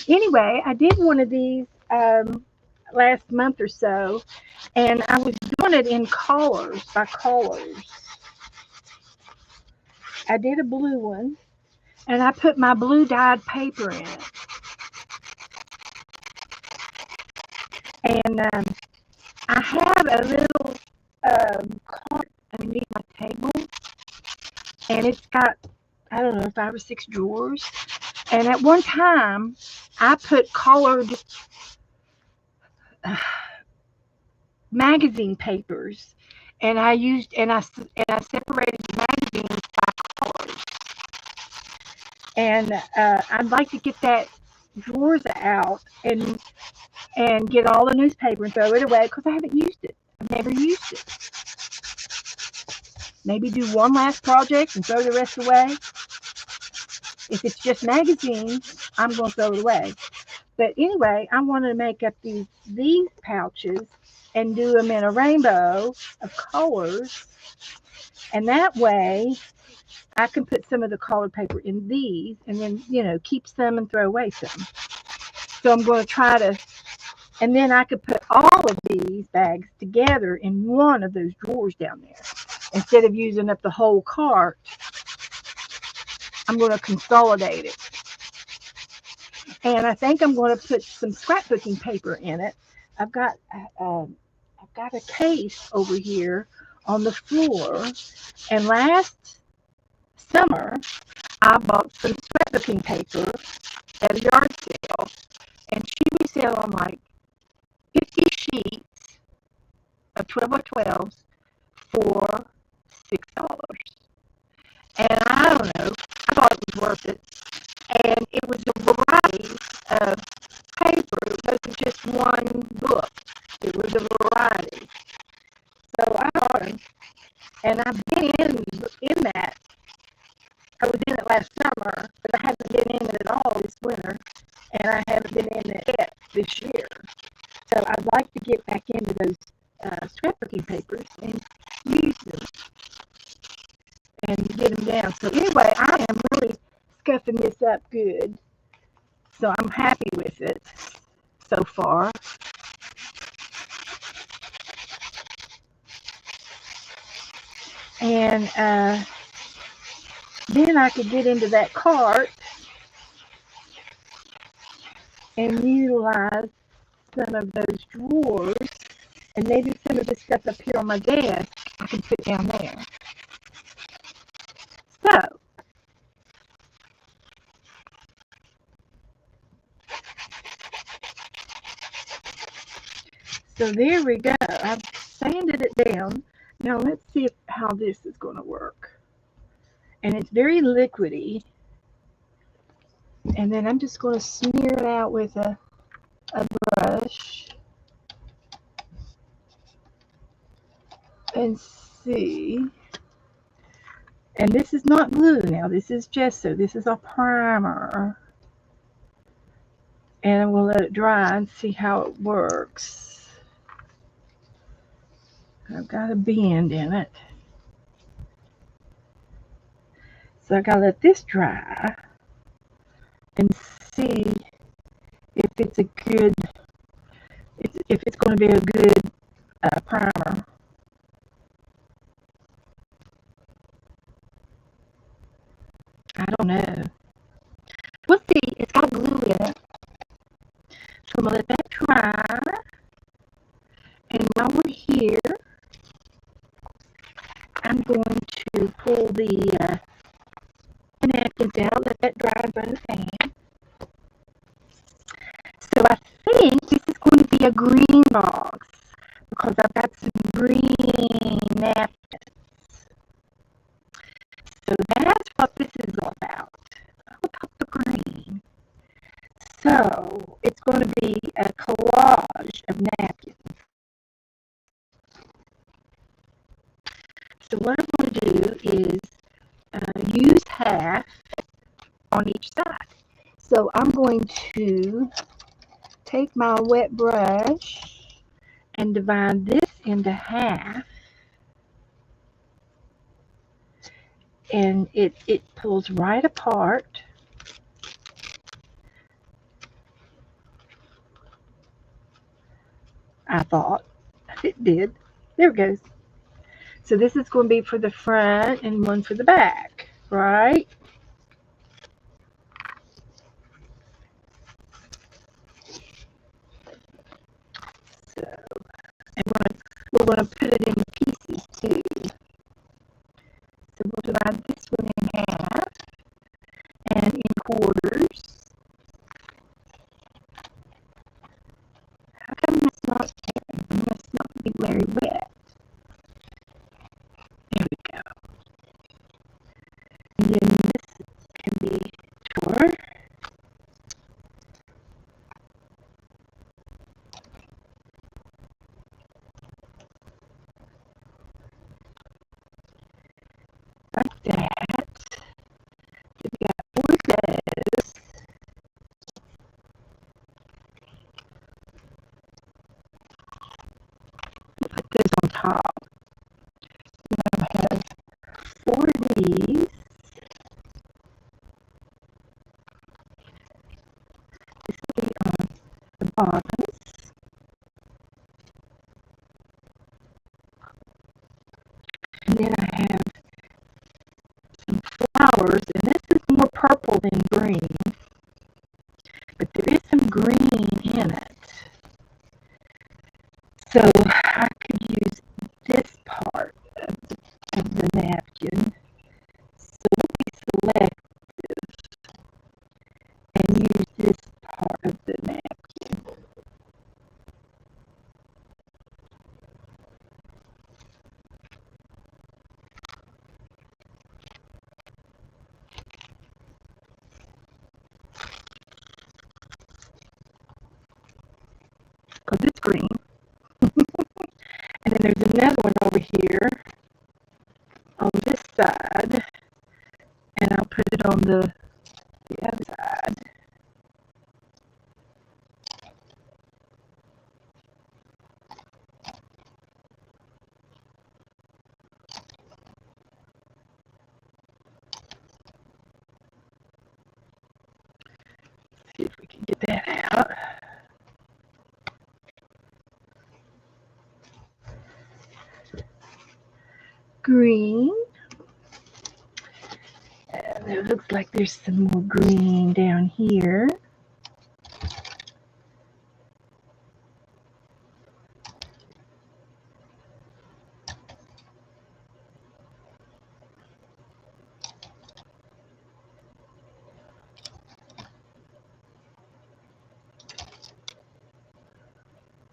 Anyway, I did one of these last month or so, and I was doing it in colors, by colors. I did a blue one, and I put my blue dyed paper in it. And I have a little cart underneath my table, and it's got, I don't know, 5 or 6 drawers. And at one time, I put colored magazine papers, and I separated the magazines by colors. And I'd like to get that drawers out and get all the newspaper and throw it away because I haven't used it. I've never used it. Maybe do one last project and throw the rest away. If it's just magazines, I'm going to throw it away. But anyway, I want to make up these pouches and do them in a rainbow of colors. And that way, I can put some of the colored paper in these and then, keep some and throw away some. So I'm going to try to, and then I could put all of these bags together in one of those drawers down there. Instead of using up the whole cart, I'm going to consolidate it. And I think I'm going to put some scrapbooking paper in it. I've got a case over here on the floor. And last summer, I bought some scrapbooking paper at a yard sale. And she was selling like 50 sheets of 12x12s for $6. And I don't know, I thought it was worth it. And it was a variety of paper. It wasn't just one book. It was a variety. So I bought them. And I've been in that. I was in it last summer, but I haven't been in it at all this winter. And I haven't been in it yet this year. So I'd like to get back into those scrapbooking papers and use them and get them down. So anyway, I am really scuffing this up good. So I'm happy with it so far. And then I could get into that cart and utilize some of those drawers, and maybe some of the stuff up here on my desk I can put down there. So there we go. I've sanded it down. Now let's see how this is going to work. And it's very liquidy. And then I'm just going to smear it out with a brush and see. And this is not glue now. This is gesso. This is a primer. And we'll let it dry and see how it works. I've got a bend in it. So I gotta let this dry and see if it's a good, if it's going to be a good primer. I don't know. We'll see. It's got glue in it. So I'm gonna let that dry. And while we're here, I'm going to pull the napkins out, let that dry in front of the fan. So I think this is going to be a green box because I've got some green napkins. So that's what this is all about. All about the green. So it's going to be a collage of napkins. So what I'm going to do is use half on each side. So I'm going to take my wet brush and divide this into half, and it pulls right apart. I thought it did. There it goes. So this is going to be for the front and one for the back, right? So, and we're going to put it in pieces too. So we'll divide this one in half and in quarters. How come that's not tearing? It must not be very wet. There we go. And then this can be tore. Like that. So we got 4 of those. Put those on top. Then I have 4 of these. This will be on the bottoms. And then I have some flowers, and this is more purple than green, but there is some green in it. So I could use this part of the napkin. So let me select and use this part of the napkin. Because it's green. And then there's another one over here on this side, and I'll put it on the other side. See if we can get that out. Green. And it looks like there's some more green down here.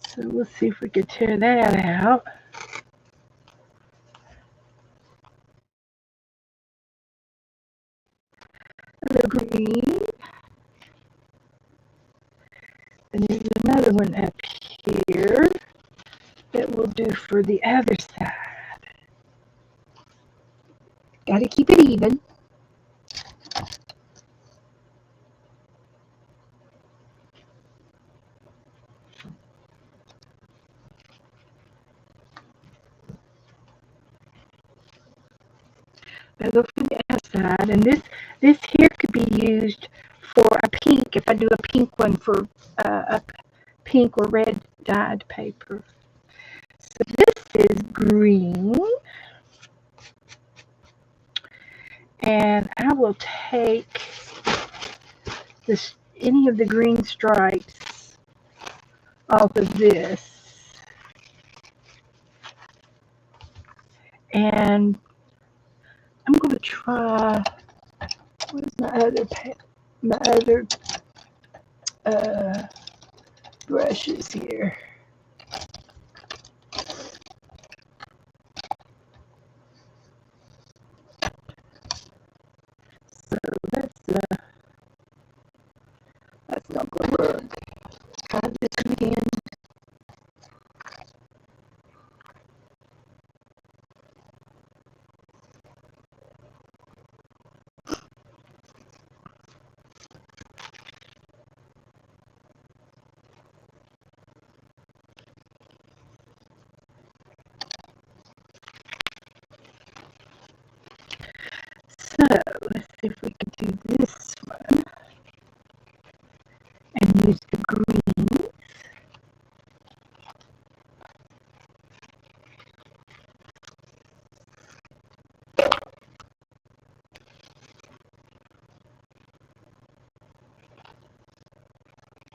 So we'll see if we can tear that out. The green. one up here that we'll do for the other side. Got to keep it even. I'll go for the outside, and this here could be used for a pink, if I do a pink one for a pink or red dyed paper. So this is green, and I will take this, any of the green stripes off of this, and I'm going to try, where's my other brushes here. So that's not going to work. Try this one again. So let's see if we can do this one and use the green.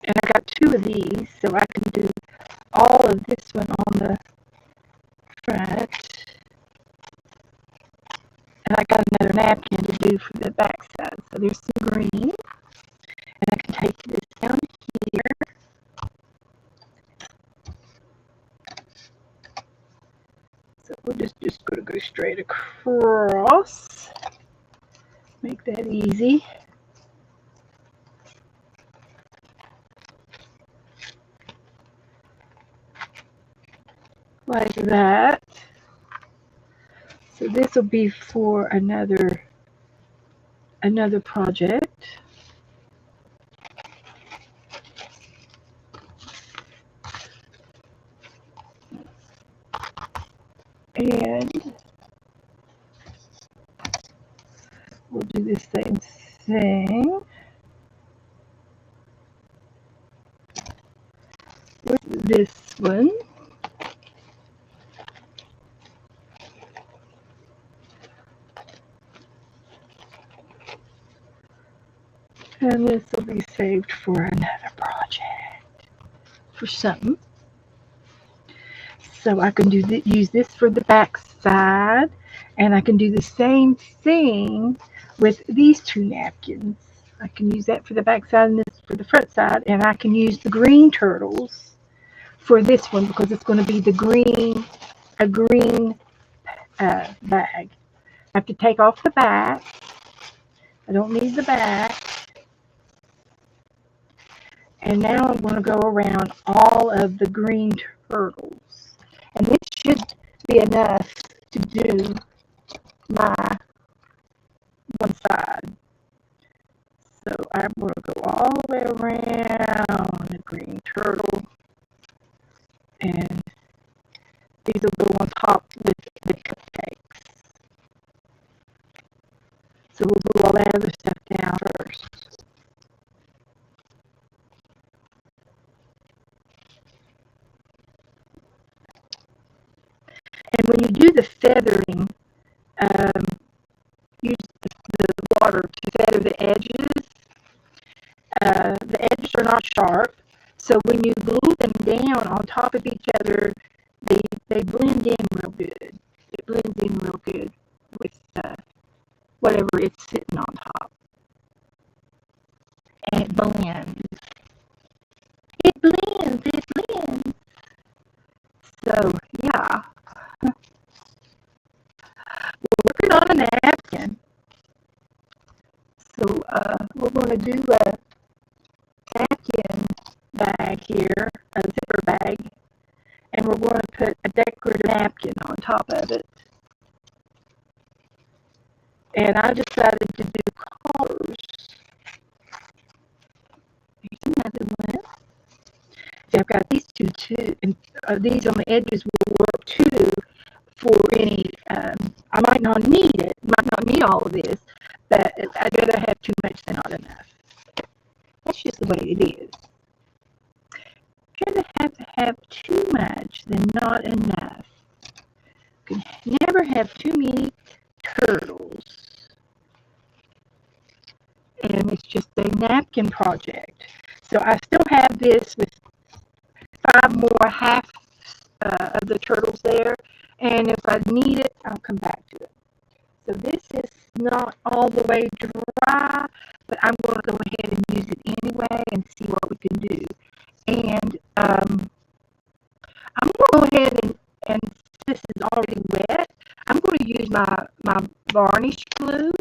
And I got two of these, so I can do all of this one on the front. And I got another napkin to do for the back side. So there's some green. And I can take this down here. So we're just going to go straight across. Make that easy. Like that. So this will be for another project. And we'll do the same thing with this one. And this will be saved for another project, for something. So I can use this for the back side, and I can do the same thing with these two napkins. I can use that for the back side and this for the front side, and I can use the green turtles for this one because it's going to be a green bag. I have to take off the back. I don't need the back. And now I'm going to go around all of the green turtles. And this should be enough to do my one side. So I'm going to go all the way around the green turtle. And these will go on top with the cupcakes. So we'll glue all that other stuff down first. And when you do the feathering, use the water to feather the edges. The edges are not sharp, so when you glue them down on top of each other, they blend in real good. It blends in real good with whatever it's sitting on top. And it blends. It blends. It blends. So, yeah. We're working on a napkin. So, we're going to do a napkin bag here, a and we're going to put a decorative napkin on top of it. And I decided to do colors. Here's another one. See, I've got these two too, and these on the edges will work too for any. I might not need it, might not need all of this, but I'd rather have too much than not enough. That's just the way it is. I'd rather have too much than not enough. You can never have too many turtles. And it's just a napkin project. So I still have this with 5 more half of the turtles there. And if I need it, I'll come back to it. So this is not all the way dry, but I'm going to go ahead and use it anyway and see what we can do. And I'm going to go ahead and this is already wet. I'm going to use my varnish glue,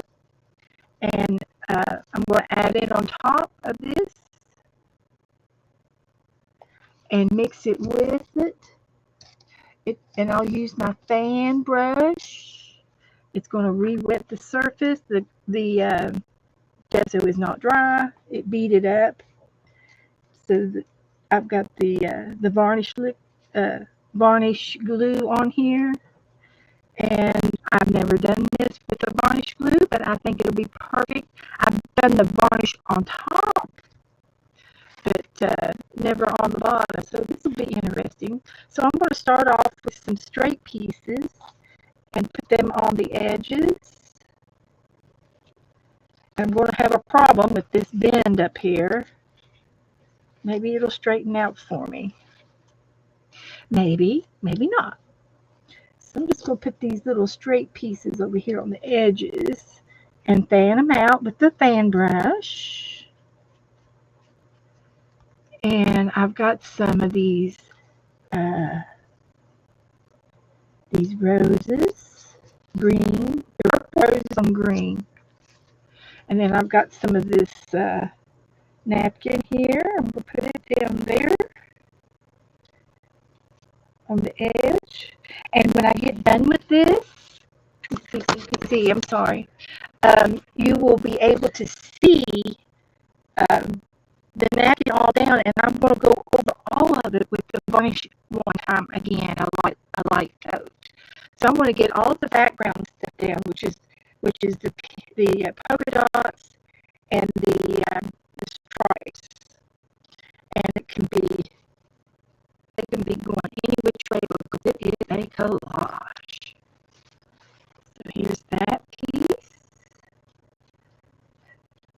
and I'm going to add it on top of this and mix it with it. And I'll use my fan brush. It's going to re-wet the surface. The gesso is not dry. It beat it up. So I've got the varnish glue on here. And I've never done this with the varnish glue, but I think it'll be perfect. I've done the varnish on top, but never on the bottom. So this will be interesting. So I'm going to start off with some straight pieces and put them on the edges. I'm going to have a problem with this bend up here. Maybe it'll straighten out for me. Maybe, maybe not. So I'm just going to put these little straight pieces over here on the edges and fan them out with the fan brush. And I've got some of these roses, green, roses on green. And then I've got some of this napkin here. I'm going to put it down there on the edge. And when I get done with this, I'm sorry, you will be able to see the napkin all down, and I'm going to go over all of it with the varnish one time again, a light coat. So I'm going to get all of the background stuff down, which is the polka dots and the stripes, and they can be going any which way because it is a collage. So here's that piece.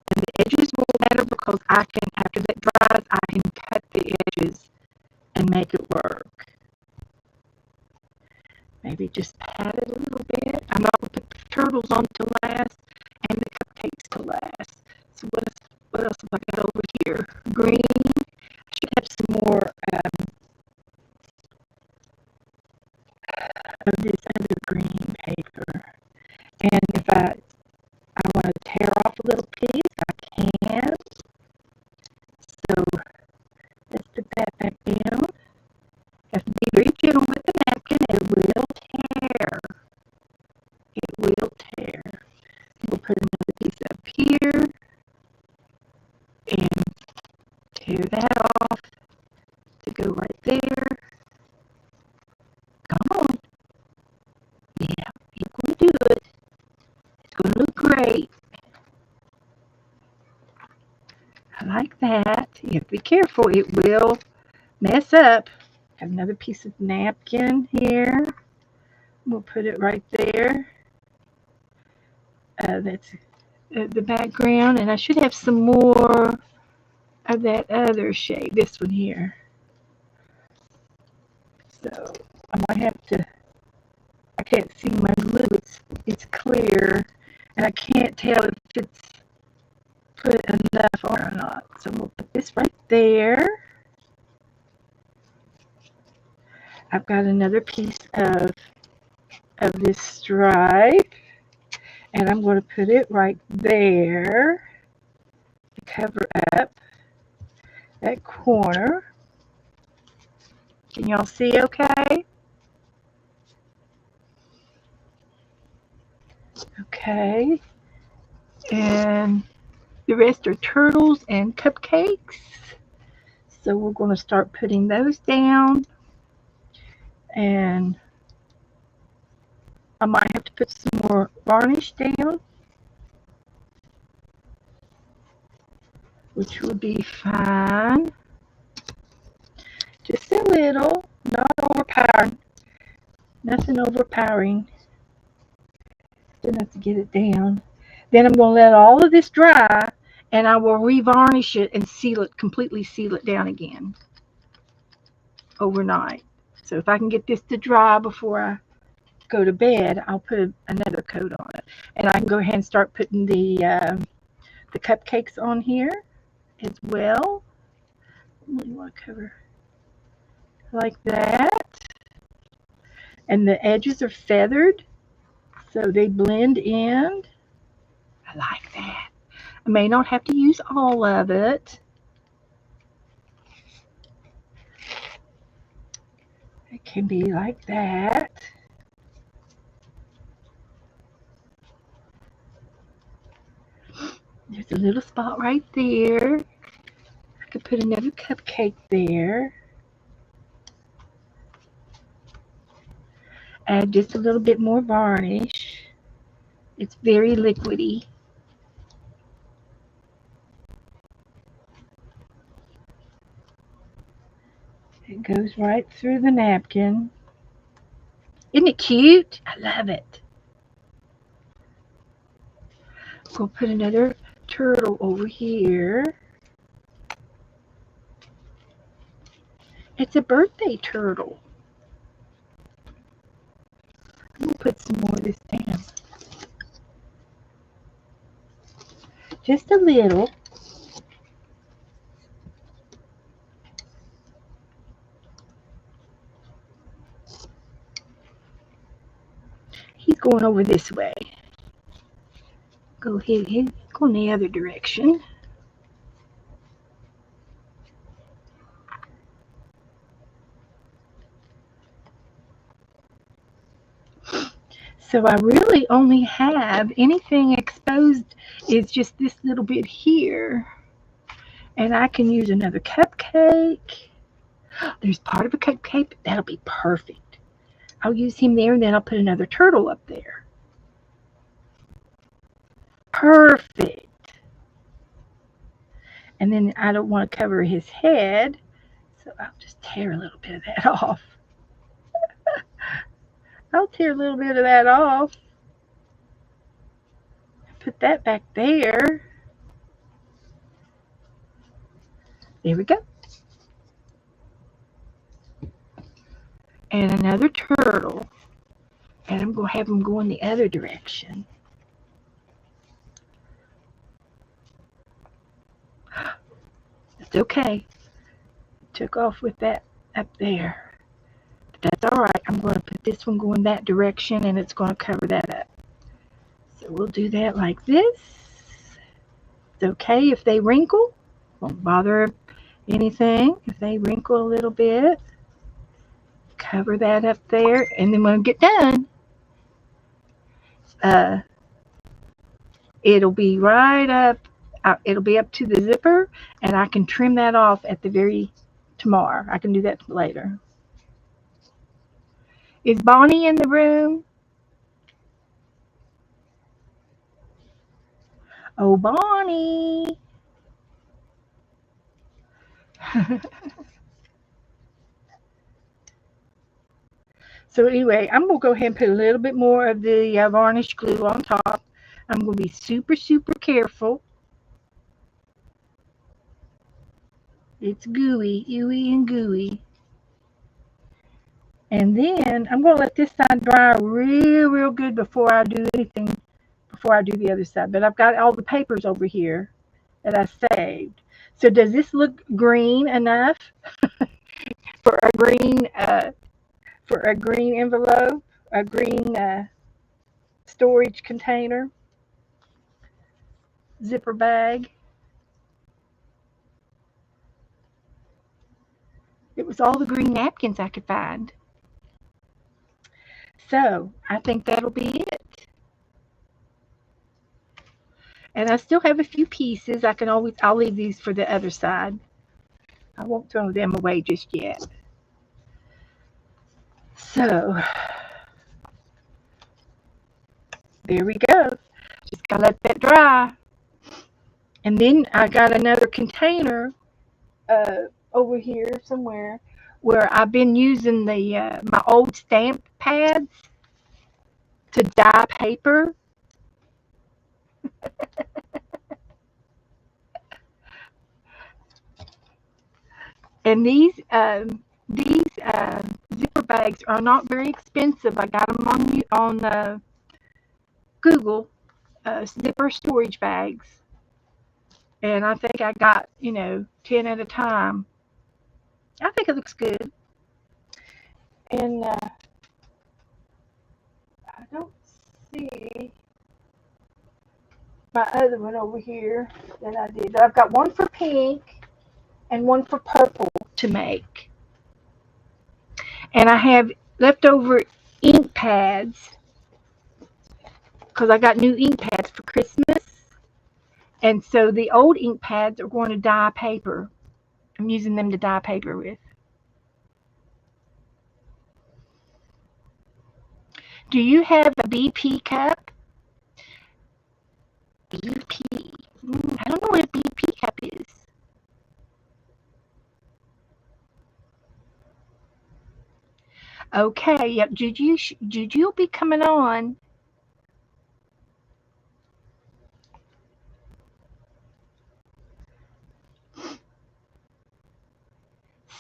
And the edges will matter because after that dries, I can cut the edges and make it work. Maybe just pat it a little bit. I'm not going to put the turtles on till last and the cupcakes till last. So what else have I got over here? Green. I should have some more of this other green paper. And if I want to tear off a little piece, I can. So let's put that back down. Have to be very gentle with the napkin. It will tear. It will tear. We'll put another piece up here and tear that off to go right there. Come on. Yeah, you're going to do it. It's going to look great. I like that. You have to be careful. It will mess up. Have another piece of napkin here. We'll put it right there. That's the background, and I should have some more of that other shade. This one here. So I might have to. I can't see my glue. It's clear, and I can't tell if it's put enough on or not. So we'll put this right there. I've got another piece of this stripe, and I'm going to put it right there to cover up that corner. Can y'all see okay? Okay. And the rest are turtles and cupcakes. So we're going to start putting those down. And I might have to put some more varnish down, which would be fine. Just a little, not overpowering. Nothing overpowering. Just enough to get it down. Then I'm going to let all of this dry, and I will revarnish it and seal it, completely seal it down again overnight. So if I can get this to dry before I go to bed, I'll put another coat on it. And I can go ahead and start putting the cupcakes on here as well. You want to cover like that. And the edges are feathered, so they blend in. I like that. I may not have to use all of it. It can be like that. There's a little spot right there. I could put another cupcake there. Add just a little bit more varnish. It's very liquidy. It goes right through the napkin. Isn't it cute? I love it. We'll put another turtle over here. It's a birthday turtle. We'll put some more of this down. Just a little. He's going over this way. Go ahead, go in the other direction. So I really only have anything exposed is just this little bit here. And I can use another cupcake. There's part of a cupcake. That'll be perfect. I'll use him there, and then I'll put another turtle up there. Perfect. And then I don't want to cover his head, so I'll just tear a little bit of that off. I'll tear a little bit of that off. Put that back there. There we go. And another turtle. And I'm going to have them go in the other direction. It's okay. Took off with that up there. But that's all right. I'm going to put this one going that direction, and it's going to cover that up. So we'll do that like this. It's okay if they wrinkle. Won't bother anything if they wrinkle a little bit. Cover that up there, and then when we get done, it'll be right up. It'll be up to the zipper, and I can trim that off at the very tomorrow. I can do that later. Is Bonnie in the room? Oh, Bonnie. So anyway, I'm going to go ahead and put a little bit more of the varnish glue on top. I'm going to be super, super careful. It's gooey, ooey and gooey. And then I'm going to let this side dry real good before I do anything, before I do the other side. But I've got all the papers over here that I saved. So does this look green enough for a green envelope, a green storage container, zipper bag? It was all the green napkins I could find. So I think that'll be it. And I still have a few pieces. I'll leave these for the other side. I won't throw them away just yet. So there we go. Just gotta let that dry. And then I got another container over here somewhere where I've been using the my old stamp pads to dye paper. And these zipper bags are not very expensive. I got them on Google, zipper storage bags, and I think I got 10 at a time. I think it looks good, and I don't see my other one over here that I did. I've got one for pink and one for purple to make. And I have leftover ink pads because I got new ink pads for Christmas. And so the old ink pads are going to dye paper. I'm using them to dye paper with. Do you have a BP cup? BP. I don't know what a BP cup is. Okay, yep, Juju will be coming on.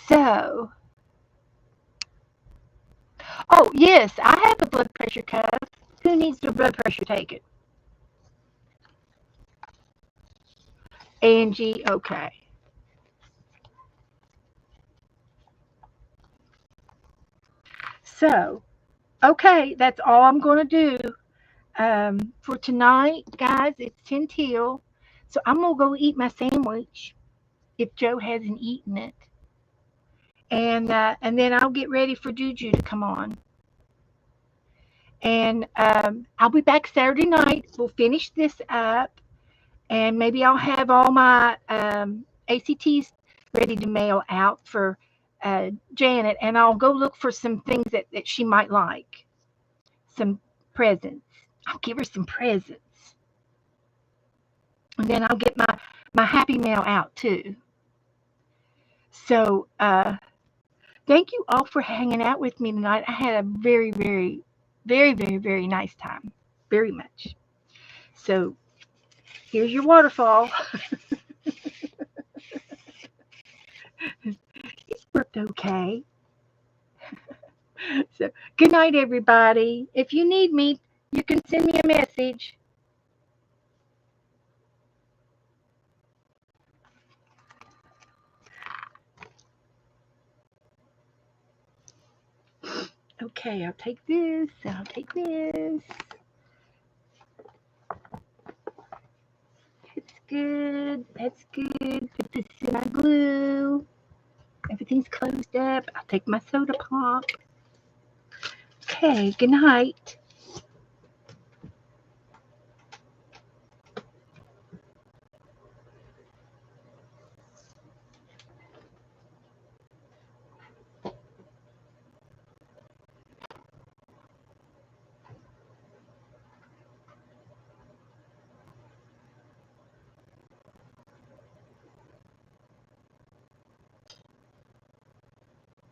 So, oh yes, I have a blood pressure cuff. Who needs their blood pressure taken? Angie, okay. So, okay, that's all I'm going to do for tonight, guys. It's 10 till, so I'm going to go eat my sandwich if Joe hasn't eaten it. And then I'll get ready for Juju to come on. And I'll be back Saturday night. We'll finish this up, and maybe I'll have all my ACTs ready to mail out for Janet, and I'll go look for some things that she might like, some presents. I'll give her some presents, and then I'll get my happy mail out too. So thank you all for hanging out with me tonight. I had a very, very, very, very, very nice time, very much. So here's your waterfall. It's worked okay. So good night, everybody. If you need me, you can send me a message. Okay, I'll take this, and I'll take this. That's good. That's good. Put this in my glue. Everything's closed up. I'll take my soda pop. Okay, good night.